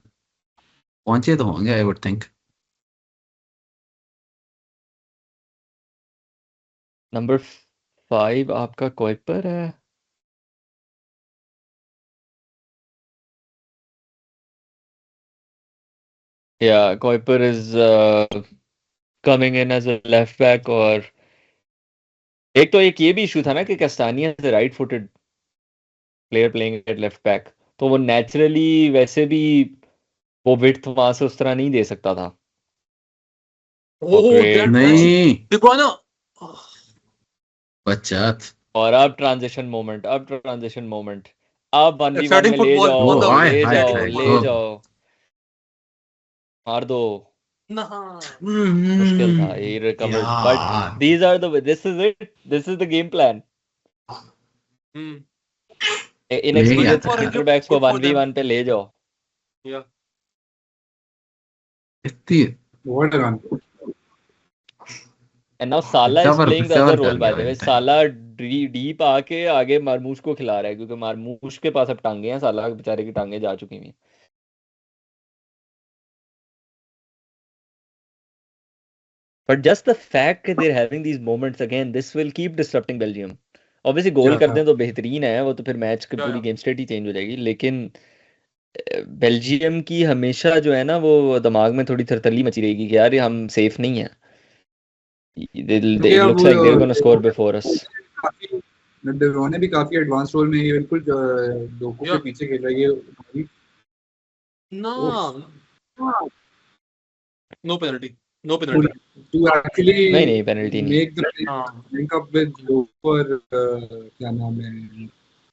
पहुंचे तो होंगे आई वुड थिंक। नंबर 5 आपका कोइपर है। या Cuyper is coming in as a left back, और एक तो एक ये भी इशू था ना कि Castagne is right footed player playing at left back, तो वो नेचुरली वैसे भी वो विड्थ वहां से उस तरह नहीं दे सकता था। oh ग्रेट that बॉल, नहीं De Bruyne, oh, बचत। और अब ट्रांजिशन मोमेंट, अब 1v1 exciting में ले football जाओ, on O the hi way. ले हाय जाओ, हाय ले ओ जाओ, मार दो। Nah. मुश्किल था, he recovered, but यार these are the this is it, this is the game plan। Hmm. ले गया Good इनएक्सपीरियंस for था सेंटर Egypt, बैक्स को good for them. 1v1 पे ले जाओ। Yeah. इतनी What a run. And now Salah is playing the recover other role कर by गया the way. In time. Salah deep आके आगे मारमूश को खिला रहा है, क्योंकि मारमूश के पास अब टांगे हैं, साला के बेचारे की टांगे जा चुकी हैं। But just the fact that they're having these moments again, this will keep disrupting Belgium। Obviously goal कर Yeah. दें तो बेहतरीन है, वो तो फिर मैच की पूरी Yeah. गेम स्टेट ही चेंज हो जाएगी, लेकिन बेल्जियम की हमेशा जो है ना वो दिमाग में थोड़ी थरथली मची रहेगी कि यार ये हम सेफ नहीं है, क्योंकि it अब looks like they're going to score before us। काफी De Bruyne भी काफी एडवांस रोल में है, ये बिल्कुल डोकू के Yeah. पीछे खेल रहा है ये। Nah. No penalty. No penalty. To actually नहीं पेनल्टी नहीं है। make the link up with Doku, क्या नाम है,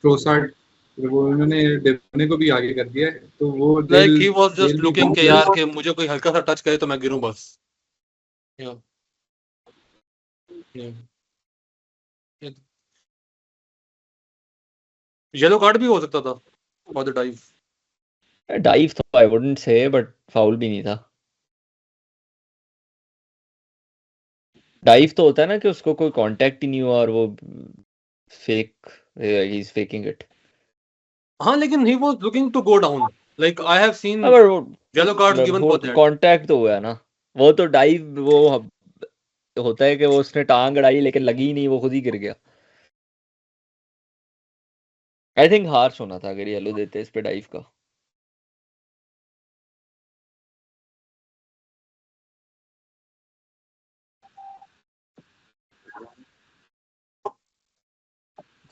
ट्रोसार्ड, वो उन्होंने De Bruyne को भी आगे कर दिया है, तो वो Like he was just they'll be looking कि यार कि मुझे कोई हल्का सा टच करे तो मैं गिरूं बस। Yeah. Yeah. येलो कार्ड भी हो सकता था फॉर द डाइव। डाइव तो I wouldn't say, but foul भी नहीं था। डाइव तो होता है ना कि उसको कोई कांटेक्ट ही नहीं हुआ और वो fake, he is faking it. हाँ लेकिन he was looking to go down. Like I have seen पर वो yellow cards given वो for that. कांटेक्ट तो हुआ है ना, वो तो डाइव वो होता है कि वो उसने टांग अड़ाई लेकिन लगी ही नहीं, वो खुद ही गिर गया। आई थिंक हार्श होना था अगर येलो देते इस पे डाइव का।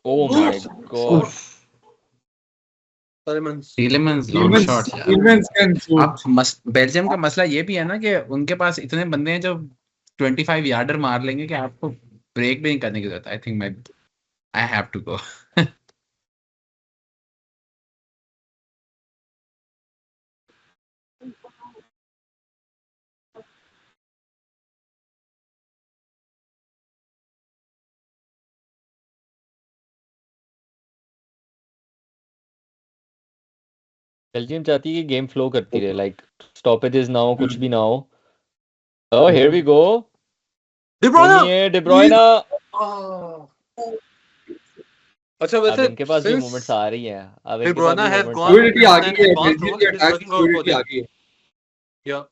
Oh my god, Tielemans long shot यार। Tielemans can shoot. अब बेल्जियम का मसला ये भी है ना कि उनके पास इतने बंदे हैं जो 25 यार्डर मार लेंगे कि आपको ब्रेक भी नहीं करने की जरूरत। I think I have to go. Belgium चाहती है कि गेम फ्लो करती रहे, लाइक स्टॉपेजेस ना हो, कुछ भी ना हो। Oh here we go, De Bruyne. De Bruyne। अच्छा अब वैसे इनके पास भी since मोमेंट्स आ रही हैं, अब De इनके पास Bruyne भी has मोमेंट्स आ gone रही Fluidity हैं। आ on an गई है, advanced बेल्जियम role, की it is attack working out for fluidity आ them. गई है। Yeah.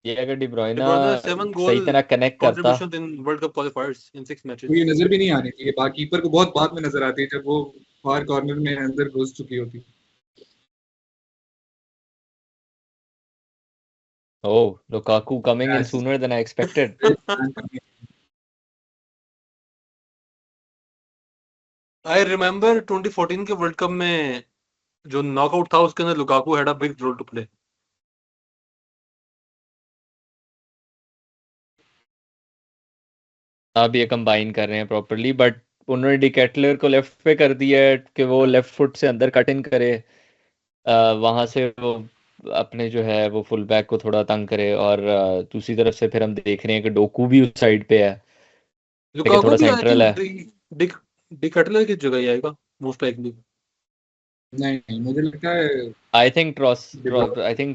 ये अगर डी ब्रुयना De Bruyne 7 सही goal तरह कनेक्ट करता contributions in World Cup qualifiers in 6 matches. ये नजर भी नहीं आनी चाहिए, बाकी कीपर को बहुत बाद में नजर आती है जब वो फार कॉर्नर में अंदर घुस चुकी होती। Oh, Lukaku coming in Yes. sooner than I expected. I remember 2014 के वर्ल्ड कप में जो नॉकआउट था उसके अंदर Lukaku had a big role to play. अब ये कंबाइन कर रहे हैं प्रॉपरली, बट उन्होंने डिकेटलर को लेफ्ट पे कर दिया है कि वो लेफ्ट फुट से अंदर कट इन करे, वहां से वो अपने जो है वो फुल बैक को थोड़ा तंग करे, और दूसरी तरफ से फिर हम देख रहे हैं कि डोकू भी उस साइड पे है, लेकिन लुकाकू थोड़ा भी आई सेंट्रल है। थिंक डिकटलर की जगह ही आएगा मोस्ट लाइकली। नहीं, मुझे लगता है आई थिंक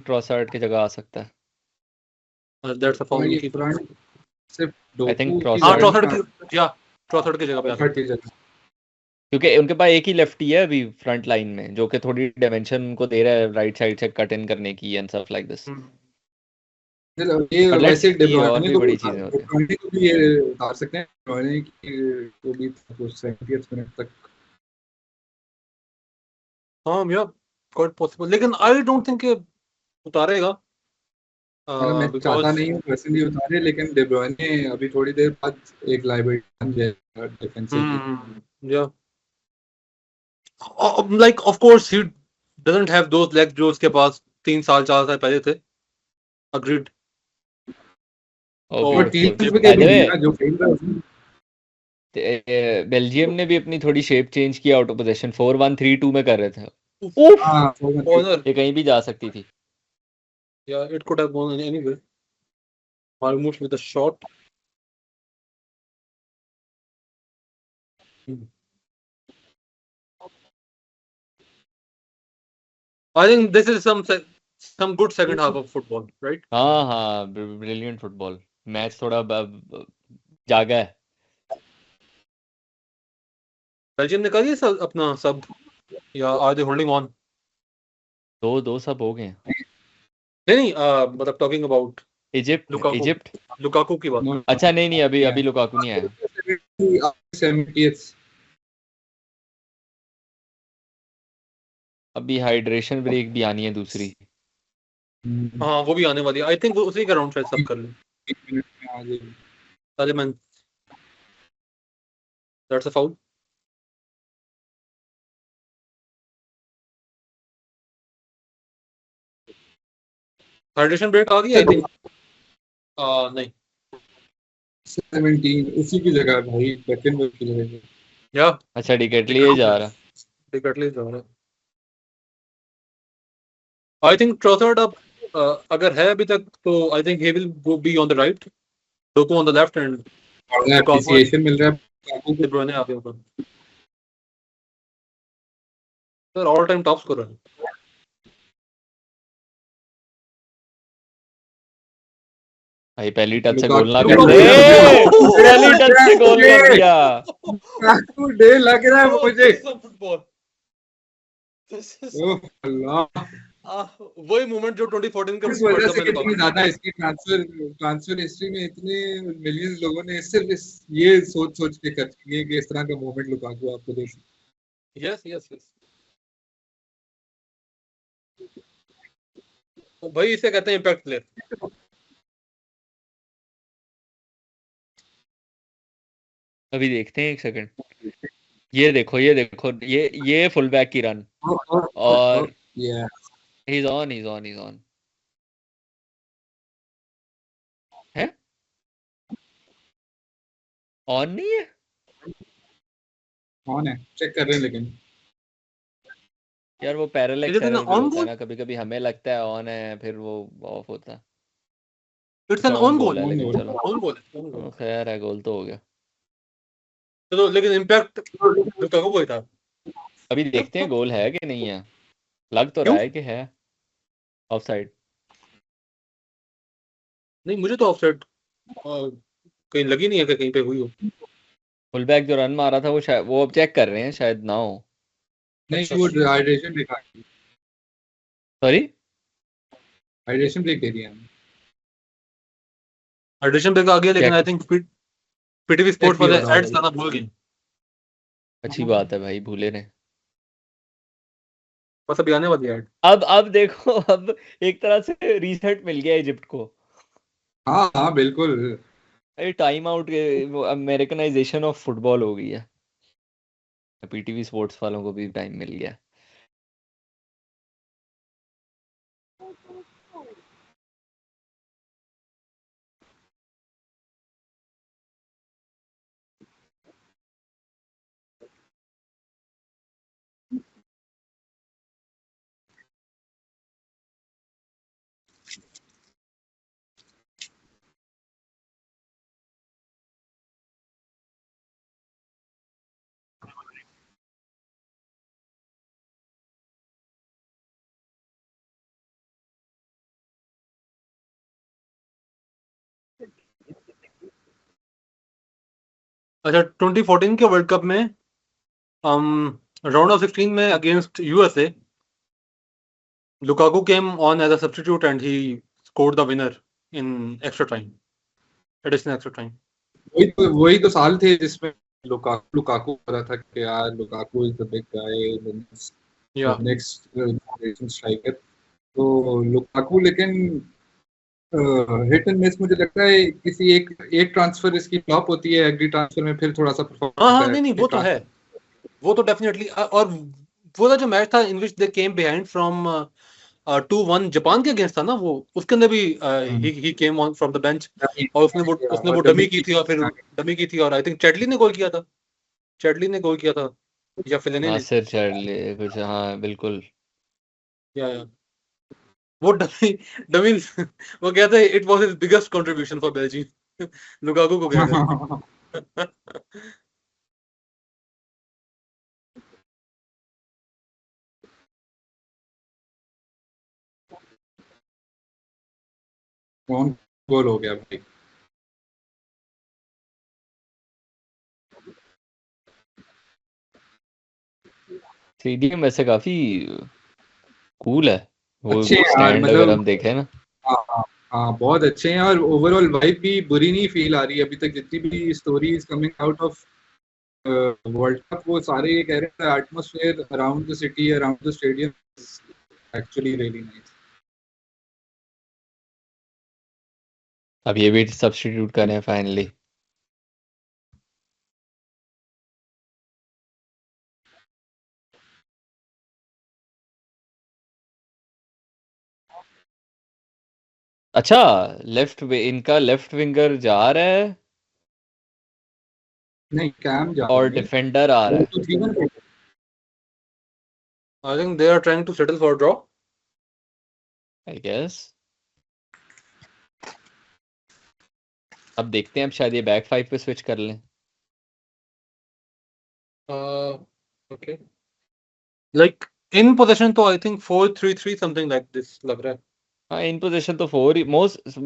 ट्रॉसार्ड की जगह आ सकता है। दैट्स अ फॉर्म ये की फ्रंट सिर्फ I think डोकू की हां Trossard- ट्रॉसर्ड की जगह पे आ सकता है। की जगह। क्योंकि उनके पास एक ही लेफ्टी है अभी फ्रंट लाइन में, जो कि थोड़ी डायमेंशन उनको दे रहा है राइट साइड से कट इन करने की एंड स्टफ लाइक दिस। ये But let's वैसे see, और डेब्रॉयने भी को बड़ी भी चीजें होती हैं। डेब्रॉयने को भी ये उतार सकते हैं, डेब्रॉयने को भी कुछ 70th मिनट तक। हां या क्वाइट पॉसिबल, लेकिन आई डोंट थिंक ये उतारेगा मतलब मैं बिकॉज़ चाहता नहीं हूँ पर्सनली उतारे, लेकिन डेब्रॉयने अभी थोड़ी देर बाद एक लायबिलिटी बन जाएगा डिफेंसिवली। या like of course he doesn't have those legs जो उसके पास 3 साल 4 साल पहले थे। अग्रीड। Oh, और और beautiful. टीम By पे By the way, जो खेल रहा है उसमें बेल्जियम ने भी अपनी थोड़ी शेप चेंज की आउट ऑफ पोजीशन, 4-1-3-2 में कर रहे थे। उफ, हाँ कॉर्नर ये कहीं भी जा सकती थी। या it could have gone anyway. Marmoush with a shot. I think this is some good second half of football, right? हाँ हाँ, ब्रिलियंट फुटबॉल। मैच थोड़ा जागा है। बेल्जियम ने कर दिया अपना सब या आर दे होल्डिंग ऑन? दो सब हो गए। नहीं मतलब टॉकिंग अबाउट इजिप्ट लुकाकू की बात। अच्छा नहीं अभी लुकाकू नहीं आया। 70th अभी हाइड्रेशन ब्रेक भी आनी है दूसरी। हाँ वो भी आने वाली है। आई थिंक वो उसी का राउंड शायद सब कर लें। 1 मिनट में आ जाएगी। Taliman. That's a foul. Hydration break आ गई आई थिंक। नहीं 17 उसी की जगह भाई, बैकन की जगह। या अच्छा डिकेटली जा रहा। टिकटली जा रहा है। आई थिंक ट्रॉसर्ड अब अगर है अभी तक तो I think he will go be on the right, Doku on the left and appreciation मिल रहा है De Bruyne आ गया ऊपर। Sir all time top scorer है। भाई पहली टच से लुकाकू गोल ना को कर भी दे। लुकाकू पहली टच से गोल कर दिया। लुकाकू डे लग रहा है मुझे। फुटबॉल ओह अल्लाह, वही मोमेंट जो 2014 के इस वजह वर्ल्ड से कप में कितनी ज्यादा इसकी ट्रांसफर हिस्ट्री में इतने मिलियंस लोगों ने सिर्फ ये सोच के खर्च किए कि इस तरह का मोमेंट लुकाकू आपको दे सके। यस यस यस भाई इसे कहते हैं इम्पैक्ट प्लेयर। अभी देखते हैं एक सेकंड। ये देखो ये फुल बैक की रन और he's on है ऑन नहीं है। ऑन है, चेक कर रहे हैं लेकिन यार वो parallax Is it an error भी on होता है goal? ना, कभी हमें लगता है ऑन है फिर वो ऑफ होता है। इट्स एन ऑन गोल है लेकिन goal. चलो ऑन गोल खैर है, गोल तो हो गया। चलो लेकिन इम्पैक्ट लुकाकू को ही था। अभी देखते हैं गोल है कि नहीं है। लग तो रहा है कि है ऑफसाइड। नहीं मुझे तो ऑफसाइड कहीं लगी नहीं है कि कहीं पे हुई हो। फुल बैक जो रन मारा था वो शायद वो अब चेक कर रहे हैं, शायद ना हो। नहीं वो hydration break sorry hydration break दे दिया हमने। एडिशन पे आ गया, लेकिन क्या आई थिंक पीटीवी स्पोर्ट्स वाले FPL आ एड्स गई। लाना भूल गए। अच्छी बात है भाई, भूले नहीं। बस अभी आने वाली है ऐड। अब देखो, अब एक तरह से रीसेट मिल गया इजिप्ट को। हाँ हाँ बिल्कुल। Time out, Americanisation of football हो गई है। पीटीवी स्पोर्ट्स वालों को भी टाइम मिल गया। अच्छा, 2014 के वर्ल्ड कप में राउंड ऑफ 16 में against USA, Lukaku came on as a substitute and he scored the winner in extra time, additional extra time. वही तो साल थे जिसमें लुकाकू हो रहा था कि यार Lukaku is the big guy, या नेक्स्ट जनरेशन स्ट्राइकर। तो लुकाकू लेकिन हिट एंड मिस मुझे लगता है। किसी एक ट्रांसफर इसकी फ्लॉप होती है, अगली ट्रांसफर में फिर थोड़ा सा परफॉर्म हाँ करता हाँ, है। नहीं वो तो है, वो तो डेफिनेटली। और वो जो मैच था in which they came behind from 2-1 Japan के अगेंस्ट था ना, वो उसके अंदर भी he came on from the bench, और उसने वो डमी की थी, और फिर डमी की थी, और आई थिंक चैडली ने गोल किया था, या फिलेने ने। नासिर चैडली कुछ, हाँ बिल्कुल। या वो डमी डमी वो कहते हैं it was his biggest contribution for Belgium, Lukaku को कहते हैं। कौन गोल हो गया भाई? स्टेडियम वैसे काफी कूल है, वो अच्छे हैं यार, स्टैंड अगर मतलब हम देखें ना। हाँ हाँ बहुत अच्छे हैं, और ओवरऑल वाइब भी बुरी नहीं फील आ रही है अभी तक। जितनी भी stories coming out of world cup, वो सारे ये कह रहे हैं atmosphere around the city, around the stadium actually really nice. अब ये भी सब्स्टिट्यूट करें फाइनली। अच्छा, इनका लेफ्ट विंगर जा रहा है नहीं कैम जा और रहा है। डिफेंडर आ रहा है। 4-2-3-1 I think they are trying to settle for a draw. I guess. अब देखते हैं, अब शायद ये बैक 5 पे स्विच कर लें। Okay. Like in possession, तो I think 4-3-3 something like this लग रहा है। हाँ, इन पोजीशन तो 4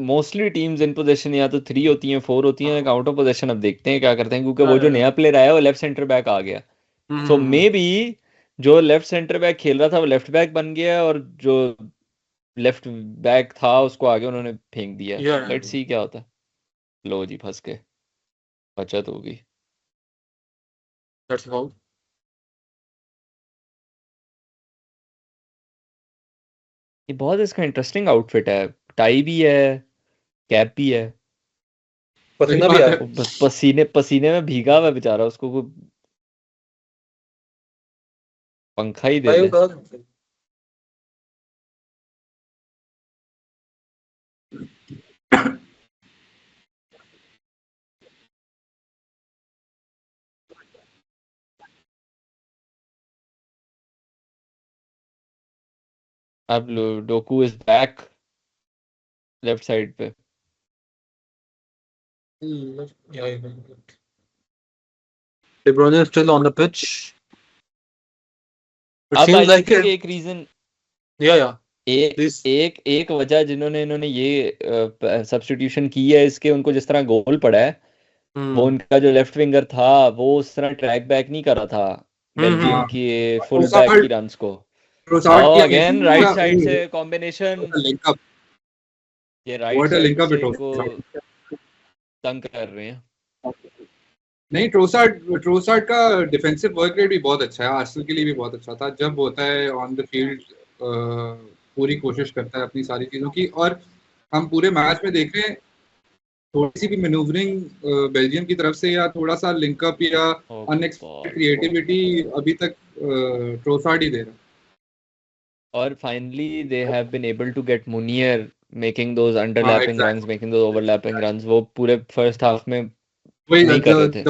मोस्टली टीम्स इन पोजीशन या तो 3 होती हैं, 4 होती हैं, आउट ऑफ पोजीशन। अब देखते हैं क्या करते हैं, क्योंकि वो जो नया प्लेयर आया वो लेफ्ट सेंटर बैक आ गया, सो मे बी जो लेफ्ट सेंटर बैक खेल रहा था वो लेफ्ट बैक बन गया, और जो लेफ्ट बैक था उसको आगे उन्होंने फेंक दिया। लेट्स सी क्या होता है। लो जी, फंस गए, बचत होगी। That's all. ये बहुत इसका इंटरेस्टिंग आउटफिट है, टाई भी है, कैप भी है, पसीना भी आ रहा है। बस पसीने में भीगा हुआ बेचारा, उसको कोई पंखा ही दे दे। अब Docu is back left side पे। De Bruyne is still on the pitch. It अब seems like एक रीजन, एक वजह जिन्होंने इन्होंने ये सब्स्टिट्यूशन की है इसके, उनको जिस तरह गोल पड़ा है, वो उनका जो लेफ्ट विंगर था वो उस तरह ट्रैक बैक नहीं कर रहा था बेल्जियम की फुल बैक की रन्स को। अगेन राइट साइड से कॉम्बिनेशन, ये राइट साइड से को तंग कर रहे हैं। नहीं, ट्रोसार्ड का डिफेंसिव वर्क रेट भी बहुत अच्छा है, आर्सेनल के लिए भी बहुत अच्छा था। जब होता है ऑन द फील्ड पूरी कोशिश करता है अपनी सारी चीज़ों की, और हम पूरे मैच में देख रहे हैं थोड़ी सी भी मैनूवरिंग बेल्जियम की तरफ से या थोड़ा सा लिंकअप या अनएक्सपेक्टेड क्रिएटिविटी अभी तक ट्रोसार्ड ही दे रहा है। और finally they have been able to get Meunier making those underlapping runs, making those overlapping runs. वो पूरे फर्स्ट हाफ में नहीं कर रहे थे।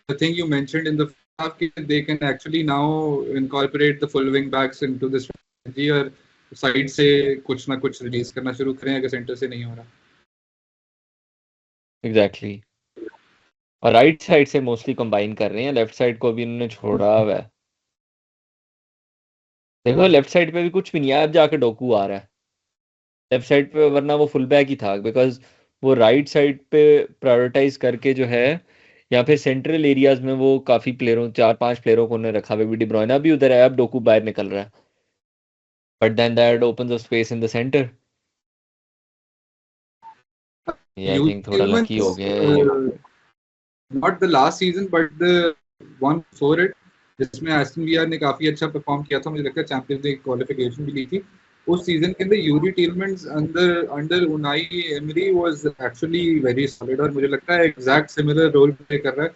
The thing you mentioned in the half, they can actually now incorporate the full wing backs into this strategy, और side से कुछ ना कुछ रिलीज करना शुरू करें अगर सेंटर से नहीं हो रहा। एग्जैक्टली और राइट साइड से मोस्टली कंबाइन कर रहे हैं, लेफ्ट साइड को भी इन्होंने छोड़ा हुआ है। देखो लेफ्ट साइड पे भी कुछ भी नहीं है, अब जाके डोकू आ रहा है लेफ्ट साइड पे, वरना वो फुल बैक ही था। बिकॉज वो राइट साइड पे प्रायोरिटाइज करके जो है, या फिर सेंट्रल एरियाज में वो काफी प्लेयरों 4-5 प्लेयरों को उन्होंने रखा हुआ। डी ब्रुयना भी उधर है, अब डोकू बाहर निकल रहा है, but then that opens a space in the centre. ये आई थिंक थोड़ा लकी हो गया। Not the last season but the one before it, जिसमें एस्टन विला ने काफी अच्छा परफॉर्म किया था, मुझे लगता है चैंपियंस लीग क्वालिफिकेशन भी ली थी उस सीजन के अंदर। Youri Tielemans under Unai Emery was actually very solid, और मुझे लगता है एग्जैक्ट सिमिलर रोल प्ले कर रहा है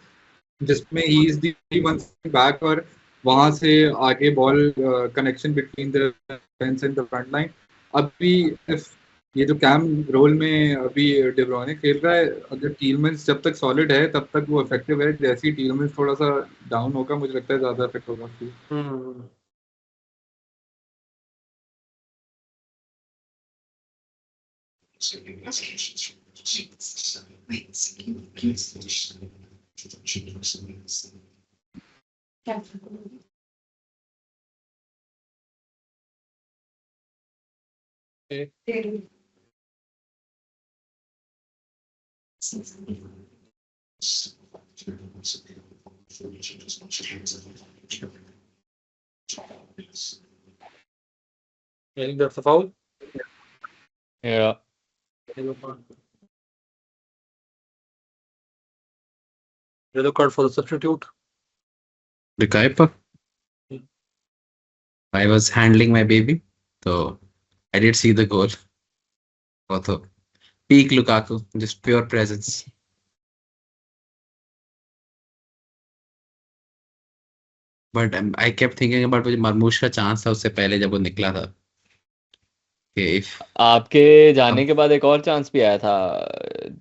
जिसमें ही इज द वन बैक, और वहां से आगे ball connection between the defence and the front line. अभी ये जो कैम रोल में अभी डी ब्रुयने खेल रहा है, अगर टीलमेंस जब तक सॉलिड है तब तक वो इफेक्टिव है। जैसे ही टीलमेंस थोड़ा सा डाउन होगा, मुझे लगता है ज्यादा इफेक्ट होगा। That's a foul. Yeah. Yellow card for the substitute. Rikaipa. I was handling my baby, so I did see the goal. Also, peak Lukaku, just pure presence. But I kept thinking about मरमूश का chance था उससे पहले जब वो निकला था। आपके जाने के बाद एक और चांस भी आया था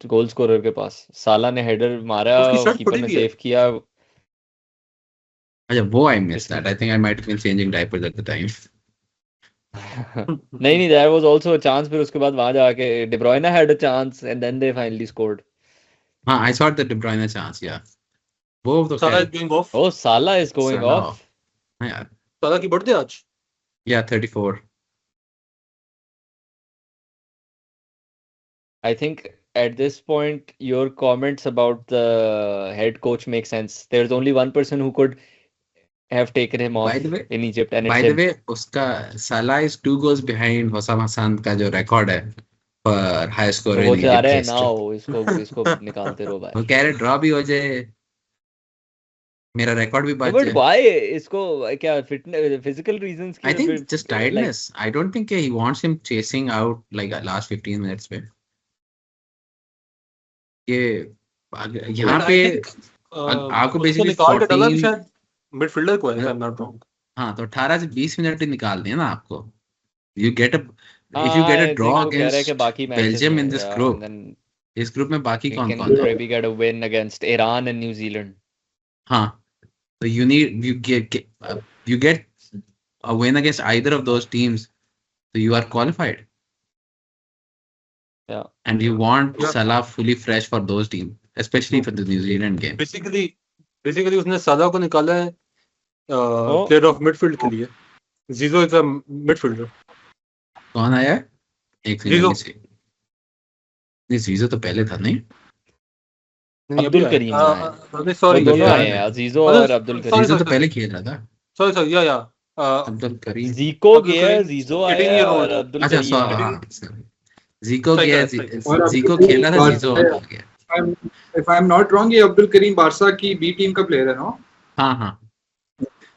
गोल स्कोरर के पास, साला ने हेडर मारा, कीपर ने सेव किया। अच्छा वो I missed that. I think I might have been changing diapers at the time. नहीं, there was also a chance, फिर उसके बाद वहां जाके De Bruyne had a chance and then they finally scored. हाँ, I saw the De Bruyne chance, yeah. वो तो Salah is going off. Oh, Salah is going off. हाँ यार। Salah की बर्थडे आज? Yeah, 34. I think at this point your comments about the head coach make sense. There's only one person who could have taken him off in Egypt, and by the way, उसका Salah is 2 goals behind Hossam Hassan का जो record है for high scorer in Egypt history. now इसको निकालते रहो भाई। वो कह रहे ड्रॉ भी हो जाए, मेरा रिकॉर्ड भी बच जाए। But why इसको क्या fitness physical reasons I think just tiredness. I don't think he wants him chasing out like last 15 minutes पे। ये यहाँ पे आपको बेसिकली 14 मिडफील्डर को है, नॉट रॉन्ग। हाँ, तो 18 से 20 मिनट ही निकाल दिए ना आपको। You get a if you get a draw against Belgium in this group, इस ग्रुप में बाकी कौन-कौन है? Maybe get a win against Iran and New Zealand. हाँ, so you get a win against either of those teams, so you are qualified. Yeah. And you want Salah fully fresh for those teams, especially for the New Zealand game. Basically उसने साला को निकाला है player of midfield के लिए। जीजो is a midfielder. कौन आया? एक जीजो। नहीं, जीजो तो पहले था नहीं? अब्दुल करीम नहीं, सॉरी, दोनों आए हैं, अजीजो और अब्दुल करीम। जीजो तो पहले खेल रहा था। सॉरी या अब्दुल करीम। जीको गया, जीजो आया और अब्दुल करीम। अच्छा, जीको खेला था, जीजो आ गया। if I'm not wrong, ये अब्दुल करीम बारसा की बी टीम का प्लेयर है ना? हाँ हाँ,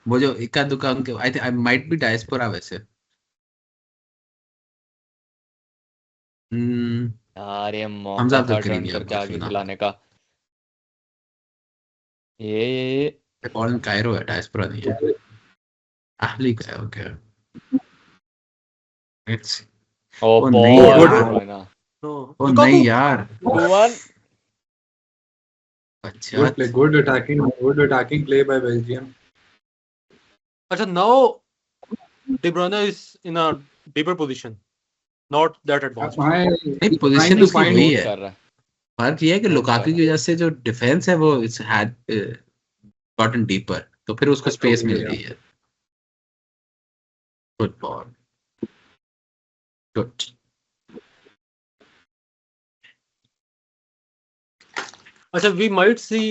वो जो इक्का दुक्का उनके, आई think I might be diaspora वैसे। यार ये हमजा मौका था अब्दुल करीम टर्न या करके आगे बार्सिलोना, खिलाने का। ये ऑल कायरो है, डायस्पोरा नहीं है, अहली का है। ओके, इट्स ओ ओ नहीं बॉल यार, De Bruyne। No. ओ Lukaku. नहीं यार, 2-1। अच्छा Good play, good attacking play by Belgium. अच्छा, now De Bruyne is in a deeper position, not that advanced. नहीं, पोजीशन to उसकी find वही Load है, कर रहा है। फर्क ये है कि Load लुकाकू कर की वजह से जो डिफेंस है वो इट्स हैड गॉटन डीपर, तो फिर उसको स्पेस मिल गई है। Good ball, good. अच्छा, we might see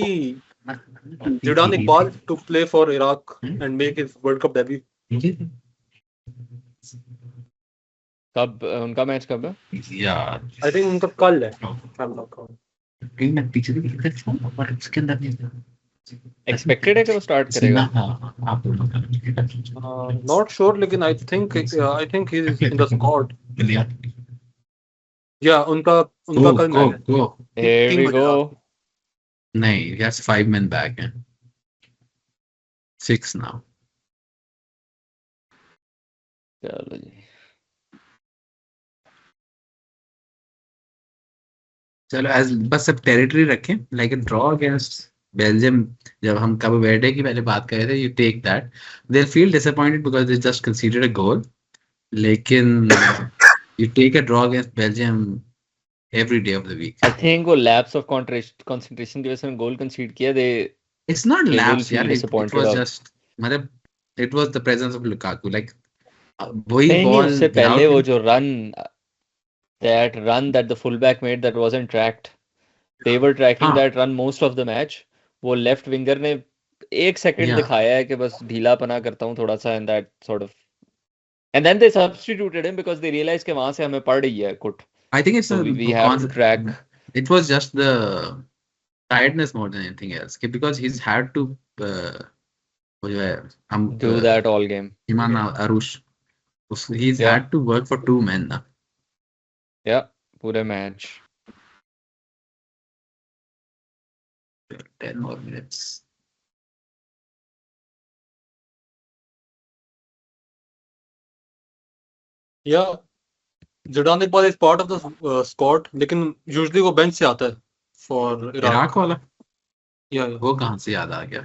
Zidane Iqbal to play for Iraq and make his World Cup debut. कब उनका मैच कब है? यार I think उनका कल है। I'm not wrong. मैं पीछे भी लिख रहा हूँ, पर इसके अंदर नहीं एक्सपेक्टेड है कि वो स्टार्ट करेगा? आप Not sure, लेकिन I think he is in the squad. Yeah, उनका कल मैच है। Here we 3 बजे go। रात। नहीं, he has 5 men back हैं, 6 now। चलो जी, चलो एज बस अब टेरिटरी रखें, लाइक ड्रॉ अगेंस्ट बेल्जियम। जब हम कब वेडे की पहले बात कर रहे थे, you take that, they feel disappointed because they just conceded a goal, लेकिन you take a draw against Belgium every day of the week. I think वो लैप्स ऑफ कंसंट्रेशन की वजह से गोल कंसीड किया। They it's not will lapse यार, feel it disappointed was अब। Just, मतलब it was the presence of Lukaku, like वही नहीं बॉल उससे पहले विदाउट वो जो run that the fullback made that wasn't tracked. They were tracking हाँ that run most of the match. वो लेफ्ट विंगर ने 1 सेकंड या दिखाया है कि बस ढीलापना करता हूँ थोड़ा सा, and that sort of, and then they substituted him because they realized कि वहां से हमें पड़ रही है कुट, आई think it's so we have to track। it was just the tiredness more than anything else, because he's had to वो जो है हम do that all game। Emam अरुष, he's Yeah, had to work for 2 men ना। yeah, पूरे match. 10 more minutes। Yeah, Zidane Iqbal is part of the squad, लेकिन usually वो bench से आता है for Iraq. इराक वाला Yeah, वो कहाँ से याद आ गया?